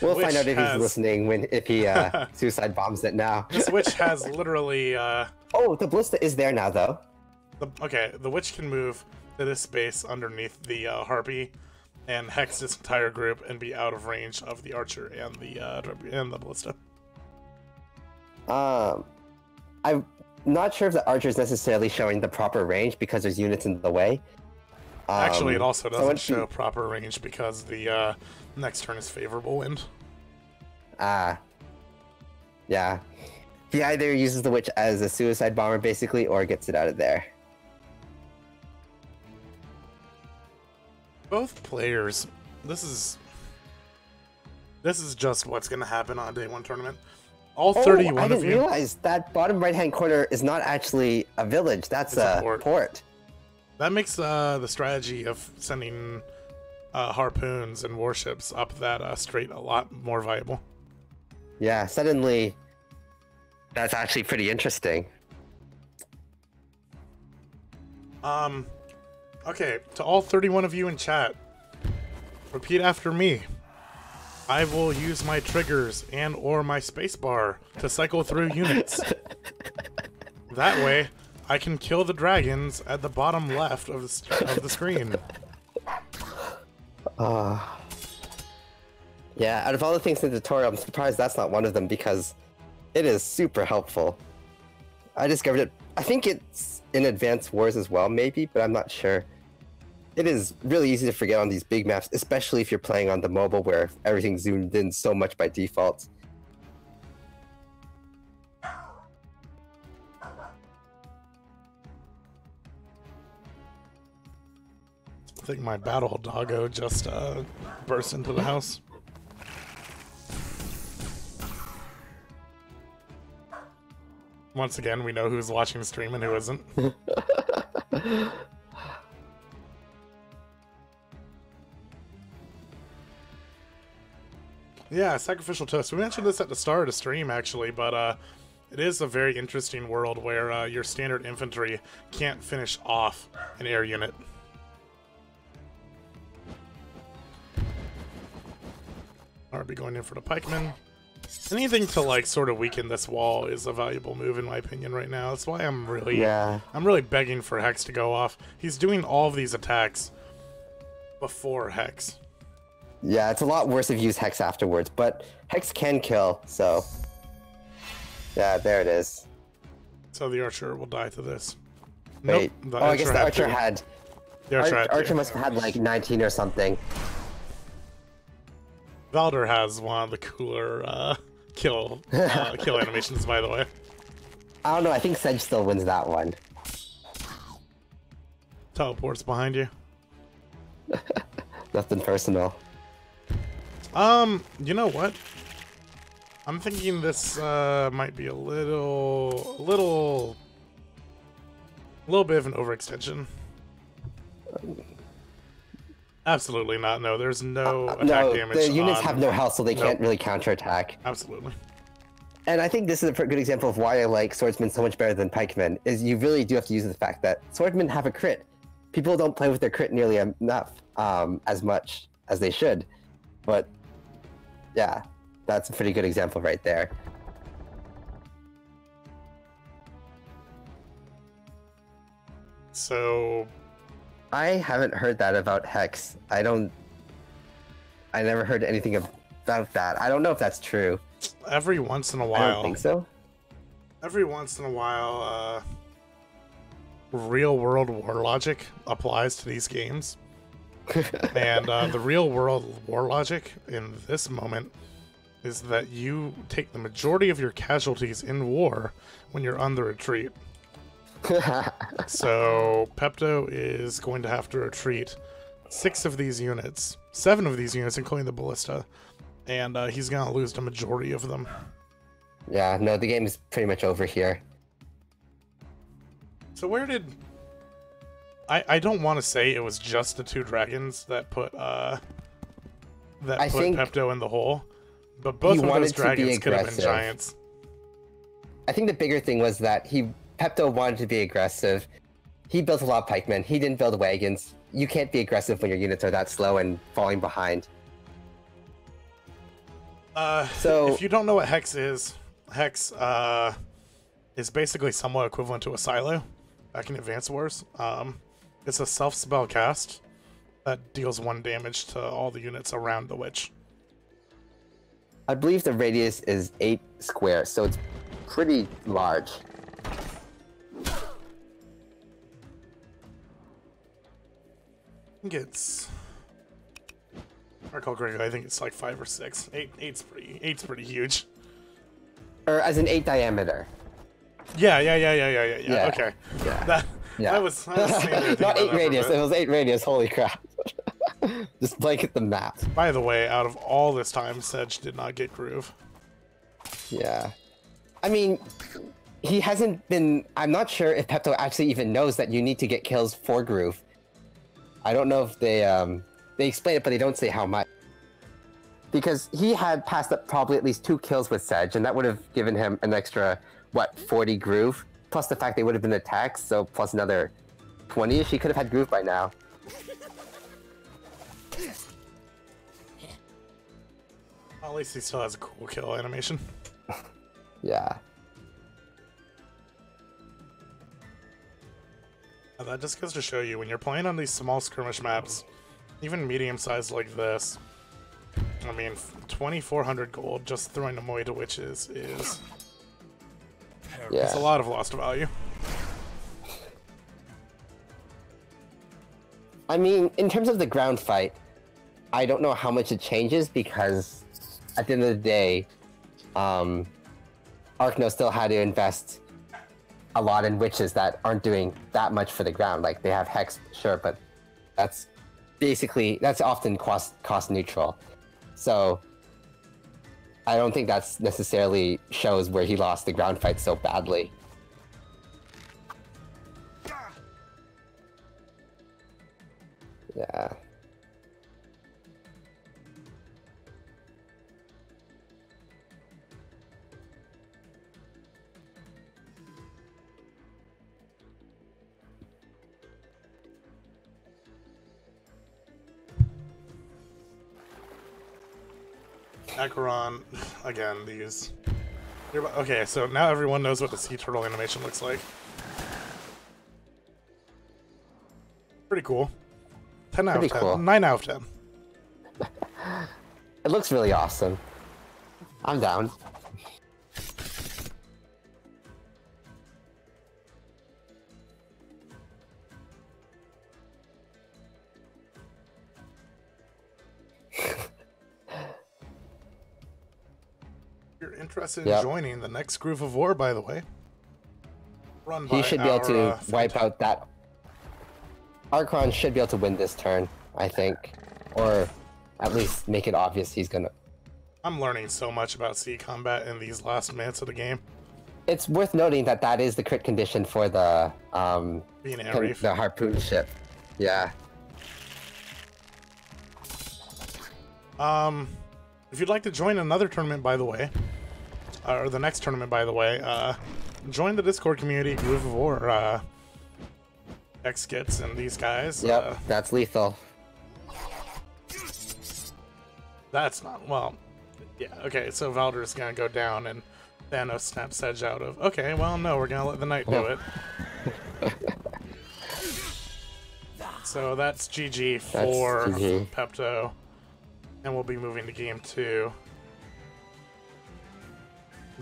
Speaker 1: We'll find out if he's listening if he suicide bombs it now.
Speaker 2: This witch has literally...
Speaker 1: Oh, the ballista is there now, though.
Speaker 2: The witch can move to this space underneath the harpy and hex this entire group and be out of range of the archer and the ballista.
Speaker 1: I'm not sure if the archer is necessarily showing the proper range because there's units in the way.
Speaker 2: Actually, it also doesn't show proper range because the next turn is favorable wind.
Speaker 1: Yeah. He either uses the witch as a suicide bomber, basically, or gets it out of there.
Speaker 2: Both players. This is just what's going to happen on a day 1 tournament. All 31 of you.
Speaker 1: I didn't realize that bottom right-hand corner is not actually a village. That's a port.
Speaker 2: That makes the strategy of sending harpoons and warships up that strait a lot more viable.
Speaker 1: Yeah, suddenly that's actually pretty interesting.
Speaker 2: Okay, to all 31 of you in chat, repeat after me. I will use my triggers and or my spacebar to cycle through units. That way, I can kill the dragons at the bottom left of the screen.
Speaker 1: Yeah, out of all the things in the tutorial, I'm surprised that's not one of them because it is super helpful. I discovered it. I think it's in Advanced Wars as well, maybe, but I'm not sure. It is really easy to forget on these big maps, especially if you're playing on the mobile where everything's zoomed in so much by default.
Speaker 2: I think my battle doggo just burst into the house. Once again, we know who's watching the stream and who isn't. Yeah, Sacrificial Toast. We mentioned this at the start of the stream, actually, but it is a very interesting world where your standard infantry can't finish off an air unit. I'll be going in for the pikemen. Anything to like sort of weaken this wall is a valuable move in my opinion right now. That's why I'm really begging for Hex to go off. He's doing all of these attacks before Hex.
Speaker 1: Yeah, it's a lot worse if you use Hex afterwards, but Hex can kill, so... Yeah, there it is.
Speaker 2: So the Archer will die to this.
Speaker 1: Wait.
Speaker 2: Nope,
Speaker 1: I guess the Archer had...
Speaker 2: The
Speaker 1: Archer must have had like 19 or something.
Speaker 2: Valder has one of the cooler kill animations, by the way.
Speaker 1: I don't know, I think Sedge still wins that one.
Speaker 2: Teleports behind you.
Speaker 1: Nothing personal.
Speaker 2: You know what? I'm thinking this might be a little bit of an overextension. Absolutely not. No, there's no attack damage.
Speaker 1: The units have no health, so they can't really counterattack.
Speaker 2: Absolutely.
Speaker 1: And I think this is a good example of why I like swordsmen so much better than pikemen. Is you really do have to use the fact that swordsmen have a crit. People don't play with their crit nearly enough, as much as they should. But yeah, that's a pretty good example right there.
Speaker 2: So
Speaker 1: I haven't heard that about Hex. I never heard anything about that. I don't know if that's true.
Speaker 2: Every once in a while.
Speaker 1: I don't think so.
Speaker 2: Every once in a while, real world war logic applies to these games. And the real world war logic in this moment is that you take the majority of your casualties in war when you're on the retreat. So Pepto is going to have to retreat 7 of these units, including the ballista, and he's going to lose the majority of them.
Speaker 1: Yeah, no, the game is pretty much over here.
Speaker 2: So where did... I don't want to say it was just the 2 dragons that put Pepto in the hole, but both of those dragons could have been giants.
Speaker 1: I think the bigger thing was that Pepto wanted to be aggressive. He built a lot of pikemen. He didn't build wagons. You can't be aggressive when your units are that slow and falling behind.
Speaker 2: So if you don't know what Hex is basically somewhat equivalent to a silo back in Advance Wars. It's a self-spell cast that deals 1 damage to all the units around the witch.
Speaker 1: I believe the radius is 8 squares, so it's pretty large.
Speaker 2: I think it's... If I recall correctly, I think it's like 5 or 6. 8's pretty huge.
Speaker 1: Or as an 8 diameter.
Speaker 2: Yeah. Okay.
Speaker 1: Yeah.
Speaker 2: That was saying
Speaker 1: not 8 radius. It was 8 radius. Holy crap! Just blanket the map.
Speaker 2: By the way, out of all this time, Sedge did not get groove.
Speaker 1: Yeah, I mean, he hasn't been. I'm not sure if Pepto actually even knows that you need to get kills for groove. I don't know if they explain it, but they don't say how much. Because he had passed up probably at least 2 kills with Sedge, and that would have given him an extra, what, 40 groove? Plus the fact they would have been attacked, so plus another 20-ish, he could have had groove by now.
Speaker 2: Well, at least he still has a cool kill animation.
Speaker 1: Yeah.
Speaker 2: And that just goes to show you, when you're playing on these small skirmish maps, even medium-sized like this, I mean, 2,400 gold just throwing them away to witches is...
Speaker 1: Yeah.
Speaker 2: It's a lot of lost value.
Speaker 1: I mean, in terms of the ground fight, I don't know how much it changes because at the end of the day, Arkno still had to invest a lot in witches that aren't doing that much for the ground. Like, they have Hex, sure, but that's often cost neutral. So I don't think that's necessarily shows where he lost the ground fight so badly. Yeah.
Speaker 2: Acheron, again, these. Okay, so now everyone knows what the sea turtle animation looks like. Pretty cool. 10 out of 10.
Speaker 1: Cool.
Speaker 2: 9 out of 10.
Speaker 1: It looks really awesome. I'm down.
Speaker 2: You're interested in joining the next Groove of War, by the way. Run by
Speaker 1: He should be able to wipe
Speaker 2: Phantom.
Speaker 1: out that. Acheron should be able to win this turn, I think. Or at least make it obvious he's gonna.
Speaker 2: I'm learning so much about sea combat in these last minutes of the game.
Speaker 1: It's worth noting that that is the crit condition for the
Speaker 2: Being a reef.
Speaker 1: the harpoon ship. Yeah.
Speaker 2: If you'd like to join another tournament, by the way, or the next tournament, by the way, join the Discord community, Groove of War, X-Skits and these guys.
Speaker 1: Yep, that's lethal.
Speaker 2: That's not, well, yeah, okay, so Valder's gonna go down and Thanos snaps Sedge out of, okay, well, no, we're gonna let the Knight do it. So that's GG for
Speaker 1: GG.
Speaker 2: Pepto. And we'll be moving to game 2.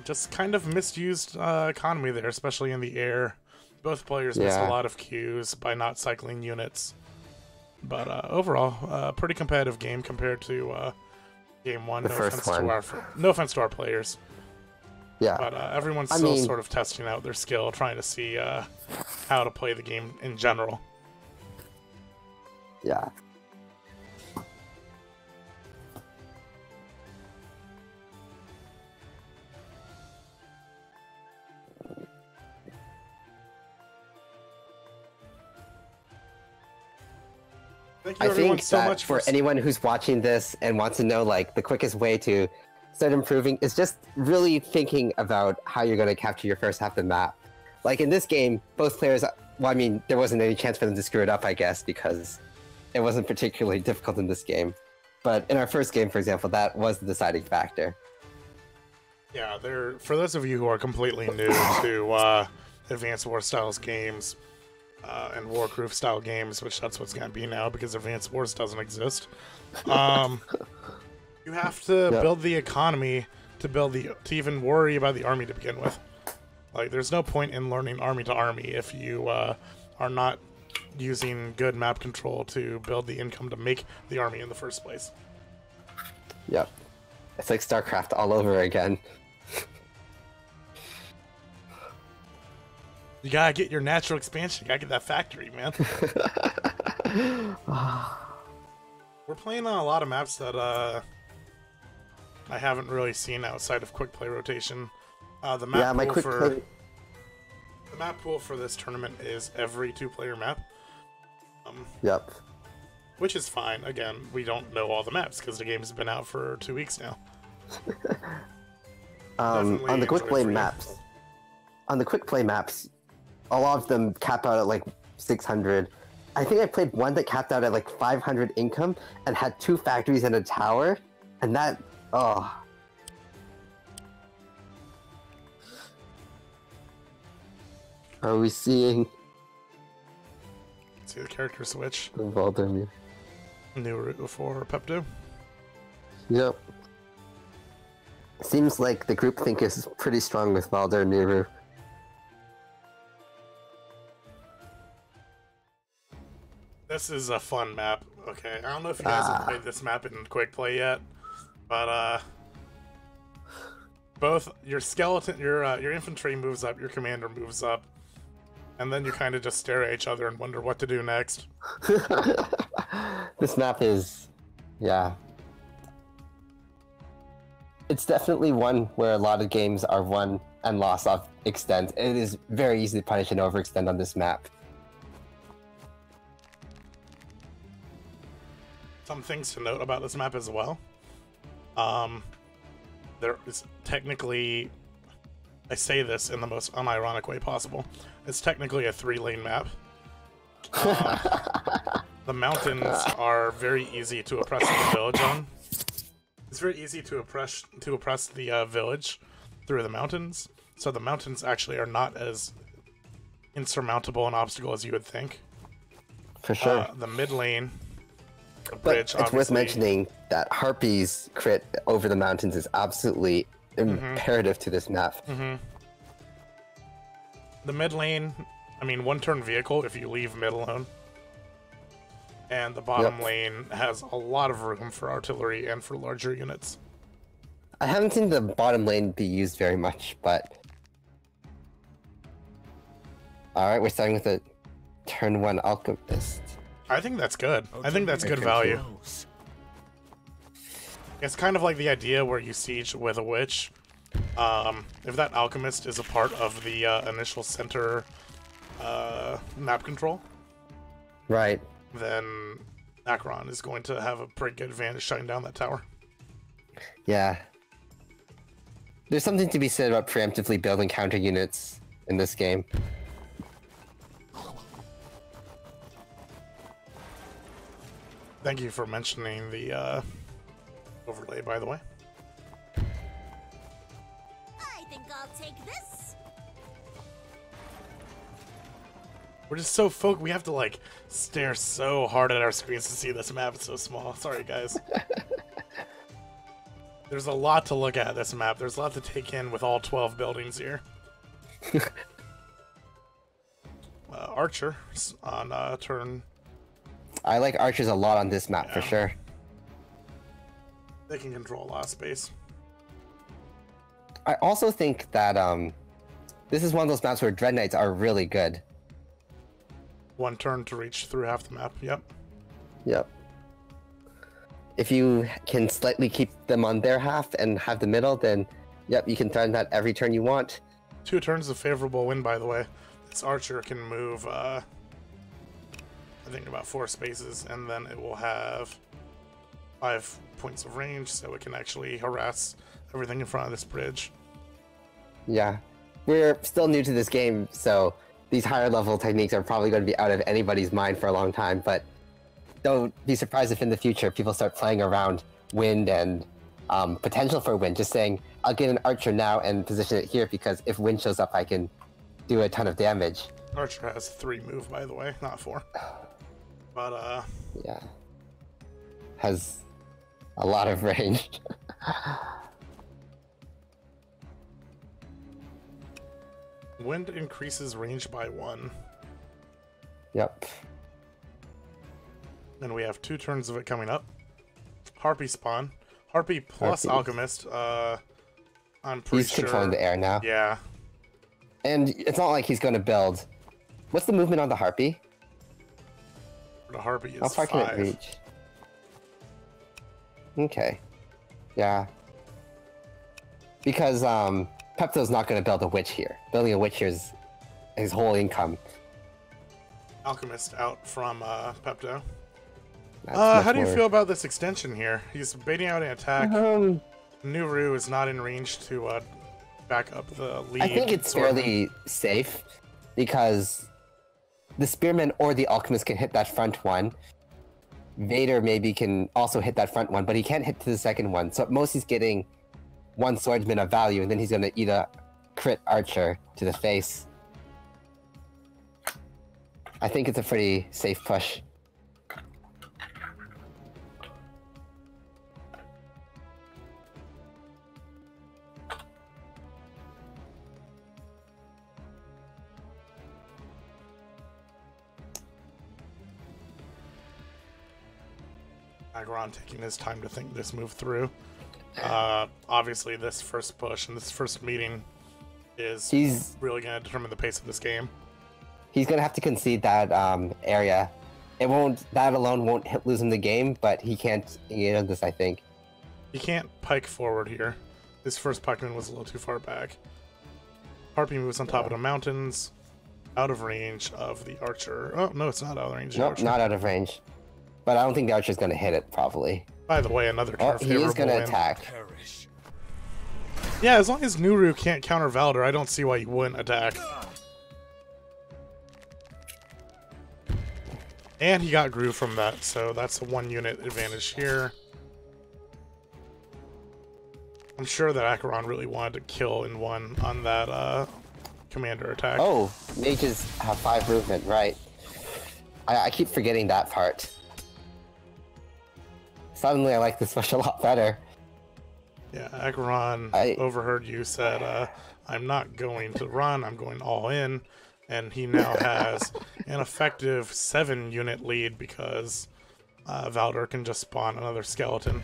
Speaker 2: Just kind of misused economy there, especially in the air. Both players missed a lot of Qs by not cycling units. But overall, pretty competitive game compared to game 1. No offense to our players.
Speaker 1: Yeah.
Speaker 2: But everyone's still sort of testing out their skill, trying to see how to play the game in general.
Speaker 1: Yeah. I think that for anyone who's watching this and wants to know, like, the quickest way to start improving is just really thinking about how you're going to capture your first half of the map. Like, in this game, both players, well, I mean, there wasn't any chance for them to screw it up, I guess, because it wasn't particularly difficult in this game. But in our first game, for example, that was the deciding factor.
Speaker 2: Yeah, for those of you who are completely new to Advanced War Styles games, and Wargroove style games, which that's what's going to be now because Advanced Wars doesn't exist. You have to build the economy to even worry about the army to begin with. Like, there's no point in learning army to army if you are not using good map control to build the income to make the army in the first place.
Speaker 1: Yep. It's like StarCraft all over again.
Speaker 2: You gotta get your natural expansion. You gotta get that factory, man. We're playing on a lot of maps that I haven't really seen outside of quick play rotation. The map pool for this tournament is every 2-player map.
Speaker 1: Yep.
Speaker 2: Which is fine. Again, we don't know all the maps because the game's been out for 2 weeks now.
Speaker 1: On the quick play maps, a lot of them cap out at like 600. I think I played one that capped out at like 500 income and had 2 factories and a tower, and that, oh. Are we seeing?
Speaker 2: See the character switch.
Speaker 1: Valder.
Speaker 2: New route for Pepto.
Speaker 1: Yep. Seems like the groupthink is pretty strong with Valder Niru.
Speaker 2: This is a fun map. Okay, I don't know if you guys have played this map in quick play yet, but both your skeleton, your infantry moves up, your commander moves up, and then you kind of just stare at each other and wonder what to do next.
Speaker 1: This map is, yeah. It's definitely one where a lot of games are won and lost off extent. It is very easy to punish and overextend on this map.
Speaker 2: Some things to note about this map as well. There is technically, I say this in the most unironic way possible, it's technically a 3-lane map. The mountains are very easy to oppress the village on. It's very easy to oppress the village through the mountains. So the mountains actually are not as insurmountable an obstacle as you would think.
Speaker 1: For sure.
Speaker 2: The mid lane, the
Speaker 1: But
Speaker 2: bridge.
Speaker 1: it's worth mentioning that Harpy's crit over the mountains is absolutely imperative to this map.
Speaker 2: The mid lane, I mean, one turn vehicle if you leave mid alone. And the bottom lane has a lot of room for artillery and for larger units.
Speaker 1: I haven't seen the bottom lane be used very much, but... Alright, we're starting with a turn 1 Alchemist.
Speaker 2: I think that's good. I think that's good value. It's kind of like the idea where you siege with a witch. If that Alchemist is a part of the initial center map control,
Speaker 1: Right.
Speaker 2: then Acheron is going to have a pretty good advantage shutting down that tower.
Speaker 1: Yeah. There's something to be said about preemptively building counter units in this game.
Speaker 2: Thank you for mentioning the overlay, by the way.
Speaker 3: I think I'll take this.
Speaker 2: We're just so we have to like stare so hard at our screens to see this map. It's so small. Sorry, guys. There's a lot to look at this map. There's a lot to take in with all 12 buildings here. Archer on turn.
Speaker 1: I like archers a lot on this map, for sure.
Speaker 2: They can control a lot of space.
Speaker 1: I also think that this is one of those maps where Dread Knights are really good.
Speaker 2: One turn to reach through half the map. Yep.
Speaker 1: Yep. If you can slightly keep them on their half and have the middle, then yep, you can turn that every turn you want.
Speaker 2: 2 turns of favorable win, by the way. This archer can move, I think about 4 spaces, and then it will have 5 points of range, so it can actually harass everything in front of this bridge.
Speaker 1: Yeah. We're still new to this game, so these higher level techniques are probably going to be out of anybody's mind for a long time, but don't be surprised if in the future people start playing around wind and potential for wind, just saying, I'll get an archer now and position it here because if wind shows up, I can do a ton of damage.
Speaker 2: Archer has 3 move, by the way, not 4. But,
Speaker 1: yeah. Has a lot of range.
Speaker 2: wind increases range by 1.
Speaker 1: Yep.
Speaker 2: And we have 2 turns of it coming up. Harpy spawn. Harpy plus
Speaker 1: Harpy.
Speaker 2: Alchemist. I'm pretty
Speaker 1: He's
Speaker 2: sure.
Speaker 1: controlling the air now.
Speaker 2: Yeah.
Speaker 1: And it's not like he's going to build. What's the movement on the Harpy?
Speaker 2: The Harpy is
Speaker 1: How far can it
Speaker 2: 5.
Speaker 1: reach? Okay. Yeah. Because Pepto's not going to build a witch here. Building a witch here is his whole income.
Speaker 2: Alchemist out from Pepto.
Speaker 1: That's much
Speaker 2: How do you
Speaker 1: more-
Speaker 2: feel about this extension here? He's baiting out an attack. Nuru is not in range to back up the lead.
Speaker 1: I think it's
Speaker 2: swordman.
Speaker 1: fairly safe because the Spearman or the Alchemist can hit that front one. Vader maybe can also hit that front one, but he can't hit to the second one. So at most he's getting 1 swordsman of value, and then he's going to eat a crit archer to the face. I think it's a pretty safe push.
Speaker 2: Acheron taking his time to think this move through. Obviously, this first push and this first meeting is
Speaker 1: He's
Speaker 2: really going to determine the pace of this game.
Speaker 1: He's going to have to concede that area. It won't. That alone won't lose him the game, but he can't get this, I think.
Speaker 2: He can't pike forward here. This first pikeman was a little too far back. Harpy moves on top of the mountains, out of range of the archer. Oh, no, it's not out of range of the
Speaker 1: Nope,
Speaker 2: archer.
Speaker 1: not out of range. But I don't think the archer's going to hit it, probably.
Speaker 2: By the way, another turn
Speaker 1: Oh,
Speaker 2: of
Speaker 1: he is
Speaker 2: favorable
Speaker 1: going to
Speaker 2: win.
Speaker 1: attack.
Speaker 2: Yeah, as long as Nuru can't counter Valder, I don't see why you wouldn't attack. And he got Groove from that, so that's a 1 unit advantage here. I'm sure that Acheron really wanted to kill in one on that commander attack.
Speaker 1: Oh, mages have 5 movement, right. I keep forgetting that part. Suddenly I like this much a lot better.
Speaker 2: Yeah, Acheron overheard you said, I'm not going to run, I'm going all in. And he now has an effective 7-unit lead because Valder can just spawn another skeleton.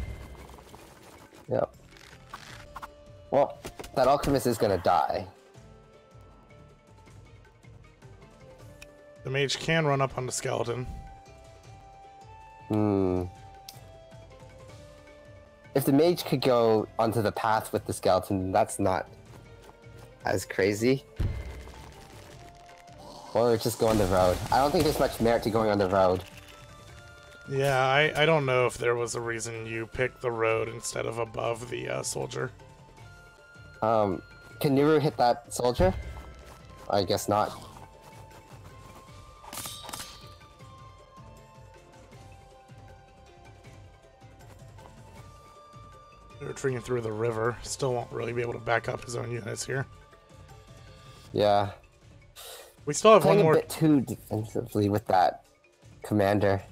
Speaker 1: Yep. Well, that alchemist is gonna die.
Speaker 2: The mage can run up on the skeleton.
Speaker 1: If the mage could go onto the path with the skeleton, that's not as crazy. Or just go on the road. I don't think there's much merit to going on the road.
Speaker 2: Yeah, I don't know if there was a reason you picked the road instead of above the soldier.
Speaker 1: Can Nuru hit that soldier? I guess not.
Speaker 2: They're retreating through the river. Still won't really be able to back up his own units here.
Speaker 1: Yeah.
Speaker 2: We still have
Speaker 1: Playing
Speaker 2: one more.
Speaker 1: a bit too defensively with that commander.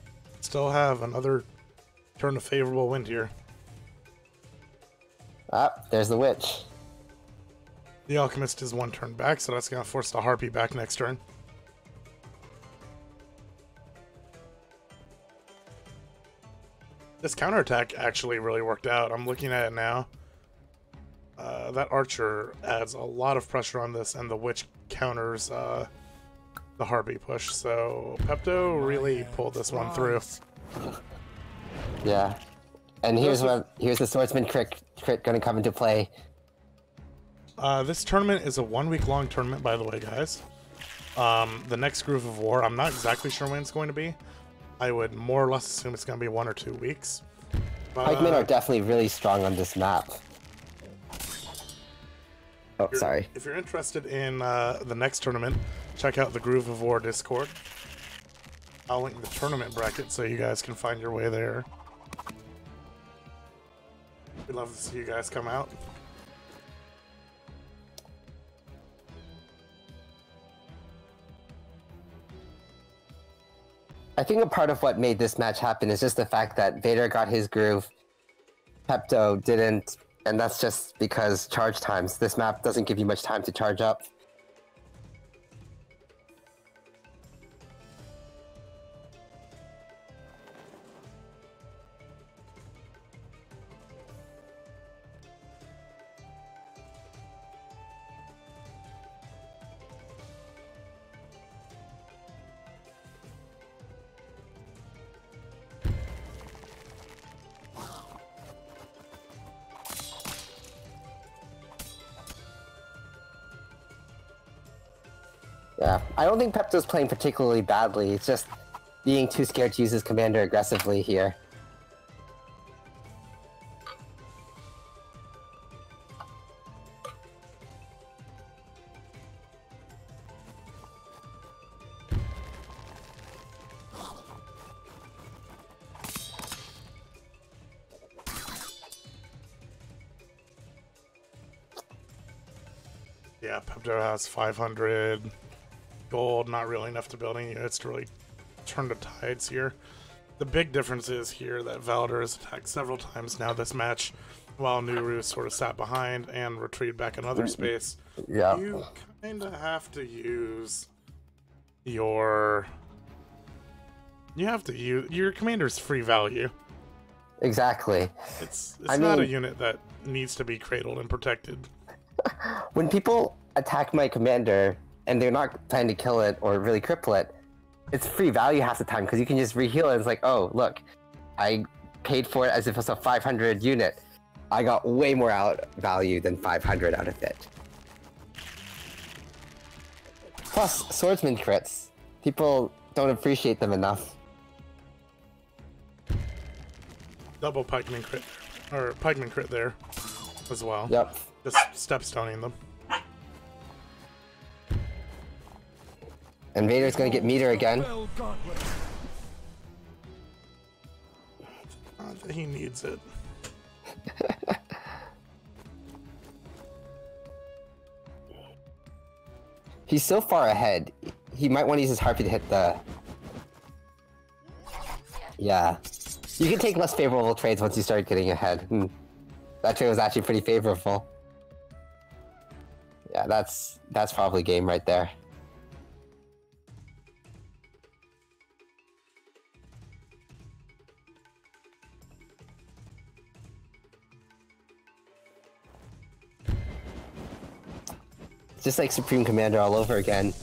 Speaker 2: Still have another turn of favorable wind here.
Speaker 1: Ah, there's the witch.
Speaker 2: The alchemist is 1 turn back, so that's going to force the harpy back next turn. This counterattack actually really worked out. I'm looking at it now. That archer adds a lot of pressure on this, and the witch counters the harpy push. So Pepto really pulled this one through.
Speaker 1: Yeah. And here's the swordsman crit gonna come into play.
Speaker 2: This tournament is a 1-week-long tournament, by the way, guys. The next Groove of War, I'm not exactly sure when it's going to be. I would more or less assume it's going to be 1 or 2 weeks. But,
Speaker 1: Pikemen are definitely really strong on this map. Oh, sorry.
Speaker 2: If you're interested in the next tournament, check out the Groove of War Discord. I'll link the tournament bracket so you guys can find your way there. We'd love to see you guys come out.
Speaker 1: I think a part of what made this match happen is just the fact that Vader got his groove, Pepto didn't, and that's just because charge times. This map doesn't give you much time to charge up. Yeah, I don't think Pepto's playing particularly badly. It's just being too scared to use his commander aggressively here.
Speaker 2: Yeah, Pepto has 500 gold, not really enough to build any units to really turn the tides here. The big difference is here that Valder has attacked several times now this match, while Nuru sort of sat behind and retreated back another space.
Speaker 1: Yeah.
Speaker 2: You kind of have to use your... your commander's free value.
Speaker 1: Exactly.
Speaker 2: It's not a unit that needs to be cradled and protected.
Speaker 1: When people attack my commander and they're not planning to kill it or really cripple it, it's free value half the time because you can just reheal it. It's like, oh, look, I paid for it as if it was a 500 unit. I got way more value than 500 out of it. Plus, swordsman crits. People don't appreciate them enough.
Speaker 2: Double pikeman crit, or pikeman crit there as well.
Speaker 1: Yep.
Speaker 2: Just stepstoning them.
Speaker 1: And Vader's gonna get meter again.
Speaker 2: Not that he needs it.
Speaker 1: He's so far ahead. He might want to use his Harpy to hit the... Yeah. You can take less favorable trades once you start getting ahead. That trade was actually pretty favorable. Yeah, that's probably game right there. It's just like Supreme Commander all over again.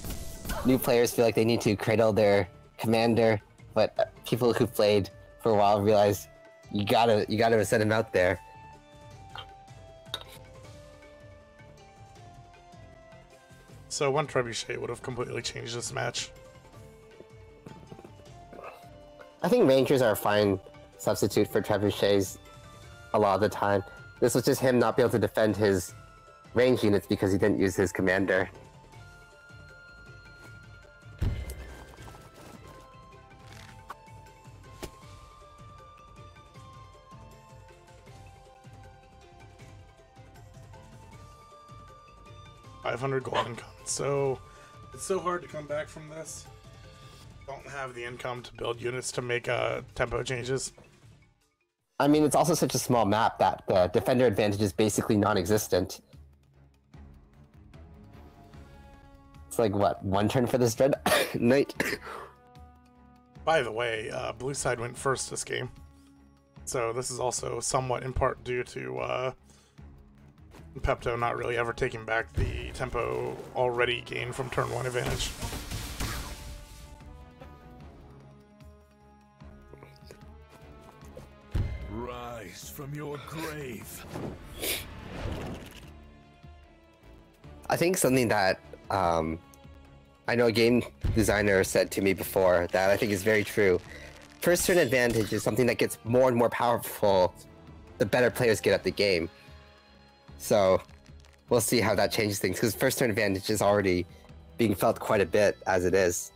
Speaker 1: New players feel like they need to cradle their commander, but people who played for a while realize you gotta send him out there.
Speaker 2: So one trebuchet would have completely changed this match.
Speaker 1: I think Rangers are a fine substitute for trebuchets a lot of the time. This was just him not being able to defend his range units because he didn't use his commander.
Speaker 2: $500 gold income. So it's so hard to come back from this. Don't have the income to build units to make tempo changes.
Speaker 1: I mean, it's also such a small map that the defender advantage is basically non-existent. It's like, what, one turn for this Dread Knight?
Speaker 2: By the way, blue side went first this game. So this is also somewhat in part due to Pepto not really ever taking back the tempo already gained from turn 1 advantage.
Speaker 4: Rise from your grave.
Speaker 1: I think something that I know a game designer said to me before that I think is very true. First turn advantage is something that gets more and more powerful the better players get at the game. So we'll see how that changes things, because first turn advantage is already being felt quite a bit as it is.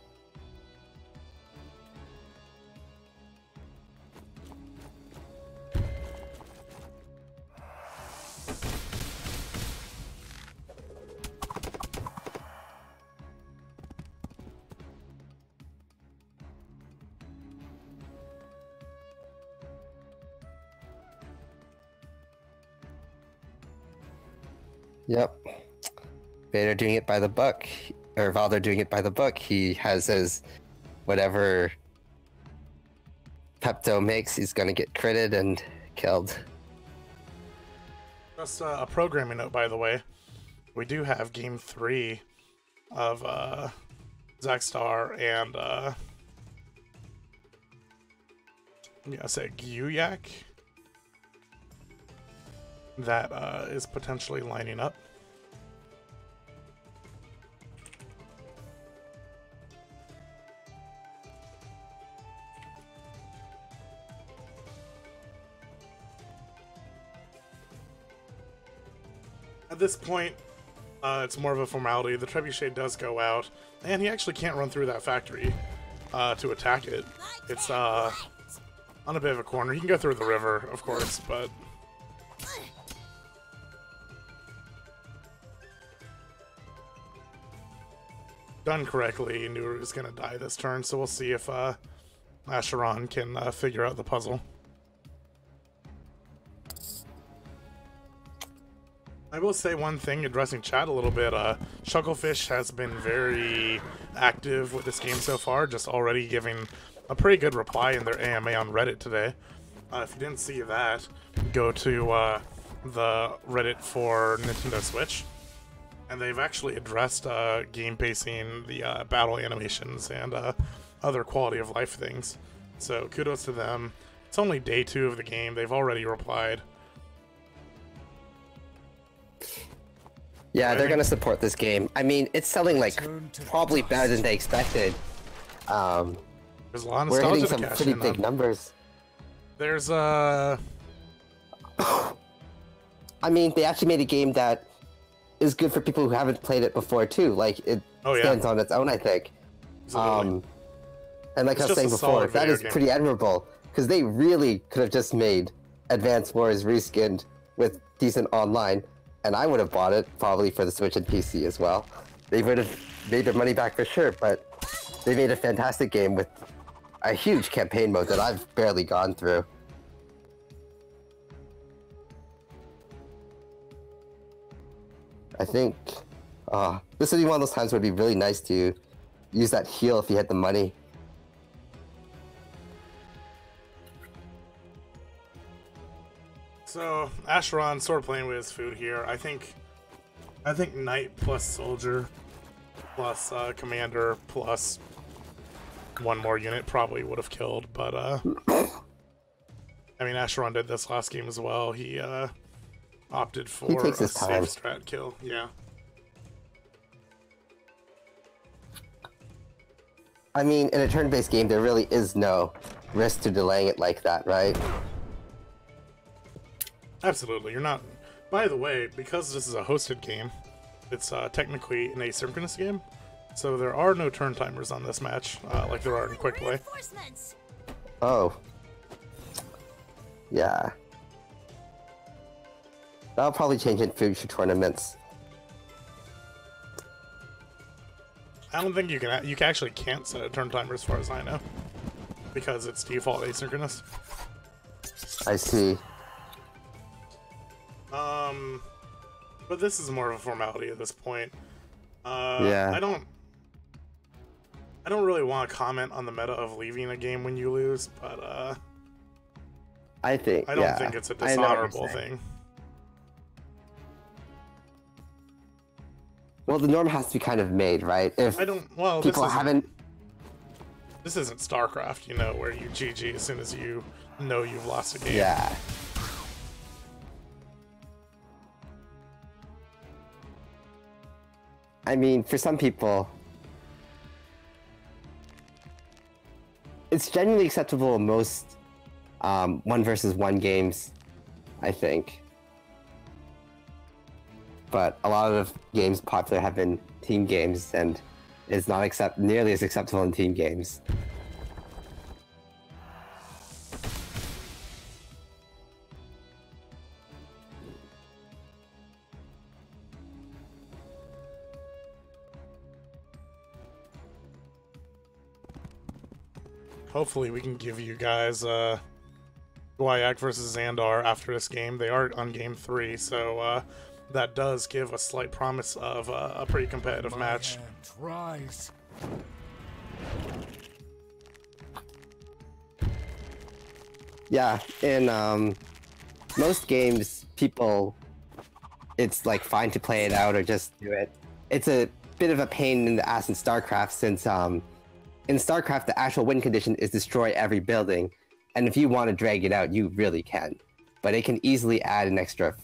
Speaker 1: Yep. Vader doing it by the book, or Valder doing it by the book. He has his whatever Pepto makes, he's gonna get critted and killed.
Speaker 2: Just a programming note, by the way. We do have game 3 of zaxdar and I'm gonna say gwyac. That is potentially lining up. At this point, it's more of a formality. The trebuchet does go out, and he actually can't run through that factory to attack it. It's on a bit of a corner. He can go through the river, of course, but done correctly, he knew he was going to die this turn, so we'll see if Acheron can figure out the puzzle. I will say one thing, addressing chat a little bit, Shucklefish has been very active with this game so far, just already giving a pretty good reply in their AMA on Reddit today. If you didn't see that, go to the Reddit for Nintendo Switch. And they've actually addressed game pacing, the battle animations, and other quality of life things. So kudos to them. It's only day 2 of the game. They've already replied.
Speaker 1: Yeah, they're going to support this game. I mean, it's selling like probably better than they expected.
Speaker 2: There's a lot of
Speaker 1: we're
Speaker 2: nostalgia
Speaker 1: hitting
Speaker 2: to
Speaker 1: some
Speaker 2: cash
Speaker 1: pretty
Speaker 2: in
Speaker 1: big
Speaker 2: on.
Speaker 1: numbers.
Speaker 2: There's
Speaker 1: I mean, they actually made a game that is good for people who haven't played it before too. Like, it stands on its own, I think.
Speaker 2: Absolutely.
Speaker 1: And like
Speaker 2: It's
Speaker 1: I was saying
Speaker 2: just a
Speaker 1: before,
Speaker 2: solid
Speaker 1: that
Speaker 2: video
Speaker 1: is
Speaker 2: game.
Speaker 1: pretty admirable, because they really could have just made Advance Wars reskinned with decent online, and I would have bought it probably for the Switch and PC as well. they would have made their money back for sure, but they made a fantastic game with a huge campaign mode that I've barely gone through. I think this would be one of those times where it'd be really nice to use that heal if you had the money.
Speaker 2: So Acheron sort of playing with his food here. I think Knight plus Soldier plus Commander plus one more unit probably would have killed, but I mean Acheron did this last game as well. He opted for a safe strat kill. Yeah.
Speaker 1: I mean, in a turn-based game, there really is no risk to delaying it like that, right?
Speaker 2: Absolutely. You're not... By the way, because this is a hosted game, it's technically an asynchronous game, so there are no turn timers on this match, like there are in Quick Play.
Speaker 1: Oh. Yeah. That'll probably change in future tournaments.
Speaker 2: I don't think you can actually can't set a turn timer as far as I know, because it's default asynchronous.
Speaker 1: I see.
Speaker 2: But this is more of a formality at this point.
Speaker 1: Yeah.
Speaker 2: I don't really want to comment on the meta of leaving a game when you lose, but
Speaker 1: I don't
Speaker 2: think it's a dishonorable thing.
Speaker 1: Well, the norm has to be kind of made, right? If people haven't...
Speaker 2: This isn't StarCraft, you know, where you GG as soon as you know you've lost a game.
Speaker 1: Yeah. I mean, for some people, it's generally acceptable in most 1-versus-1 games, I think. But a lot of games popular have been team games, and it's not nearly as acceptable in team games.
Speaker 2: Hopefully we can give you guys Gwyac versus zaxdar after this game. They are on game 3, so that does give a slight promise of a pretty competitive match.
Speaker 4: Rise.
Speaker 1: Yeah, in most games, it's like fine to play it out or just do it. It's a bit of a pain in the ass in StarCraft since in StarCraft, the actual win condition is destroy every building, and if you want to drag it out, you really can. But it can easily add an extra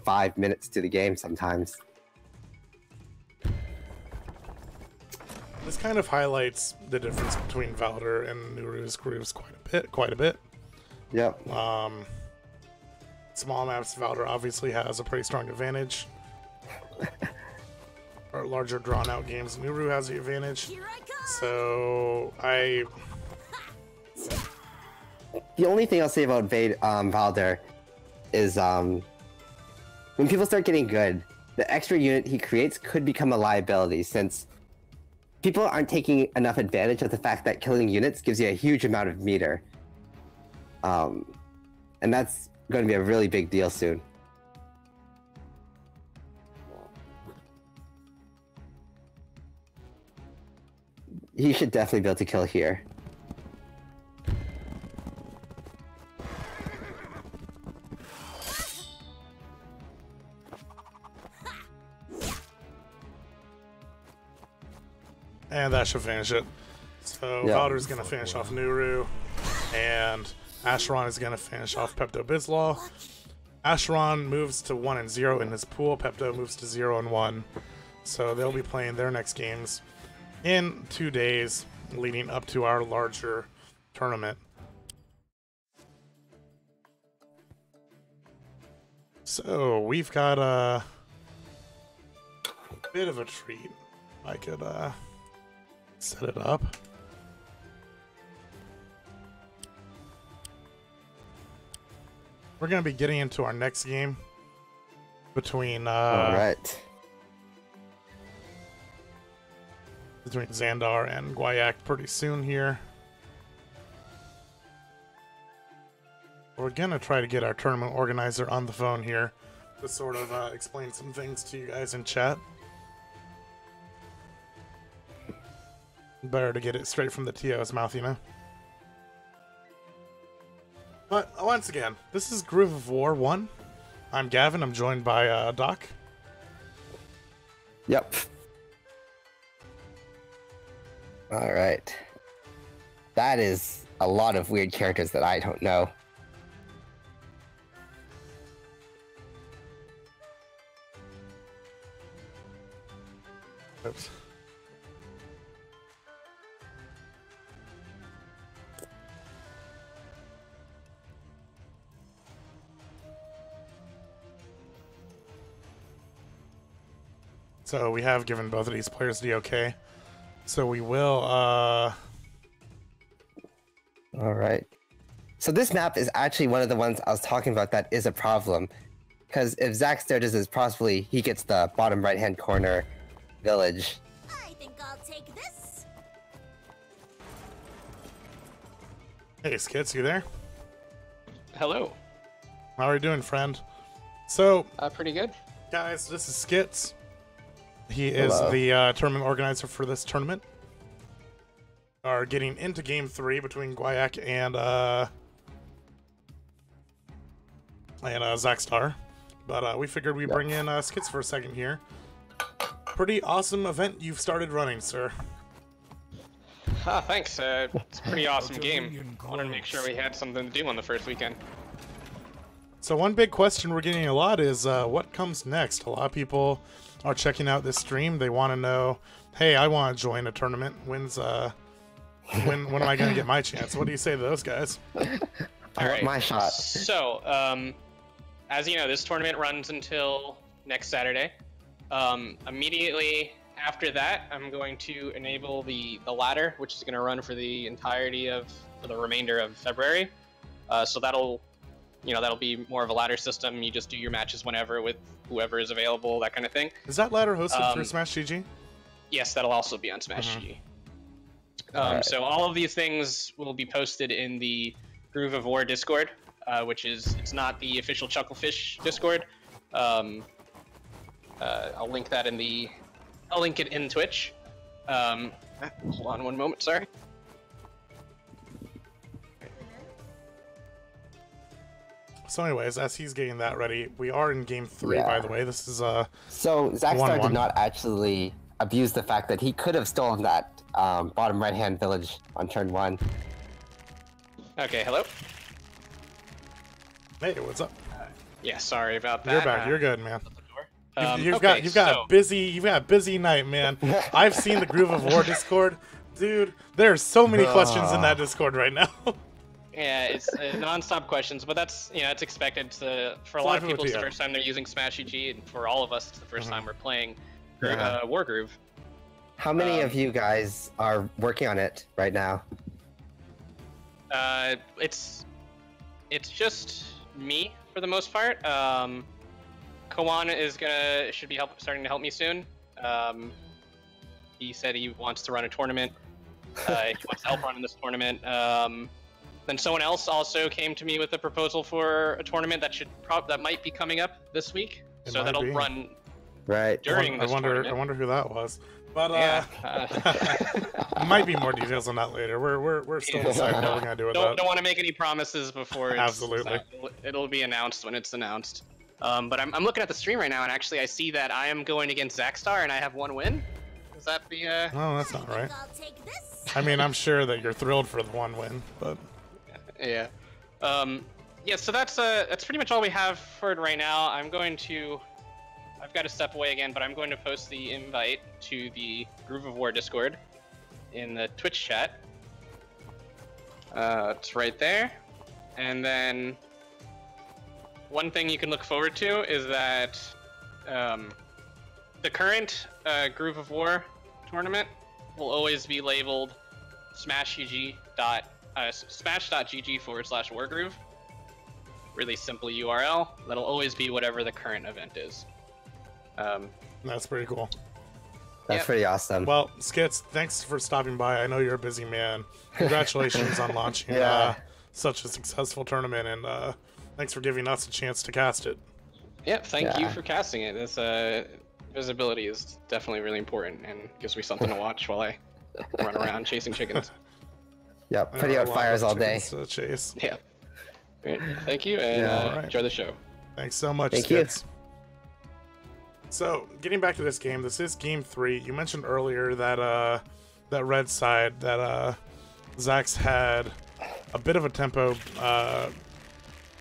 Speaker 1: 5 minutes to the game sometimes.
Speaker 2: This kind of highlights the difference between Valder and Nuru's grooves quite a bit.
Speaker 1: Yep.
Speaker 2: Small maps, Valder obviously has a pretty strong advantage. Or larger drawn-out games, Nuru has the advantage. So
Speaker 1: the only thing I'll say about Valder is when people start getting good, the extra unit he creates could become a liability since people aren't taking enough advantage of the fact that killing units gives you a huge amount of meter. And that's going to be a really big deal soon. He should definitely be able to kill here.
Speaker 2: And that should finish it. So yeah. Valder's going to finish off Nuru, and Acheron is going to finish off Peptobislawl. Acheron moves to 1-0 in his pool. Pepto moves to 0-1. So they'll be playing their next games in 2 days leading up to our larger tournament. So we've got a bit of a treat. I could set it up. We're going to be getting into our next game between
Speaker 1: all right.
Speaker 2: between Xandar and Gwyac pretty soon here. We're gonna try to get our tournament organizer on the phone here to sort of explain some things to you guys in chat. Better to get it straight from the TO's mouth, you know? But once again, this is Groove of War 1. I'm Gavin. I'm joined by Daak.
Speaker 1: Yep. All right. That is a lot of weird characters that I don't know.
Speaker 2: Oops. So we have given both of these players the okay. So we will,
Speaker 1: All right. So this map is actually one of the ones I was talking about that is a problem. Because if zaxdar does this possibly, he gets the bottom right-hand corner village.
Speaker 3: I think I'll take this.
Speaker 2: Hey, Skits, you there?
Speaker 5: Hello.
Speaker 2: How are you doing, friend? So,
Speaker 5: Pretty good.
Speaker 2: guys, this is Skits. He is
Speaker 1: Hello.
Speaker 2: the tournament organizer for this tournament. Are getting into game 3 between Gwyac and zaxdar. But we figured we'd bring in Skits for a second here. Pretty awesome event you've started running, sir.
Speaker 5: Thanks. It's a pretty awesome game. Wanted to make sure we had something to do on the first weekend.
Speaker 2: So one big question we're getting a lot is what comes next? A lot of people are checking out this stream. They want to know, hey, I want to join a tournament. When am I going to get my chance? What do you say to those guys?
Speaker 1: All right. My shot.
Speaker 5: So, as you know, this tournament runs until next Saturday. Immediately after that, I'm going to enable the ladder, which is going to run for the entirety for the remainder of February. So that'll be more of a ladder system. You just do your matches whenever with whoever is available, that kind of thing.
Speaker 2: Is that ladder hosted through Smash GG?
Speaker 5: Yes, that'll also be on Smash GG.
Speaker 1: Alright.
Speaker 5: So all of these things will be posted in the Groove of War Discord, which it's not the official Chucklefish Discord. I'll link that I'll link it in Twitch. Hold on one moment, sorry.
Speaker 2: So anyways, as he's getting that ready, we are in game 3,
Speaker 1: Yeah.
Speaker 2: by the way. This is
Speaker 1: So zaxdar
Speaker 2: 1-1.
Speaker 1: did not actually abuse the fact that he could have stolen that bottom right-hand village on turn 1.
Speaker 5: Okay, hello?
Speaker 2: Hey, what's up?
Speaker 5: Yeah, sorry about that.
Speaker 2: You're back. You're good, man. You've
Speaker 5: okay,
Speaker 2: got a busy night, man. I've seen the Groove of War Discord. Dude, there are so many questions in that Discord right now.
Speaker 5: Yeah, it's non-stop questions, but that's it's expected. For a lot of people, it's the first time they're using Smash EG, and for all of us, it's the first time we're playing Wargroove.
Speaker 1: How many of you guys are working on it right now?
Speaker 5: It's just me for the most part. Kawan should be starting to help me soon. He said he wants to run a tournament. He wants to help run in this tournament. Then someone else also came to me with a proposal for a tournament that might be coming up this week. So that'll run
Speaker 1: right
Speaker 5: during this tournament.
Speaker 2: I wonder who that was. But
Speaker 5: Yeah.
Speaker 2: might be more details on that later. We're still deciding what we're gonna do with that.
Speaker 5: Don't want to make any promises before
Speaker 2: Absolutely.
Speaker 5: It'll be announced when it's announced. But I'm looking at the stream right now, and actually I see that I am going against zaxdar, and I have 1 win. Is that the?
Speaker 2: No, that's not right.
Speaker 3: I'll take this.
Speaker 2: I mean, I'm sure that you're thrilled for the 1 win, but
Speaker 5: Yeah. Yeah. So that's pretty much all we have for it right now. I've got to step away again, but I'm going to post the invite to the Groove of War Discord in the Twitch chat. It's right there. And then one thing you can look forward to is that the current Groove of War tournament will always be labeled smash.gg/Wargroove. Really simple URL. That'll always be whatever the current event is.
Speaker 2: that's pretty cool.
Speaker 1: That's
Speaker 5: Yep.
Speaker 1: pretty awesome.
Speaker 2: Well, Skits, thanks for stopping by. I know you're a busy man. Congratulations on launching
Speaker 1: Yeah.
Speaker 2: such a successful tournament, and thanks for giving us a chance to cast it.
Speaker 5: Yep, thank you
Speaker 1: Yeah.
Speaker 5: for casting it. This visibility is definitely really important and gives me something to watch while I run around chasing chickens.
Speaker 1: Yep,
Speaker 2: I
Speaker 1: putting
Speaker 2: know a
Speaker 1: out
Speaker 2: lot
Speaker 1: fires
Speaker 2: of
Speaker 1: all day.
Speaker 2: chickens to chase.
Speaker 5: Yeah. Great. Thank you, and
Speaker 1: Yeah.
Speaker 2: Alright.
Speaker 5: enjoy the show.
Speaker 2: Thanks so much,
Speaker 1: Thank you.
Speaker 2: Skits. So, getting back to this game, this is game 3. You mentioned earlier that that red side, that Zax had a bit of a tempo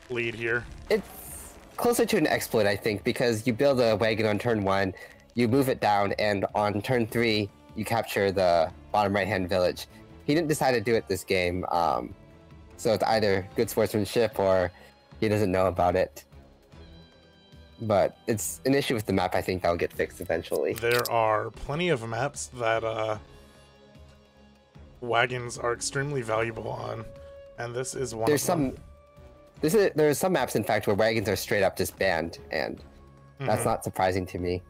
Speaker 2: lead here.
Speaker 1: It's closer to an exploit, I think, because you build a wagon on turn 1, you move it down, and on turn 3, you capture the bottom right-hand village. He didn't decide to do it this game, so it's either good sportsmanship or he doesn't know about it. But it's an issue with the map. I think that'll get fixed eventually.
Speaker 2: There are plenty of maps that wagons are extremely valuable on, and this is one
Speaker 1: There's
Speaker 2: of them.
Speaker 1: there's some maps, in fact, where wagons are straight up just banned, and that's not surprising to me.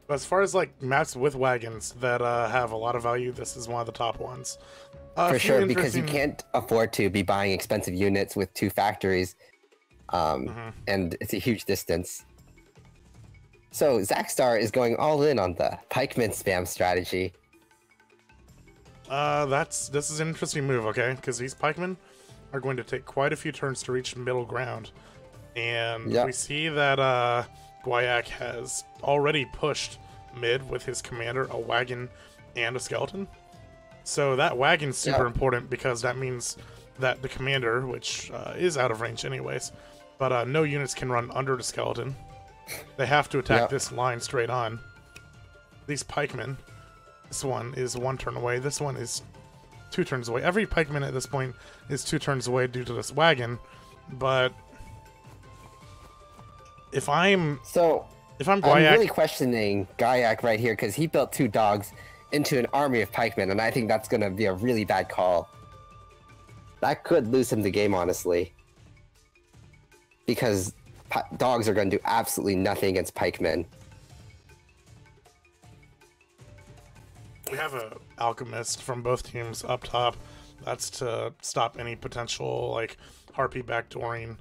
Speaker 2: As far as like maps with wagons that have a lot of value, this is one of the top ones. A
Speaker 1: For
Speaker 2: few
Speaker 1: sure, because you
Speaker 2: interesting-
Speaker 1: can't afford to be buying expensive units with 2 factories, and it's a huge distance. So zaxdar is going all in on the pikeman spam strategy.
Speaker 2: This is an interesting move, okay? Because these pikemen are going to take quite a few turns to reach middle ground, and
Speaker 1: Yep.
Speaker 2: we see that Gwyac has already pushed mid with his commander, a wagon, and a skeleton. So that wagon's super
Speaker 1: Yep.
Speaker 2: important because that means that the commander, which is out of range anyways, but no units can run under the skeleton. They have to attack
Speaker 1: Yep.
Speaker 2: this line straight on. These pikemen, this one is 1 turn away, this one is 2 turns away. Every pikeman at this point is 2 turns away due to this wagon, but if I'm
Speaker 1: I'm
Speaker 2: Gwyac,
Speaker 1: really questioning Gwyac right here because he built 2 dogs into an army of pikemen, and I think that's going to be a really bad call. That could lose him the game, honestly. Because dogs are going to do absolutely nothing against pikemen.
Speaker 2: we have a alchemist from both teams up top. That's to stop any potential like harpy backdooring.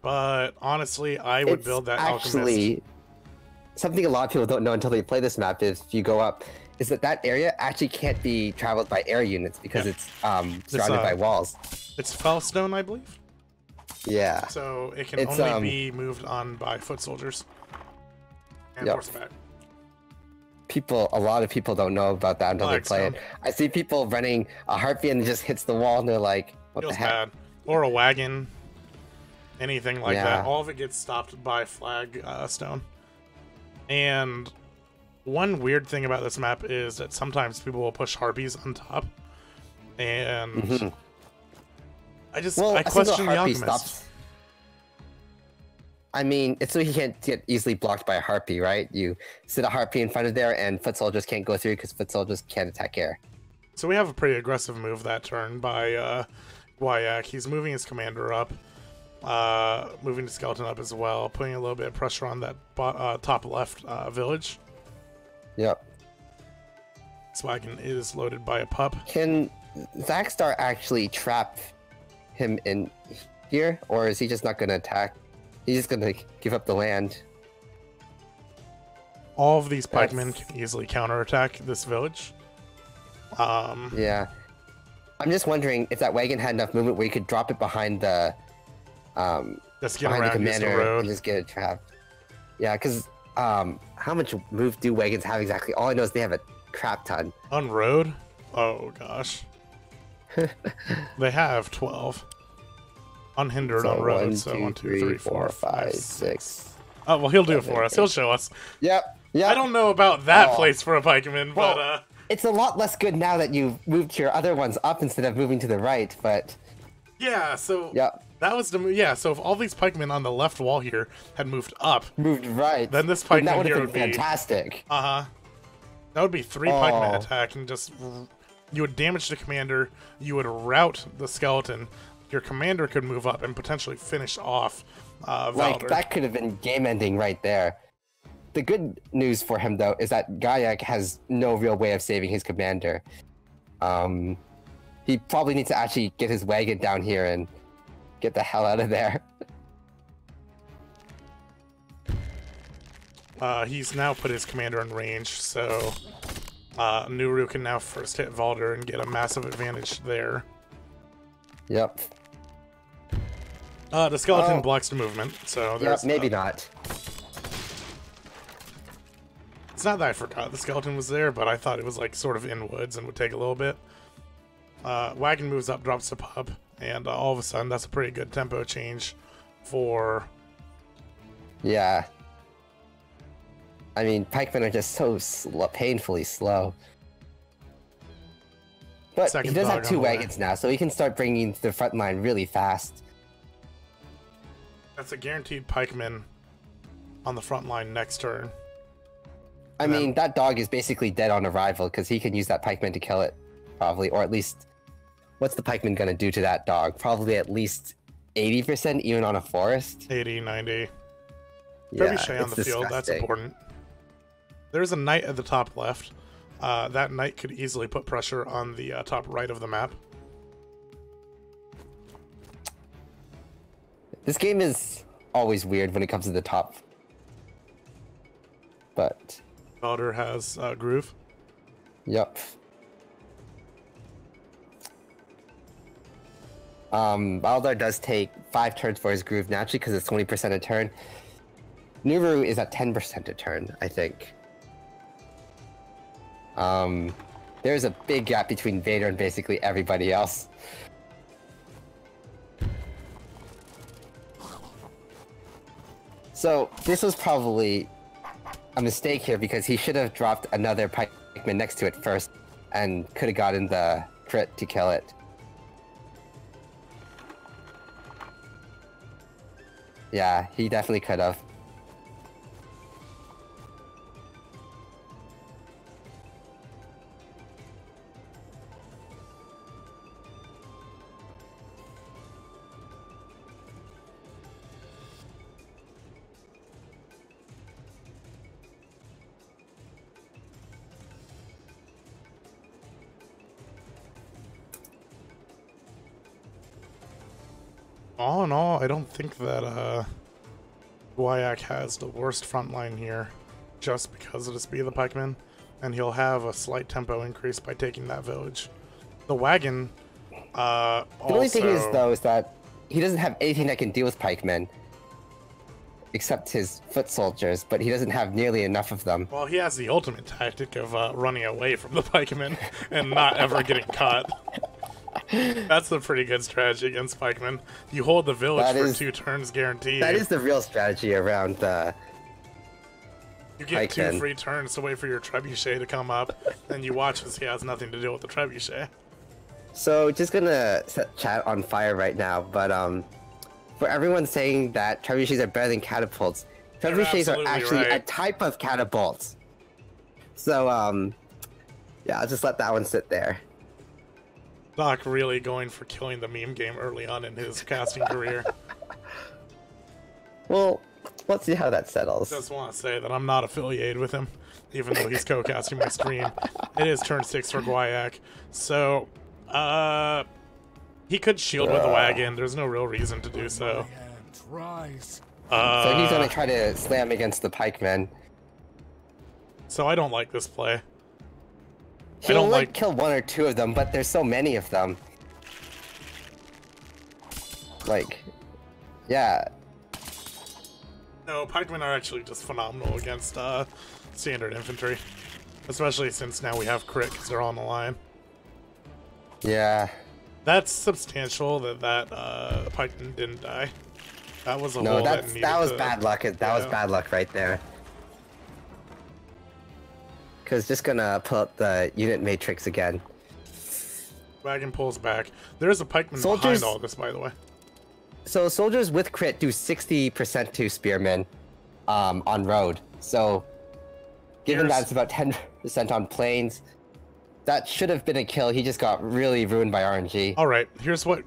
Speaker 2: But honestly, I would build that alchemist.
Speaker 1: Actually, something a lot of people don't know until they play this map is if you go up, is that area actually can't be traveled by air units because it's surrounded by walls.
Speaker 2: It's Fellstone, I believe.
Speaker 1: Yeah.
Speaker 2: So it can
Speaker 1: It's,
Speaker 2: only be moved on by foot soldiers and
Speaker 1: Yep.
Speaker 2: horseback.
Speaker 1: A lot of people don't know about that until they play it.
Speaker 2: Blackstone.
Speaker 1: I see people running a harpy and it just hits the wall and they're like, what the
Speaker 2: Feels
Speaker 1: heck?
Speaker 2: bad. Or a wagon. Anything like
Speaker 1: Yeah.
Speaker 2: that. All of it gets stopped by flag stone. And one weird thing about this map is that sometimes people will push harpies on top. And I
Speaker 1: Mm-hmm. Well,
Speaker 2: I
Speaker 1: a single
Speaker 2: question the
Speaker 1: harpy
Speaker 2: alchemist.
Speaker 1: stops. I mean, it's so he can't get easily blocked by a harpy, right? You sit a harpy in front of there and foot soldiers can't go through because foot soldiers can't attack air.
Speaker 2: So we have a pretty aggressive move that turn by Gwyac. He's moving his commander up, moving the skeleton up as well, putting a little bit of pressure on that top left village.
Speaker 1: Yep.
Speaker 2: This wagon is loaded by a pup.
Speaker 1: Can zaxdar actually trap him in here, or is he just not going to attack? He's just going to give up the land.
Speaker 2: All of these
Speaker 1: That's-
Speaker 2: pikemen can easily counterattack this village.
Speaker 1: Yeah. I'm just wondering if that wagon had enough movement where you could drop it behind the
Speaker 2: Just get
Speaker 1: behind the
Speaker 2: around, use the
Speaker 1: commander
Speaker 2: road.
Speaker 1: and just get it trapped. Yeah, because how much move do wagons have exactly? All I know is they have a crap ton.
Speaker 2: On road? Oh gosh. They have 12. Unhindered on road, so 1, 2, 3, 4, 5,
Speaker 1: 6.
Speaker 2: Oh, well, he'll do it for
Speaker 1: 7,
Speaker 2: us. He'll show us.
Speaker 1: Yep. Yep.
Speaker 2: I don't know about that
Speaker 1: Oh.
Speaker 2: place for a pikeman,
Speaker 1: Well,
Speaker 2: but
Speaker 1: it's a lot less good now that you've moved your other ones up instead of moving to the right, but
Speaker 2: yeah, so
Speaker 1: yep.
Speaker 2: that was the yeah. So if all these pikemen on the left wall here had moved up,
Speaker 1: Moved right.
Speaker 2: Then this
Speaker 1: then
Speaker 2: pikeman
Speaker 1: that would
Speaker 2: here
Speaker 1: have
Speaker 2: would
Speaker 1: been
Speaker 2: be-
Speaker 1: fantastic.
Speaker 2: that would be 3 pikemen
Speaker 1: Oh.
Speaker 2: attack and just you would damage the commander. You would rout the skeleton. Your commander could move up and potentially finish off
Speaker 1: Like,
Speaker 2: Valder.
Speaker 1: that could have been game ending right there. The good news for him, though, is that Gwyac has no real way of saving his commander. He probably needs to actually get his wagon down here and get the hell out of there.
Speaker 2: He's now put his commander in range, so Nuru can now first hit Valder and get a massive advantage there.
Speaker 1: Yep.
Speaker 2: The skeleton blocks the movement, so there's...
Speaker 1: Yep, maybe not.
Speaker 2: It's not that I forgot the skeleton was there, but I thought it was like sort of in woods and would take a little bit. Wagon moves up, drops the pub, and all of a sudden that's a pretty good tempo change for...
Speaker 1: Yeah. I mean, pikemen are just so painfully slow. But he does have 2 wagons now, so he can start bringing the front line really fast.
Speaker 2: That's a guaranteed pikeman on the front line next turn.
Speaker 1: I mean, that dog is basically dead on arrival because he can use that pikeman to kill it, probably. Or at least, what's the pikeman going to do to that dog? Probably at least 80% even on a forest?
Speaker 2: 80, 90.
Speaker 1: Yeah,
Speaker 2: Trebuchet on the field, that's important. There's a knight at the top left. That knight could easily put pressure on the top right of the map.
Speaker 1: This game is always weird when it comes to the top. But...
Speaker 2: Valder has Groove.
Speaker 1: Yep. Valdar does take 5 turns for his Groove naturally because it's 20% a turn. Nuru is at 10% a turn, I think. There's a big gap between Vader and basically everybody else. So this was probably a mistake here because he should have dropped another pikeman next to it first and could have gotten the crit to kill it. Yeah, he definitely could have.
Speaker 2: All in all, I don't think that Gwyac has the worst front line here, just because of the speed of the pikemen, and he'll have a slight tempo increase by taking that village. The wagon,
Speaker 1: The only thing is, though, is that he doesn't have anything that can deal with pikemen, except his foot soldiers, but he doesn't have nearly enough of them.
Speaker 2: Well, he has the ultimate tactic of running away from the pikemen and not ever getting caught. That's a pretty good strategy against pikemen. You hold the village for 2 turns guaranteed.
Speaker 1: That is the real strategy around the
Speaker 2: You get
Speaker 1: pikemen.
Speaker 2: 2 free turns to wait for your trebuchet to come up, and you watch as he has nothing to do with the trebuchet.
Speaker 1: So, just gonna set chat on fire right now, but for everyone saying that trebuchets are better than catapults, trebuchets are actually a type of catapults. So, yeah, I'll just let that one sit there.
Speaker 2: Daak really going for killing the meme game early on in his casting career.
Speaker 1: Well, let's see how that settles.
Speaker 2: Just want to say that I'm not affiliated with him, even though he's co-casting my stream. It is turn 6 for Gwyac, so he could shield with the wagon. There's no real reason to do so.
Speaker 1: So he's gonna try to slam against the pikemen.
Speaker 2: So I don't like this play.
Speaker 1: He'll like kill 1 or 2 of them, but there's so many of them. Like, yeah.
Speaker 2: No, pikemen are actually just phenomenal against standard infantry, especially since now we have crit because they're on the line.
Speaker 1: Yeah.
Speaker 2: That's substantial that pikeman didn't die. That was a
Speaker 1: no,
Speaker 2: hole
Speaker 1: that was
Speaker 2: to,
Speaker 1: bad luck. That was bad luck right there. Because just gonna pull up the unit matrix again.
Speaker 2: Wagon pulls back. There's a pikeman behind all this, by the way.
Speaker 1: So soldiers with crit do 60% to spearmen on road. So given that it's about 10% on planes, that should have been a kill. He just got really ruined by RNG.
Speaker 2: All right, here's what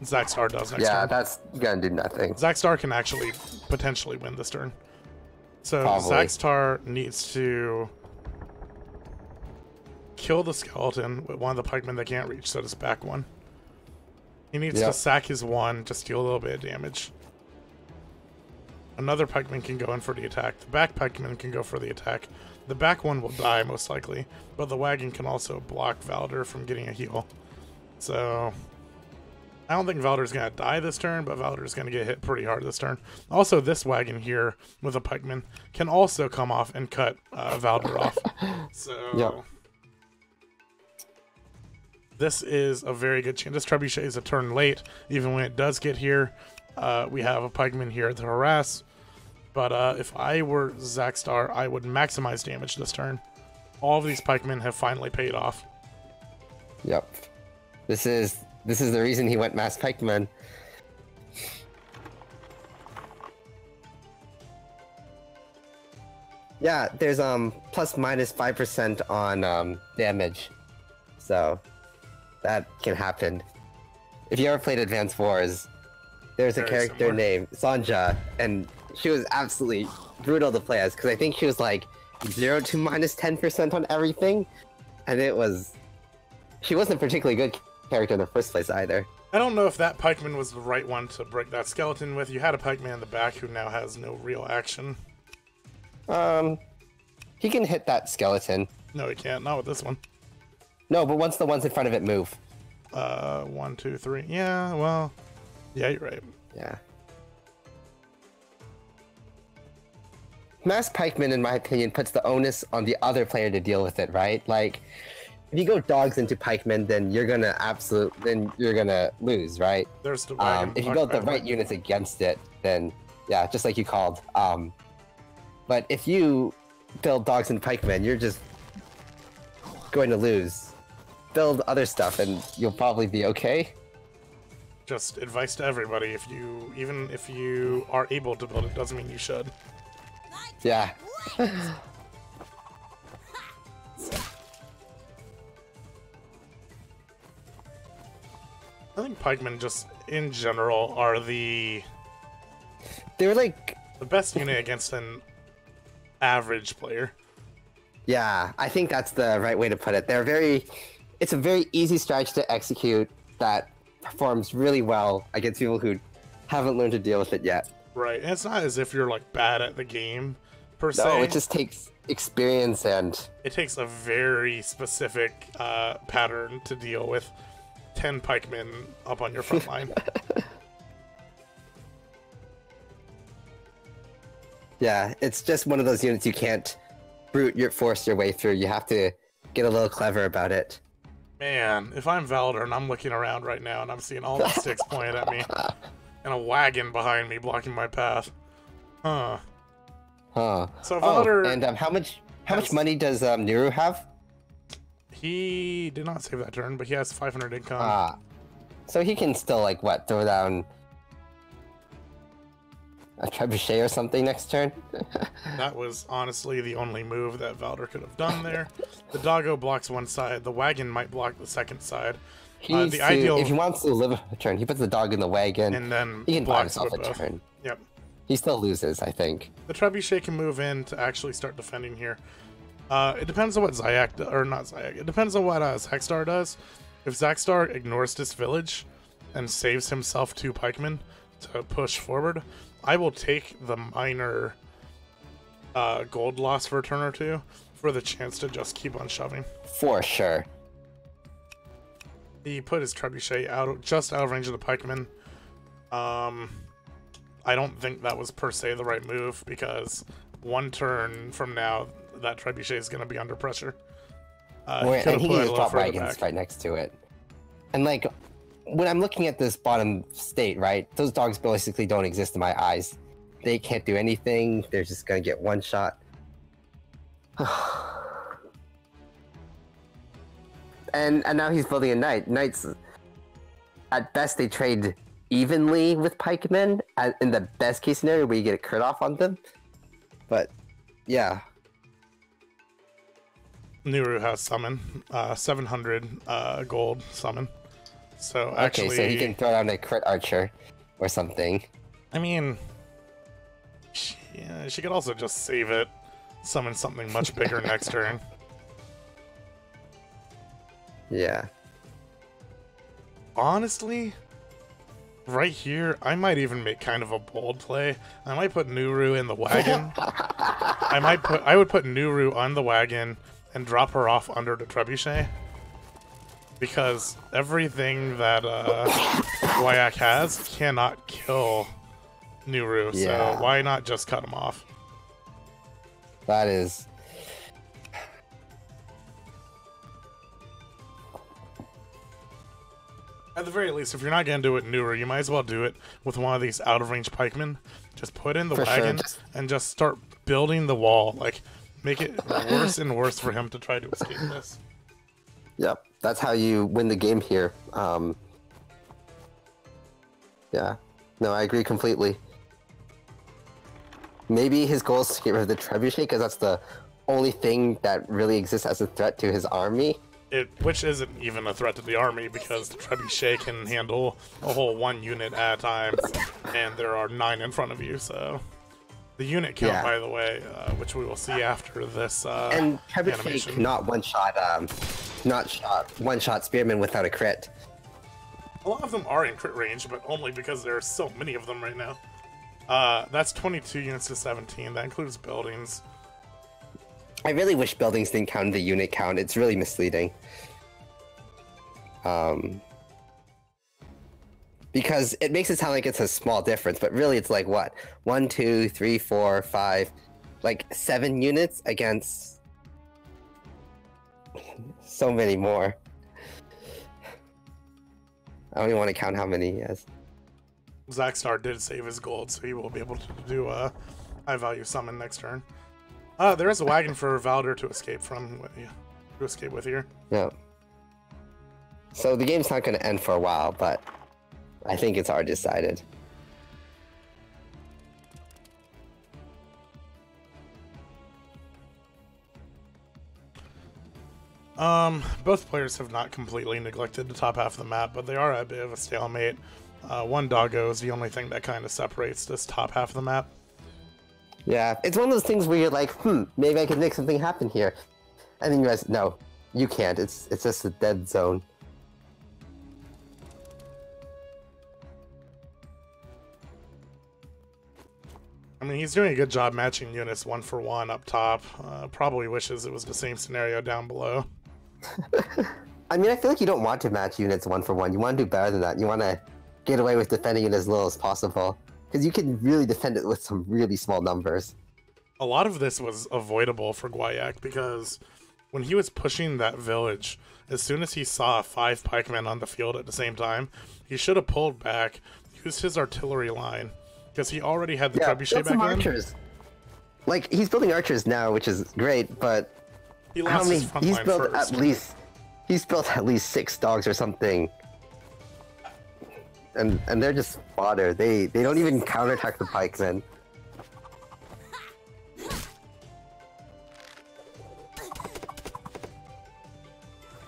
Speaker 2: Zaxdar does next
Speaker 1: Yeah,
Speaker 2: turn.
Speaker 1: that's gonna do nothing.
Speaker 2: Zaxdar can actually potentially win this turn. So
Speaker 1: Probably.
Speaker 2: Zaxdar needs to kill the skeleton with one of the pikemen that can't reach, so it's back one. He needs to sack his one, just deal a little bit of damage. Another pikeman can go in for the attack. The back pikeman can go for the attack. The back one will die, most likely, but the wagon can also block Valder from getting a heal. So, I don't think Valder's going to die this turn, but Valder's going to get hit pretty hard this turn. Also, this wagon here with a pikeman can also come off and cut Valder off. So, this is a very good chance. This trebuchet is a turn late, even when it does get here. We have a pikeman here to harass. But if I were Zaxdar, I would maximize damage this turn. All of these pikemen have finally paid off.
Speaker 1: Yep. This is the reason he went mass pikeman. Yeah, there's plus minus 5% on damage, so that can happen. If you ever played Advanced Wars, there's a character named Sanja, and she was absolutely brutal to play as, because I think she was like 0 to minus 10% on everything, and she wasn't a particularly good character in the first place either.
Speaker 2: I don't know if that pikeman was the right one to break that skeleton with. You had a pikeman in the back who now has no real action.
Speaker 1: He can hit that skeleton.
Speaker 2: No, he can't. Not with this one.
Speaker 1: No, but once the ones in front of it move.
Speaker 2: 1, 2, 3. Yeah, well, yeah, you're right.
Speaker 1: Yeah. Mass pikeman, in my opinion, puts the onus on the other player to deal with it, right? Like, if you go dogs into pikemen, then you're gonna lose, right?
Speaker 2: There's the wagon.
Speaker 1: If you build the right units against it, then yeah, just like you called. But if you build dogs and pikemen, you're just going to lose. Build other stuff, and you'll probably be okay.
Speaker 2: Just advice to everybody: even if you are able to build it, doesn't mean you should.
Speaker 1: Yeah.
Speaker 2: I think pikemen, just in general, are the
Speaker 1: They're like
Speaker 2: best unit against an average player.
Speaker 1: Yeah, I think that's the right way to put it. It's a very easy strategy to execute that performs really well against people who haven't learned to deal with it yet.
Speaker 2: Right, and it's not as if you're like bad at the game per se.
Speaker 1: No, it just takes experience, and
Speaker 2: it takes a very specific pattern to deal with 10 pikemen up on your front line.
Speaker 1: Yeah, it's just one of those units you can't brute force your way through. You have to get a little clever about it.
Speaker 2: Man, if I'm Valder and I'm looking around right now and I'm seeing all the sticks pointed at me and a wagon behind me blocking my path. Huh. So Valder...
Speaker 1: and how much money does Niru have?
Speaker 2: He did not save that turn, but he has 500 income.
Speaker 1: So he can still, like, what, throw down a trebuchet or something next turn?
Speaker 2: That was honestly the only move that Valder could have done there. The doggo blocks one side, the wagon might block the second side.
Speaker 1: If he wants to live a turn, he puts the dog in the wagon,
Speaker 2: and then
Speaker 1: he can buy
Speaker 2: blocks
Speaker 1: himself
Speaker 2: with
Speaker 1: a
Speaker 2: both.
Speaker 1: turn.
Speaker 2: Yep.
Speaker 1: He still loses, I think.
Speaker 2: The trebuchet can move in to actually start defending here. It depends on what it depends on what Zaxdar does. If Zaxdar ignores this village and saves himself 2 pikemen to push forward, I will take the minor gold loss for a turn or two for the chance to just keep on shoving.
Speaker 1: For sure.
Speaker 2: He put his trebuchet just out of range of the pikemen. I don't think that was per se the right move, because one turn from now, that trebuchet is going to be under pressure.
Speaker 1: And he can just drop wagons right next to it. And like, when I'm looking at this bottom state, right, those dogs basically don't exist in my eyes. They can't do anything. They're just going to get one shot. and now he's building a knight. Knights, at best, they trade evenly with pikemen, in the best case scenario where you get a crit off on them. But yeah,
Speaker 2: Niru has summon, 700 gold summon. So actually,
Speaker 1: okay, so he can throw down a crit archer or something.
Speaker 2: I mean, she could also just save it, summon something much bigger next turn.
Speaker 1: Yeah.
Speaker 2: Honestly, right here, I might even make kind of a bold play. I might put Nuru in the wagon. I would put Nuru on the wagon and drop her off under the trebuchet. Because everything that Gwyac has cannot kill Nuru,
Speaker 1: Yeah.
Speaker 2: so why not just cut him off?
Speaker 1: That is...
Speaker 2: At the very least, if you're not going to do it Nuru, you might as well do it with one of these out-of-range pikemen. Just put in the
Speaker 1: For
Speaker 2: wagon
Speaker 1: sure.
Speaker 2: and just start building the wall. Like, make it worse and worse for him to try to escape this.
Speaker 1: Yep, that's how you win the game here. Yeah, no, I agree completely. Maybe his goal is to get rid of the trebuchet because that's the only thing that really exists as a threat to his army.
Speaker 2: Which isn't even a threat to the army because the trebuchet can handle a whole 1 unit at a time, and there are 9 in front of you. So the unit count,
Speaker 1: Yeah.
Speaker 2: by the way, which we will see after this
Speaker 1: And trebuchet
Speaker 2: animation.
Speaker 1: cannot one-shot spearmen without a crit.
Speaker 2: A lot of them are in crit range, but only because there are so many of them right now. That's 22 units to 17. That includes buildings.
Speaker 1: I really wish buildings didn't count in the unit count. It's really misleading. Because it makes it sound like it's a small difference, but really it's like what? 1, 2, 3, 4, 5, like 7 units against so many more. I don't even want to count how many he has.
Speaker 2: Zaxdar did save his gold, so he will be able to do a high-value summon next turn. There is a wagon for Valder to escape from, with here.
Speaker 1: Yeah. So the game's not going to end for a while, but I think it's already decided.
Speaker 2: Both players have not completely neglected the top half of the map, but they are a bit of a stalemate. One doggo is the only thing that kind of separates this top half of the map.
Speaker 1: Yeah, it's one of those things where you're like, maybe I could make something happen here. And then you realize, no, you can't. It's just a dead zone.
Speaker 2: I mean, he's doing a good job matching units 1 for 1 up top. Probably wishes it was the same scenario down below.
Speaker 1: I mean, I feel like you don't want to match units 1 for 1. You want to do better than that. You want to get away with defending it as little as possible. Because you can really defend it with some really small numbers.
Speaker 2: A lot of this was avoidable for Gwyac because when he was pushing that village, as soon as he saw 5 pikemen on the field at the same time, he should have pulled back, used his artillery line, because he already had the trebuchet back then.
Speaker 1: Archers. Like, he's building archers now, which is great, but
Speaker 2: He lost his front
Speaker 1: he's
Speaker 2: line
Speaker 1: built
Speaker 2: first.
Speaker 1: he's built at least 6 dogs or something. And they're just fodder. They don't even counterattack the pikemen.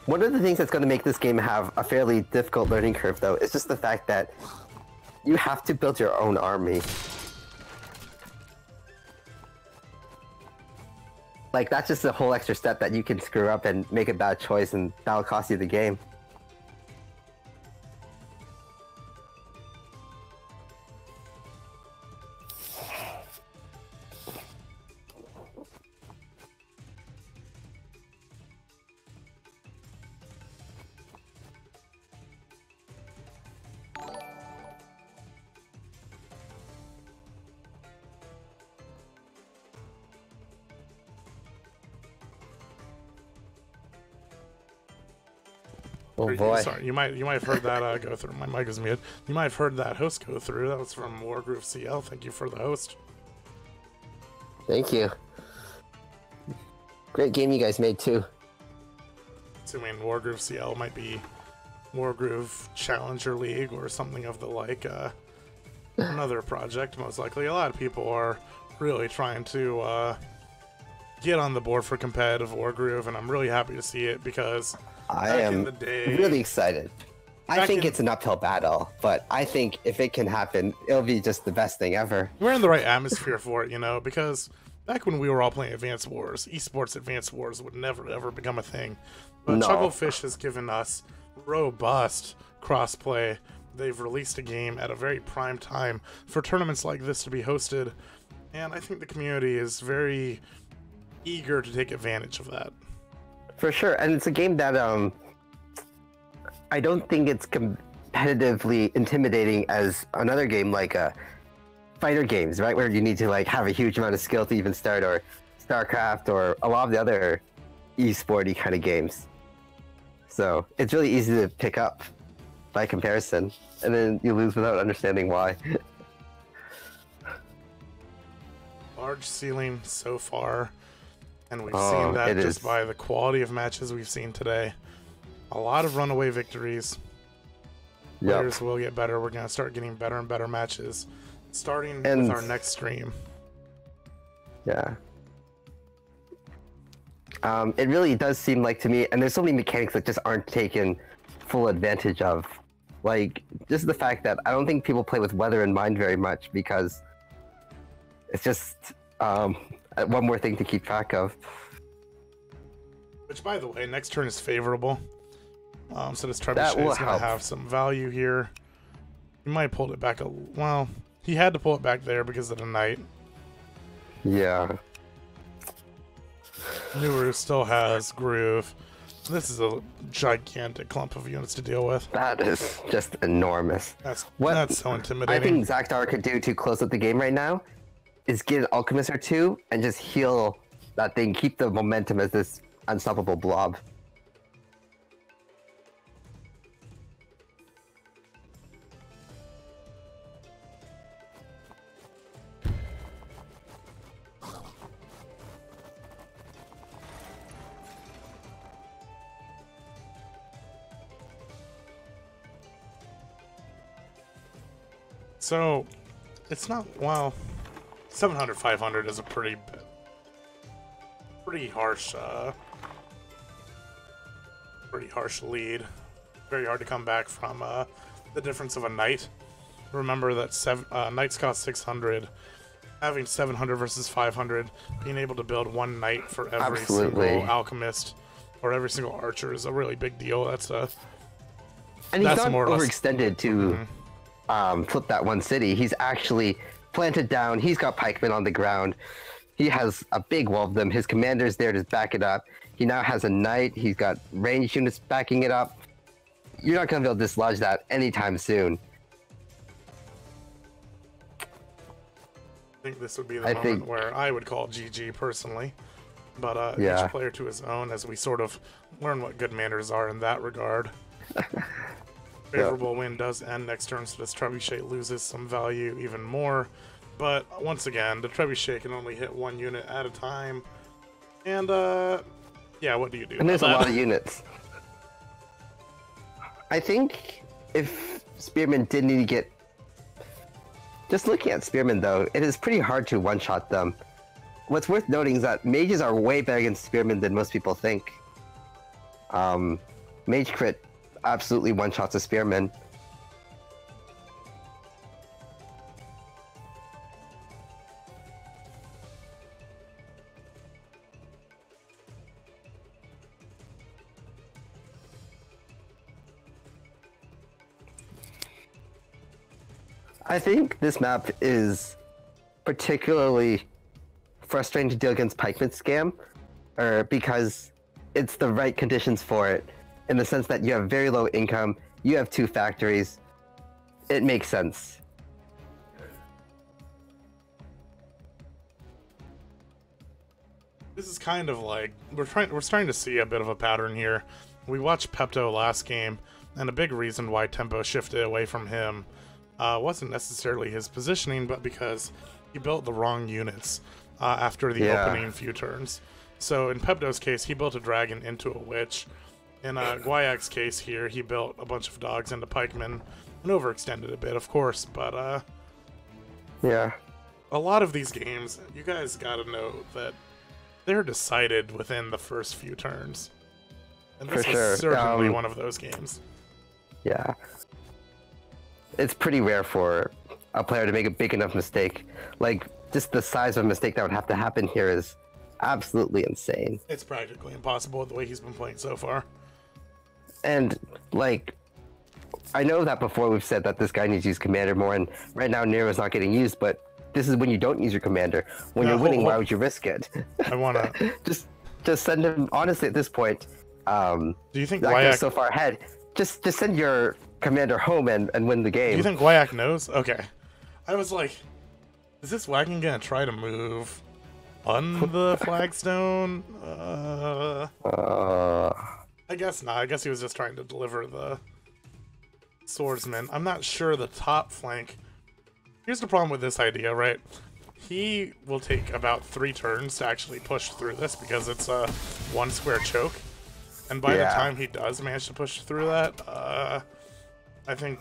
Speaker 1: One of the things that's going to make this game have a fairly difficult learning curve, though, is just the fact that you have to build your own army. Like, that's just a whole extra step that you can screw up and make a bad choice, and that'll cost you the game. Oh boy.
Speaker 2: Sorry, you might have heard that go through. My mic is muted. You might have heard that host go through. That was from Wargroove CL. Thank you for the host.
Speaker 1: Thank you. Great game you guys made too.
Speaker 2: Assuming Wargroove CL might be Wargroove Challenger League or something of the like. Another project, most likely. A lot of people are really trying to get on the board for competitive Wargroove, and I'm really happy to see it because
Speaker 1: I
Speaker 2: back in
Speaker 1: am
Speaker 2: the day,
Speaker 1: really excited. I think it's an uphill battle, but I think if it can happen, it'll be just the best thing ever.
Speaker 2: We're in the right atmosphere for it, you know, because back when we were all playing Advance Wars, esports Advance Wars would never ever become a thing. But
Speaker 1: No.
Speaker 2: Chucklefish has given us robust crossplay. They've released a game at a very prime time for tournaments like this to be hosted, and I think the community is very eager to take advantage of that.
Speaker 1: For sure, and it's a game that I don't think it's competitively intimidating as another game like fighter games, right? Where you need to like have a huge amount of skill to even start, or StarCraft, or a lot of the other esporty kind of games. So it's really easy to pick up by comparison, and then you lose without understanding why.
Speaker 2: Large ceiling so far, and we've
Speaker 1: Oh,
Speaker 2: seen that
Speaker 1: it
Speaker 2: just
Speaker 1: is.
Speaker 2: by the quality of matches we've seen today. A lot of runaway victories.
Speaker 1: Yep.
Speaker 2: Players will get better. We're going to start getting better and better matches, starting
Speaker 1: And-
Speaker 2: with our next stream.
Speaker 1: Yeah. It really does seem like to me, and there's so many mechanics that just aren't taken full advantage of. Like, just the fact that I don't think people play with weather in mind very much, because it's just one more thing to keep track of.
Speaker 2: Which, by the way, next turn is favorable. So this
Speaker 1: That
Speaker 2: trebuchet
Speaker 1: will
Speaker 2: is going to
Speaker 1: help.
Speaker 2: have some value here. He might have pulled it back well, he had to pull it back there because of the knight.
Speaker 1: Yeah.
Speaker 2: Nuru still has groove. This is a gigantic clump of units to deal with.
Speaker 1: That is just enormous.
Speaker 2: That's
Speaker 1: What
Speaker 2: so
Speaker 1: I
Speaker 2: intimidating.
Speaker 1: think zaxdar could do to close up the game right now is get an alchemist or two and just heal that thing, keep the momentum as this unstoppable blob.
Speaker 2: So, it's not, well, 700, 500 is a pretty harsh, lead. Very hard to come back from the difference of a knight. Remember that knights cost 600. Having 700 versus 500, being able to build one knight for every
Speaker 1: Absolutely.
Speaker 2: single alchemist or every single archer is a really big deal.
Speaker 1: And he's
Speaker 2: That's
Speaker 1: not
Speaker 2: more or less-
Speaker 1: overextended to flip that one city. He's actually planted down. He's got pikemen on the ground. He has a big wall of them. His commander's there to back it up. He now has a knight. He's got ranged units backing it up. You're not going to be able to dislodge that anytime soon.
Speaker 2: I think this would be the
Speaker 1: I
Speaker 2: moment
Speaker 1: think-
Speaker 2: where I would call GG personally. But
Speaker 1: Yeah.
Speaker 2: each player to his own as we sort of learn what good manners are in that regard. Favorable win does end next turn, so this trebuchet loses some value even more. But once again, the trebuchet can only hit one unit at a time. And yeah, what do you do?
Speaker 1: And there's a
Speaker 2: about
Speaker 1: lot
Speaker 2: that?
Speaker 1: of units. I think if Spearmen did need to get... Just looking at Spearmen, though, it is pretty hard to one-shot them. What's worth noting is that mages are way better against Spearmen than most people think. Mage crit absolutely one-shots a Spearman. I think this map is particularly frustrating to deal against pikeman scam, because it's the right conditions for it, in the sense that you have very low income, you have 2 factories. It makes sense.
Speaker 2: This is kind of like we're starting to see a bit of a pattern here. We watched Pepto last game, and a big reason why tempo shifted away from him wasn't necessarily his positioning, but because he built the wrong units after the opening few turns. So in Pepto's case, he built a dragon into a witch. In Gwyac's case here, he built a bunch of dogs into pikemen and overextended a bit, of course. But
Speaker 1: Yeah.
Speaker 2: a lot of these games, you guys gotta know that they're decided within the first few turns. And this
Speaker 1: For
Speaker 2: was
Speaker 1: sure.
Speaker 2: certainly one of those games.
Speaker 1: Yeah. It's pretty rare for a player to make a big enough mistake. Like, just the size of a mistake that would have to happen here is absolutely insane.
Speaker 2: It's practically impossible the way he's been playing so far.
Speaker 1: And, like, I know that before we've said that this guy needs to use commander more, and right now Nero's not getting used, but this is when you don't use your commander. When you're winning, why would you risk it?
Speaker 2: I wanna
Speaker 1: just send him. Honestly, at this point,
Speaker 2: do you think
Speaker 1: that goes so far ahead? Just send your commander home and win the game.
Speaker 2: Do you think Gwyac knows? Okay, I was like, is this Wagon gonna try to move on the flagstone? I guess not. I guess he was just trying to deliver the swordsman. I'm not sure the top flank. Here's the problem with this idea, right? He will take about 3 turns to actually push through this because it's a 1 square choke. And by the time he does manage to push through that, I think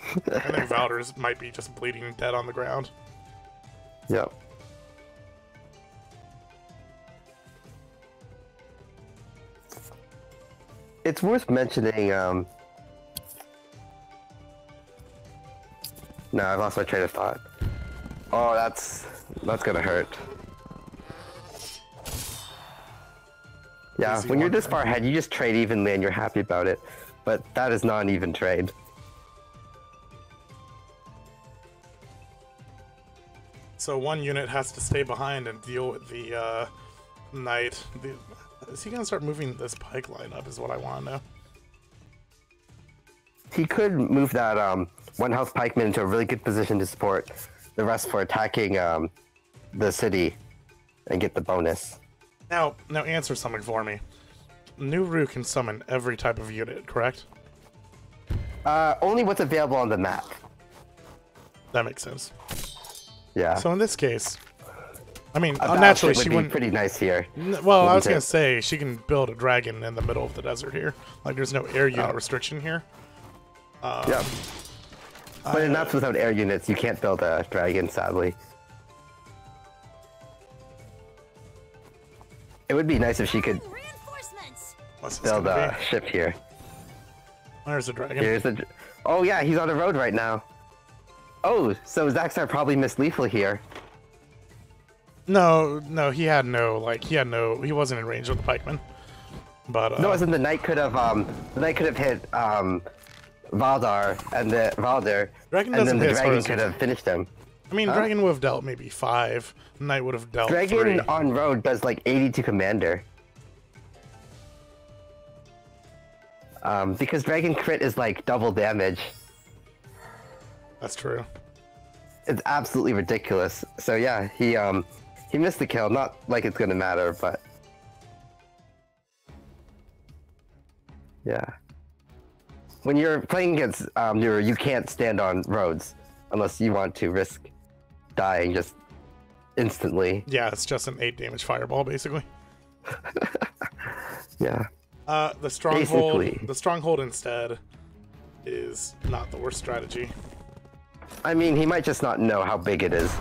Speaker 2: Valder's might be just bleeding dead on the ground.
Speaker 1: Yep. It's worth mentioning, no, I've lost my train of thought. Oh, that's gonna hurt. Yeah, when you're this far ahead, you just trade evenly and you're happy about it. But that is not an even trade.
Speaker 2: So one unit has to stay behind and deal with the knight. Is he gonna start moving this pike line up is what I want to know.
Speaker 1: He could move that 1 health pikeman into a really good position to support the rest for attacking the city and get the bonus.
Speaker 2: Now answer something for me. Nuru can summon every type of unit, correct?
Speaker 1: Only what's available on the map.
Speaker 2: That makes sense.
Speaker 1: Yeah.
Speaker 2: So in this case, I mean,
Speaker 1: a
Speaker 2: naturally
Speaker 1: would
Speaker 2: she
Speaker 1: be
Speaker 2: wouldn't.
Speaker 1: pretty nice here.
Speaker 2: Well, I was gonna say she can build a dragon in the middle of the desert here. Like, there's no air unit restriction here.
Speaker 1: Yeah. But in maps without air units, you can't build a dragon, sadly. It would be nice if she could build a ship here.
Speaker 2: There's a dragon.
Speaker 1: Here's the. Oh yeah, he's on the road right now. Oh, so zaxdar probably missed lethal here.
Speaker 2: No, he wasn't in range of the pikeman. But
Speaker 1: no, as in the knight could have hit Valdar and the Valder, and then the dragon could have finished him.
Speaker 2: I mean, dragon would have dealt maybe 5. Knight would have dealt
Speaker 1: Dragon
Speaker 2: 3.
Speaker 1: on road does like 80 to commander. Because dragon crit is like double damage.
Speaker 2: That's true.
Speaker 1: It's absolutely ridiculous. So yeah, he missed the kill. Not like it's gonna matter, but yeah. When you're playing against Nero, you can't stand on roads unless you want to risk dying just instantly.
Speaker 2: Yeah, it's just an 8 damage fireball basically.
Speaker 1: Yeah.
Speaker 2: The stronghold instead is not the worst strategy.
Speaker 1: I mean, he might just not know how big it is,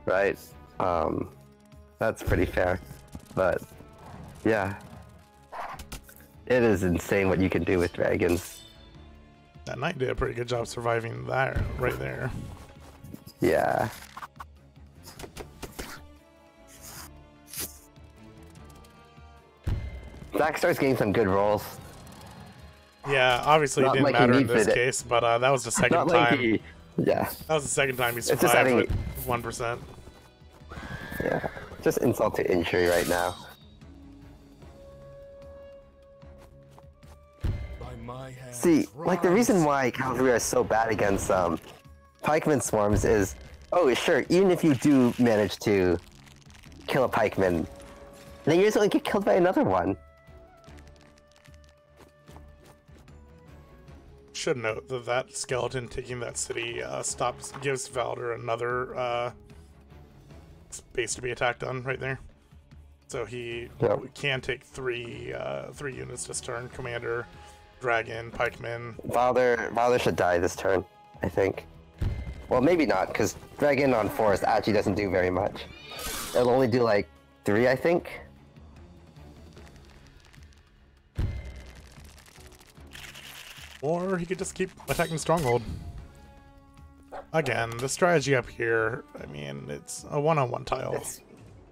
Speaker 1: right? That's pretty fair, but yeah, it is insane what you can do with dragons.
Speaker 2: That knight did a pretty good job surviving that right there.
Speaker 1: Yeah. Zaxdar's getting some good rolls.
Speaker 2: Yeah, obviously it didn't matter in this case, but that was the second time.
Speaker 1: Yeah.
Speaker 2: That was the second time he survived with 1%.
Speaker 1: Yeah, just insult to injury right now. See, like the reason why cavalry are so bad against pikeman swarms is, oh sure, even if you do manage to kill a pikeman, then you just only get killed by another one.
Speaker 2: Should note that skeleton taking that city gives Valder another space to be attacked on right there. So he can take 3 units this turn. Commander, dragon, pikeman.
Speaker 1: Valder should die this turn, I think. Well, maybe not, because dragon on forest actually doesn't do very much. It'll only do like 3, I think.
Speaker 2: Or he could just keep attacking Stronghold. Again, the strategy up here, I mean, it's a one-on-one tile.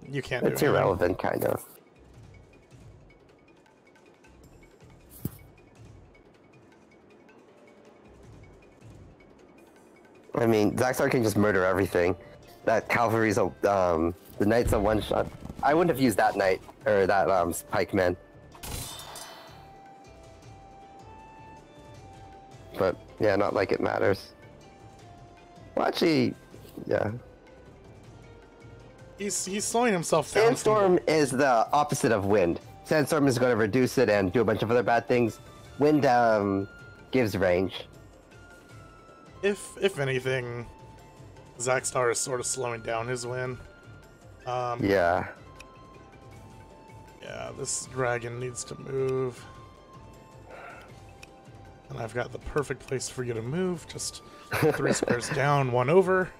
Speaker 2: You can't do
Speaker 1: It's
Speaker 2: anything.
Speaker 1: irrelevant, kind of. I mean, zaxdar can just murder everything. That cavalry's a, the knight's a one-shot. I wouldn't have used that knight, or that, pikeman. But, yeah, not like it matters. Well, actually, yeah.
Speaker 2: He's slowing himself down.
Speaker 1: Sandstorm is the opposite of wind. Sandstorm is going to reduce it and do a bunch of other bad things. Wind, gives range.
Speaker 2: If anything, zaxdar is sort of slowing down his win.
Speaker 1: Yeah.
Speaker 2: Yeah, this dragon needs to move. And I've got the perfect place for you to move. Just 3 squares down, 1 over.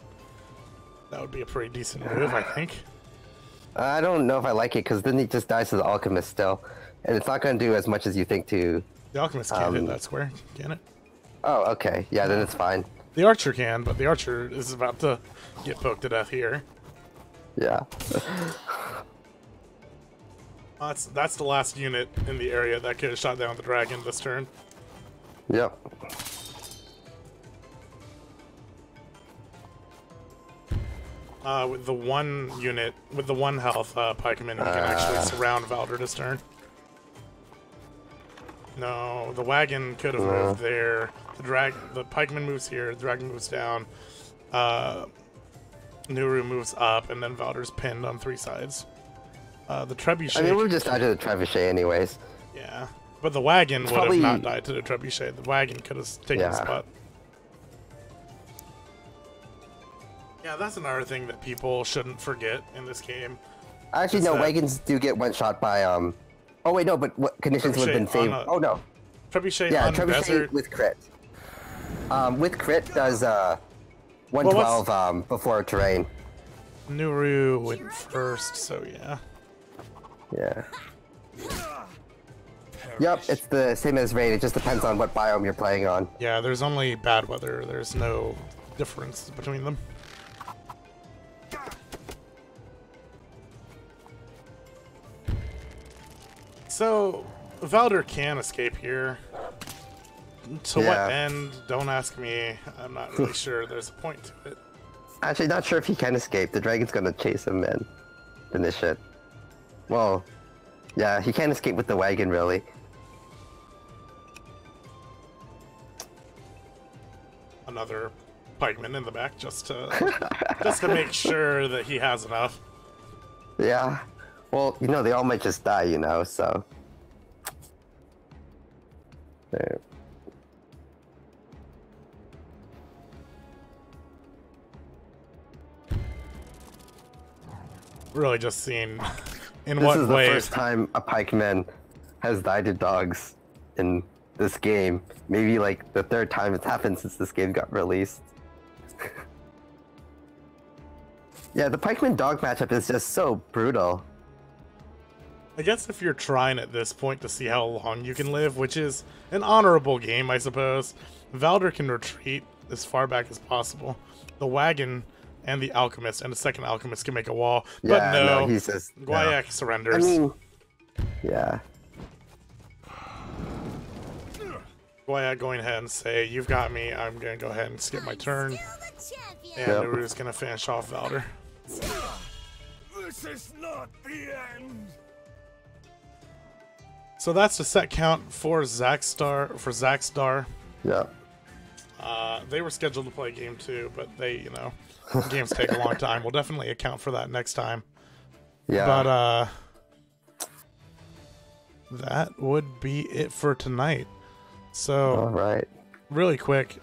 Speaker 2: That would be a pretty decent move, I think.
Speaker 1: I don't know if I like it, because then he just dies to the alchemist still. And it's not going to do as much as you think to...
Speaker 2: The alchemist can't hit that square, can it?
Speaker 1: Oh, okay. Yeah, then it's fine.
Speaker 2: The archer can, but the archer is about to get poked to death here.
Speaker 1: Yeah.
Speaker 2: That's the last unit in the area that could have shot down the dragon this turn.
Speaker 1: Yep.
Speaker 2: With the one unit, with the 1 health pikeman, you can actually surround Valder this turn. No, the wagon could have moved there. The pikeman moves here, the dragon moves down. Nuru moves up, and then Valder's pinned on 3 sides. The trebuchet.
Speaker 1: I mean, we'll just die to the trebuchet anyways.
Speaker 2: Yeah, but the wagon would
Speaker 1: probably...
Speaker 2: have not died to the trebuchet. The wagon could have taken the spot. Yeah, that's another thing that people shouldn't forget in this game.
Speaker 1: Actually, no, wagons do get one shot by, Oh, wait, no, but what conditions would have been saved? Oh, no.
Speaker 2: Trebuchet
Speaker 1: yeah,
Speaker 2: on
Speaker 1: trebuchet
Speaker 2: desert.
Speaker 1: with crit. With crit does, 112, before terrain.
Speaker 2: Nuru went first, so yeah.
Speaker 1: Yeah. Yep, it's the same as rain. It just depends on what biome you're playing on.
Speaker 2: Yeah, there's only bad weather. There's no difference between them. So, Valder can escape here. To what end? Don't ask me. I'm not really sure. There's a point to it.
Speaker 1: Actually, not sure if he can escape. The dragon's gonna chase him and finish it. Well, yeah, he can't escape with the wagon, really.
Speaker 2: Another pikeman in the back, just to make sure that he has enough.
Speaker 1: Yeah. Well, you know, they all might just die, you know, so... There.
Speaker 2: Really just seeing in
Speaker 1: this
Speaker 2: what
Speaker 1: is
Speaker 2: way...
Speaker 1: the first time a pikeman has died to dogs in this game. Maybe, like, the 3rd time it's happened since this game got released. Yeah, the pikeman dog matchup is just so brutal.
Speaker 2: I guess if you're trying at this point to see how long you can live, which is an honorable game, I suppose, Valder can retreat as far back as possible. The wagon and the alchemist and the second alchemist can make a wall, but no,
Speaker 1: he says
Speaker 2: gwyac surrenders.
Speaker 1: I mean, yeah.
Speaker 2: Gwyac going ahead and say, "You've got me. I'm gonna go ahead and skip my turn." And Naruto's gonna finish off Valder.
Speaker 4: This is not the end.
Speaker 2: So that's the set count for zaxdar.
Speaker 1: Yeah.
Speaker 2: They were scheduled to play game 2, but they, you know, games take a long time. We'll definitely account for that next time.
Speaker 1: Yeah.
Speaker 2: But that would be it for tonight. So,
Speaker 1: all right.
Speaker 2: Really quick,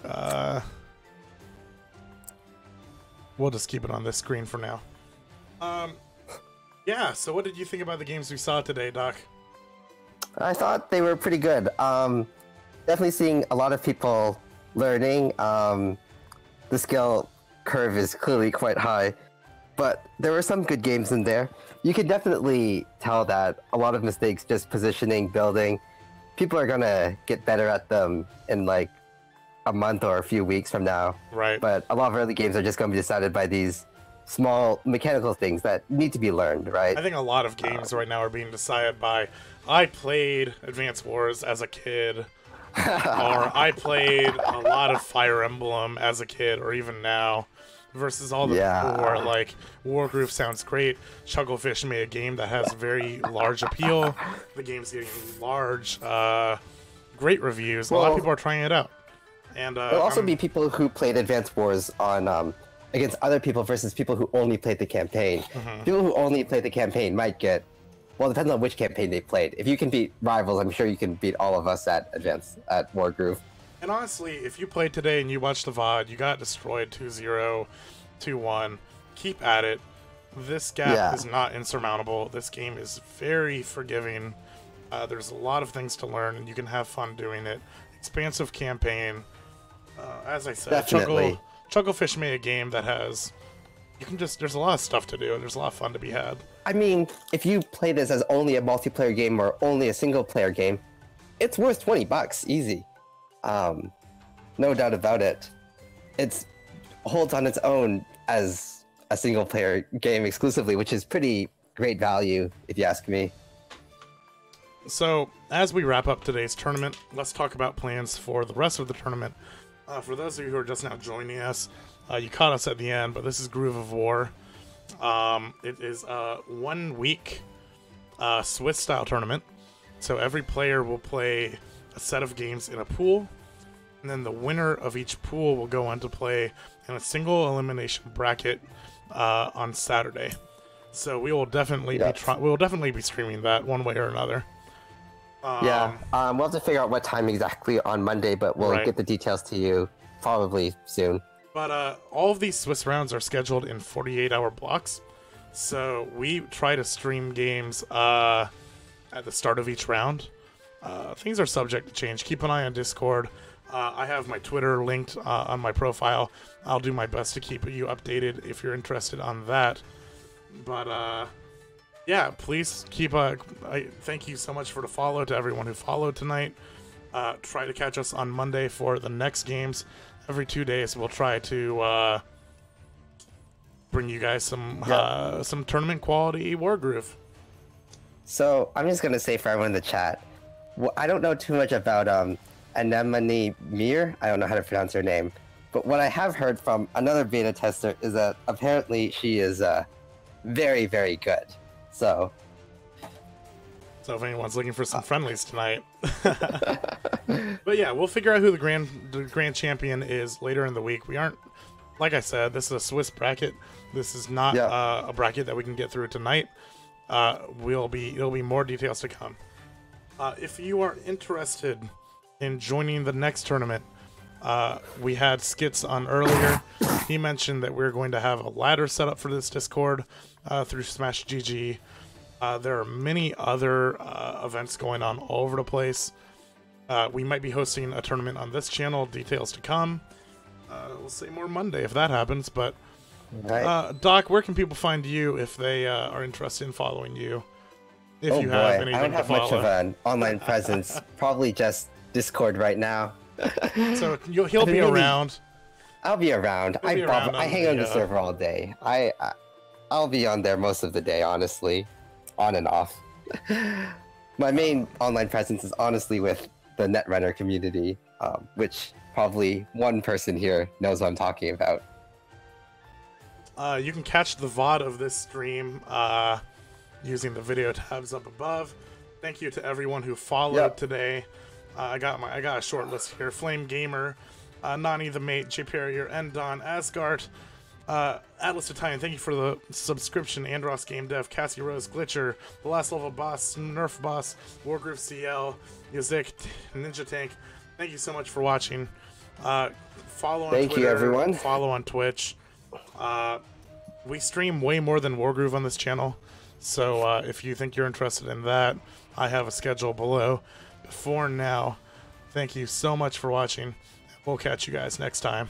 Speaker 2: we'll just keep it on this screen for now. Yeah, so what did you think about the games we saw today, Doc?
Speaker 1: I thought they were pretty good. Definitely seeing a lot of people learning. The skill curve is clearly quite high, but there were some good games in there. You could definitely tell that a lot of mistakes just positioning, building, people are gonna get better at them in like a month or a few weeks from now.
Speaker 2: Right.
Speaker 1: But a lot of early games are just gonna be decided by these small mechanical things that need to be learned, right?
Speaker 2: I think a lot of games right now are being decided by, I played Advance Wars as a kid, or I played a lot of Fire Emblem as a kid, or even now, versus all the people who are like, Wargroove sounds great, Chucklefish made a game that has very large appeal, the game's getting large, great reviews, a lot of people are trying it out. And
Speaker 1: there'll also be people who played Advance Wars on against other people versus people who only played the campaign. People who only played the campaign might get, well, it depends on which campaign they played. If you can beat Rivals, I'm sure you can beat all of us at Wargroove.
Speaker 2: And honestly, if you played today and you watched the VOD, you got destroyed 2-0, 2-1, keep at it. This gap is not insurmountable. This game is very forgiving. There's a lot of things to learn, and you can have fun doing it. Expansive campaign. As I said,
Speaker 1: Definitely.
Speaker 2: Chucklefish made a game that has, there's a lot of stuff to do, and there's a lot of fun to be had.
Speaker 1: I mean, if you play this as only a multiplayer game or only a single player game, it's worth $20, easy. No doubt about it. It holds on its own as a single player game exclusively, which is pretty great value, if you ask me.
Speaker 2: So, as we wrap up today's tournament, let's talk about plans for the rest of the tournament. For those of you who are just now joining us, you caught us at the end, but this is Groove of War. It is a 1 week Swiss-style tournament. So every player will play a set of games in a pool, and then the winner of each pool will go on to play in a single elimination bracket on Saturday. So we will definitely be streaming that one way or another.
Speaker 1: We'll have to figure out what time exactly on Monday, but we'll get the details to you probably soon.
Speaker 2: But all of these Swiss rounds are scheduled in 48-hour blocks, so we try to stream games at the start of each round. Things are subject to change. Keep an eye on Discord. I have my Twitter linked on my profile. I'll do my best to keep you updated if you're interested on that. But yeah, please keep thank you so much for the follow to everyone who followed tonight. Try to catch us on Monday for the next games. Every 2 days, we'll try to bring you guys some tournament quality Wargroove.
Speaker 1: So I'm just gonna say for everyone in the chat, well, I don't know too much about Anemone Mir. I don't know how to pronounce her name, but what I have heard from another beta tester is that apparently she is very, very good. So
Speaker 2: if anyone's looking for some friendlies tonight. But yeah, we'll figure out who the grand champion is later in the week. We aren't, like I said, this is a Swiss bracket. This is not a bracket that we can get through tonight. It'll be more details to come. If you are interested in joining the next tournament, we had Skits on earlier. He mentioned that we're going to have a ladder set up for this Discord through Smash GG. There are many other events going on all over the place. We might be hosting a tournament on this channel. Details to come. We'll say more Monday if that happens. But Daak, where can people find you if they are interested in following you? If you have anything
Speaker 1: I don't have much of an online presence. Probably just Discord right now.
Speaker 2: So he'll be around.
Speaker 1: I'll be around. I hang on the server all day. I'll be on there most of the day, honestly, on and off. My main online presence is honestly with the Netrunner community, which probably one person here knows what I'm talking about.
Speaker 2: You can catch the VOD of this stream using the video tabs up above. Thank you to everyone who followed today. I got a short list here. Flame Gamer, Nani the Mate, J Perrier, Endon, Asgard, Atlas Italian, thank you for the subscription. Andros Game Dev, Cassie Rose, Glitcher, The Last Level Boss, Nerf Boss, Wargroove CL, Yazik, Ninja Tank. Thank you so much for watching. Follow on Twitter.
Speaker 1: Thank you, everyone.
Speaker 2: Follow on Twitch. We stream way more than Wargroove on this channel, so if you think you're interested in that, I have a schedule below. But for now, thank you so much for watching. We'll catch you guys next time.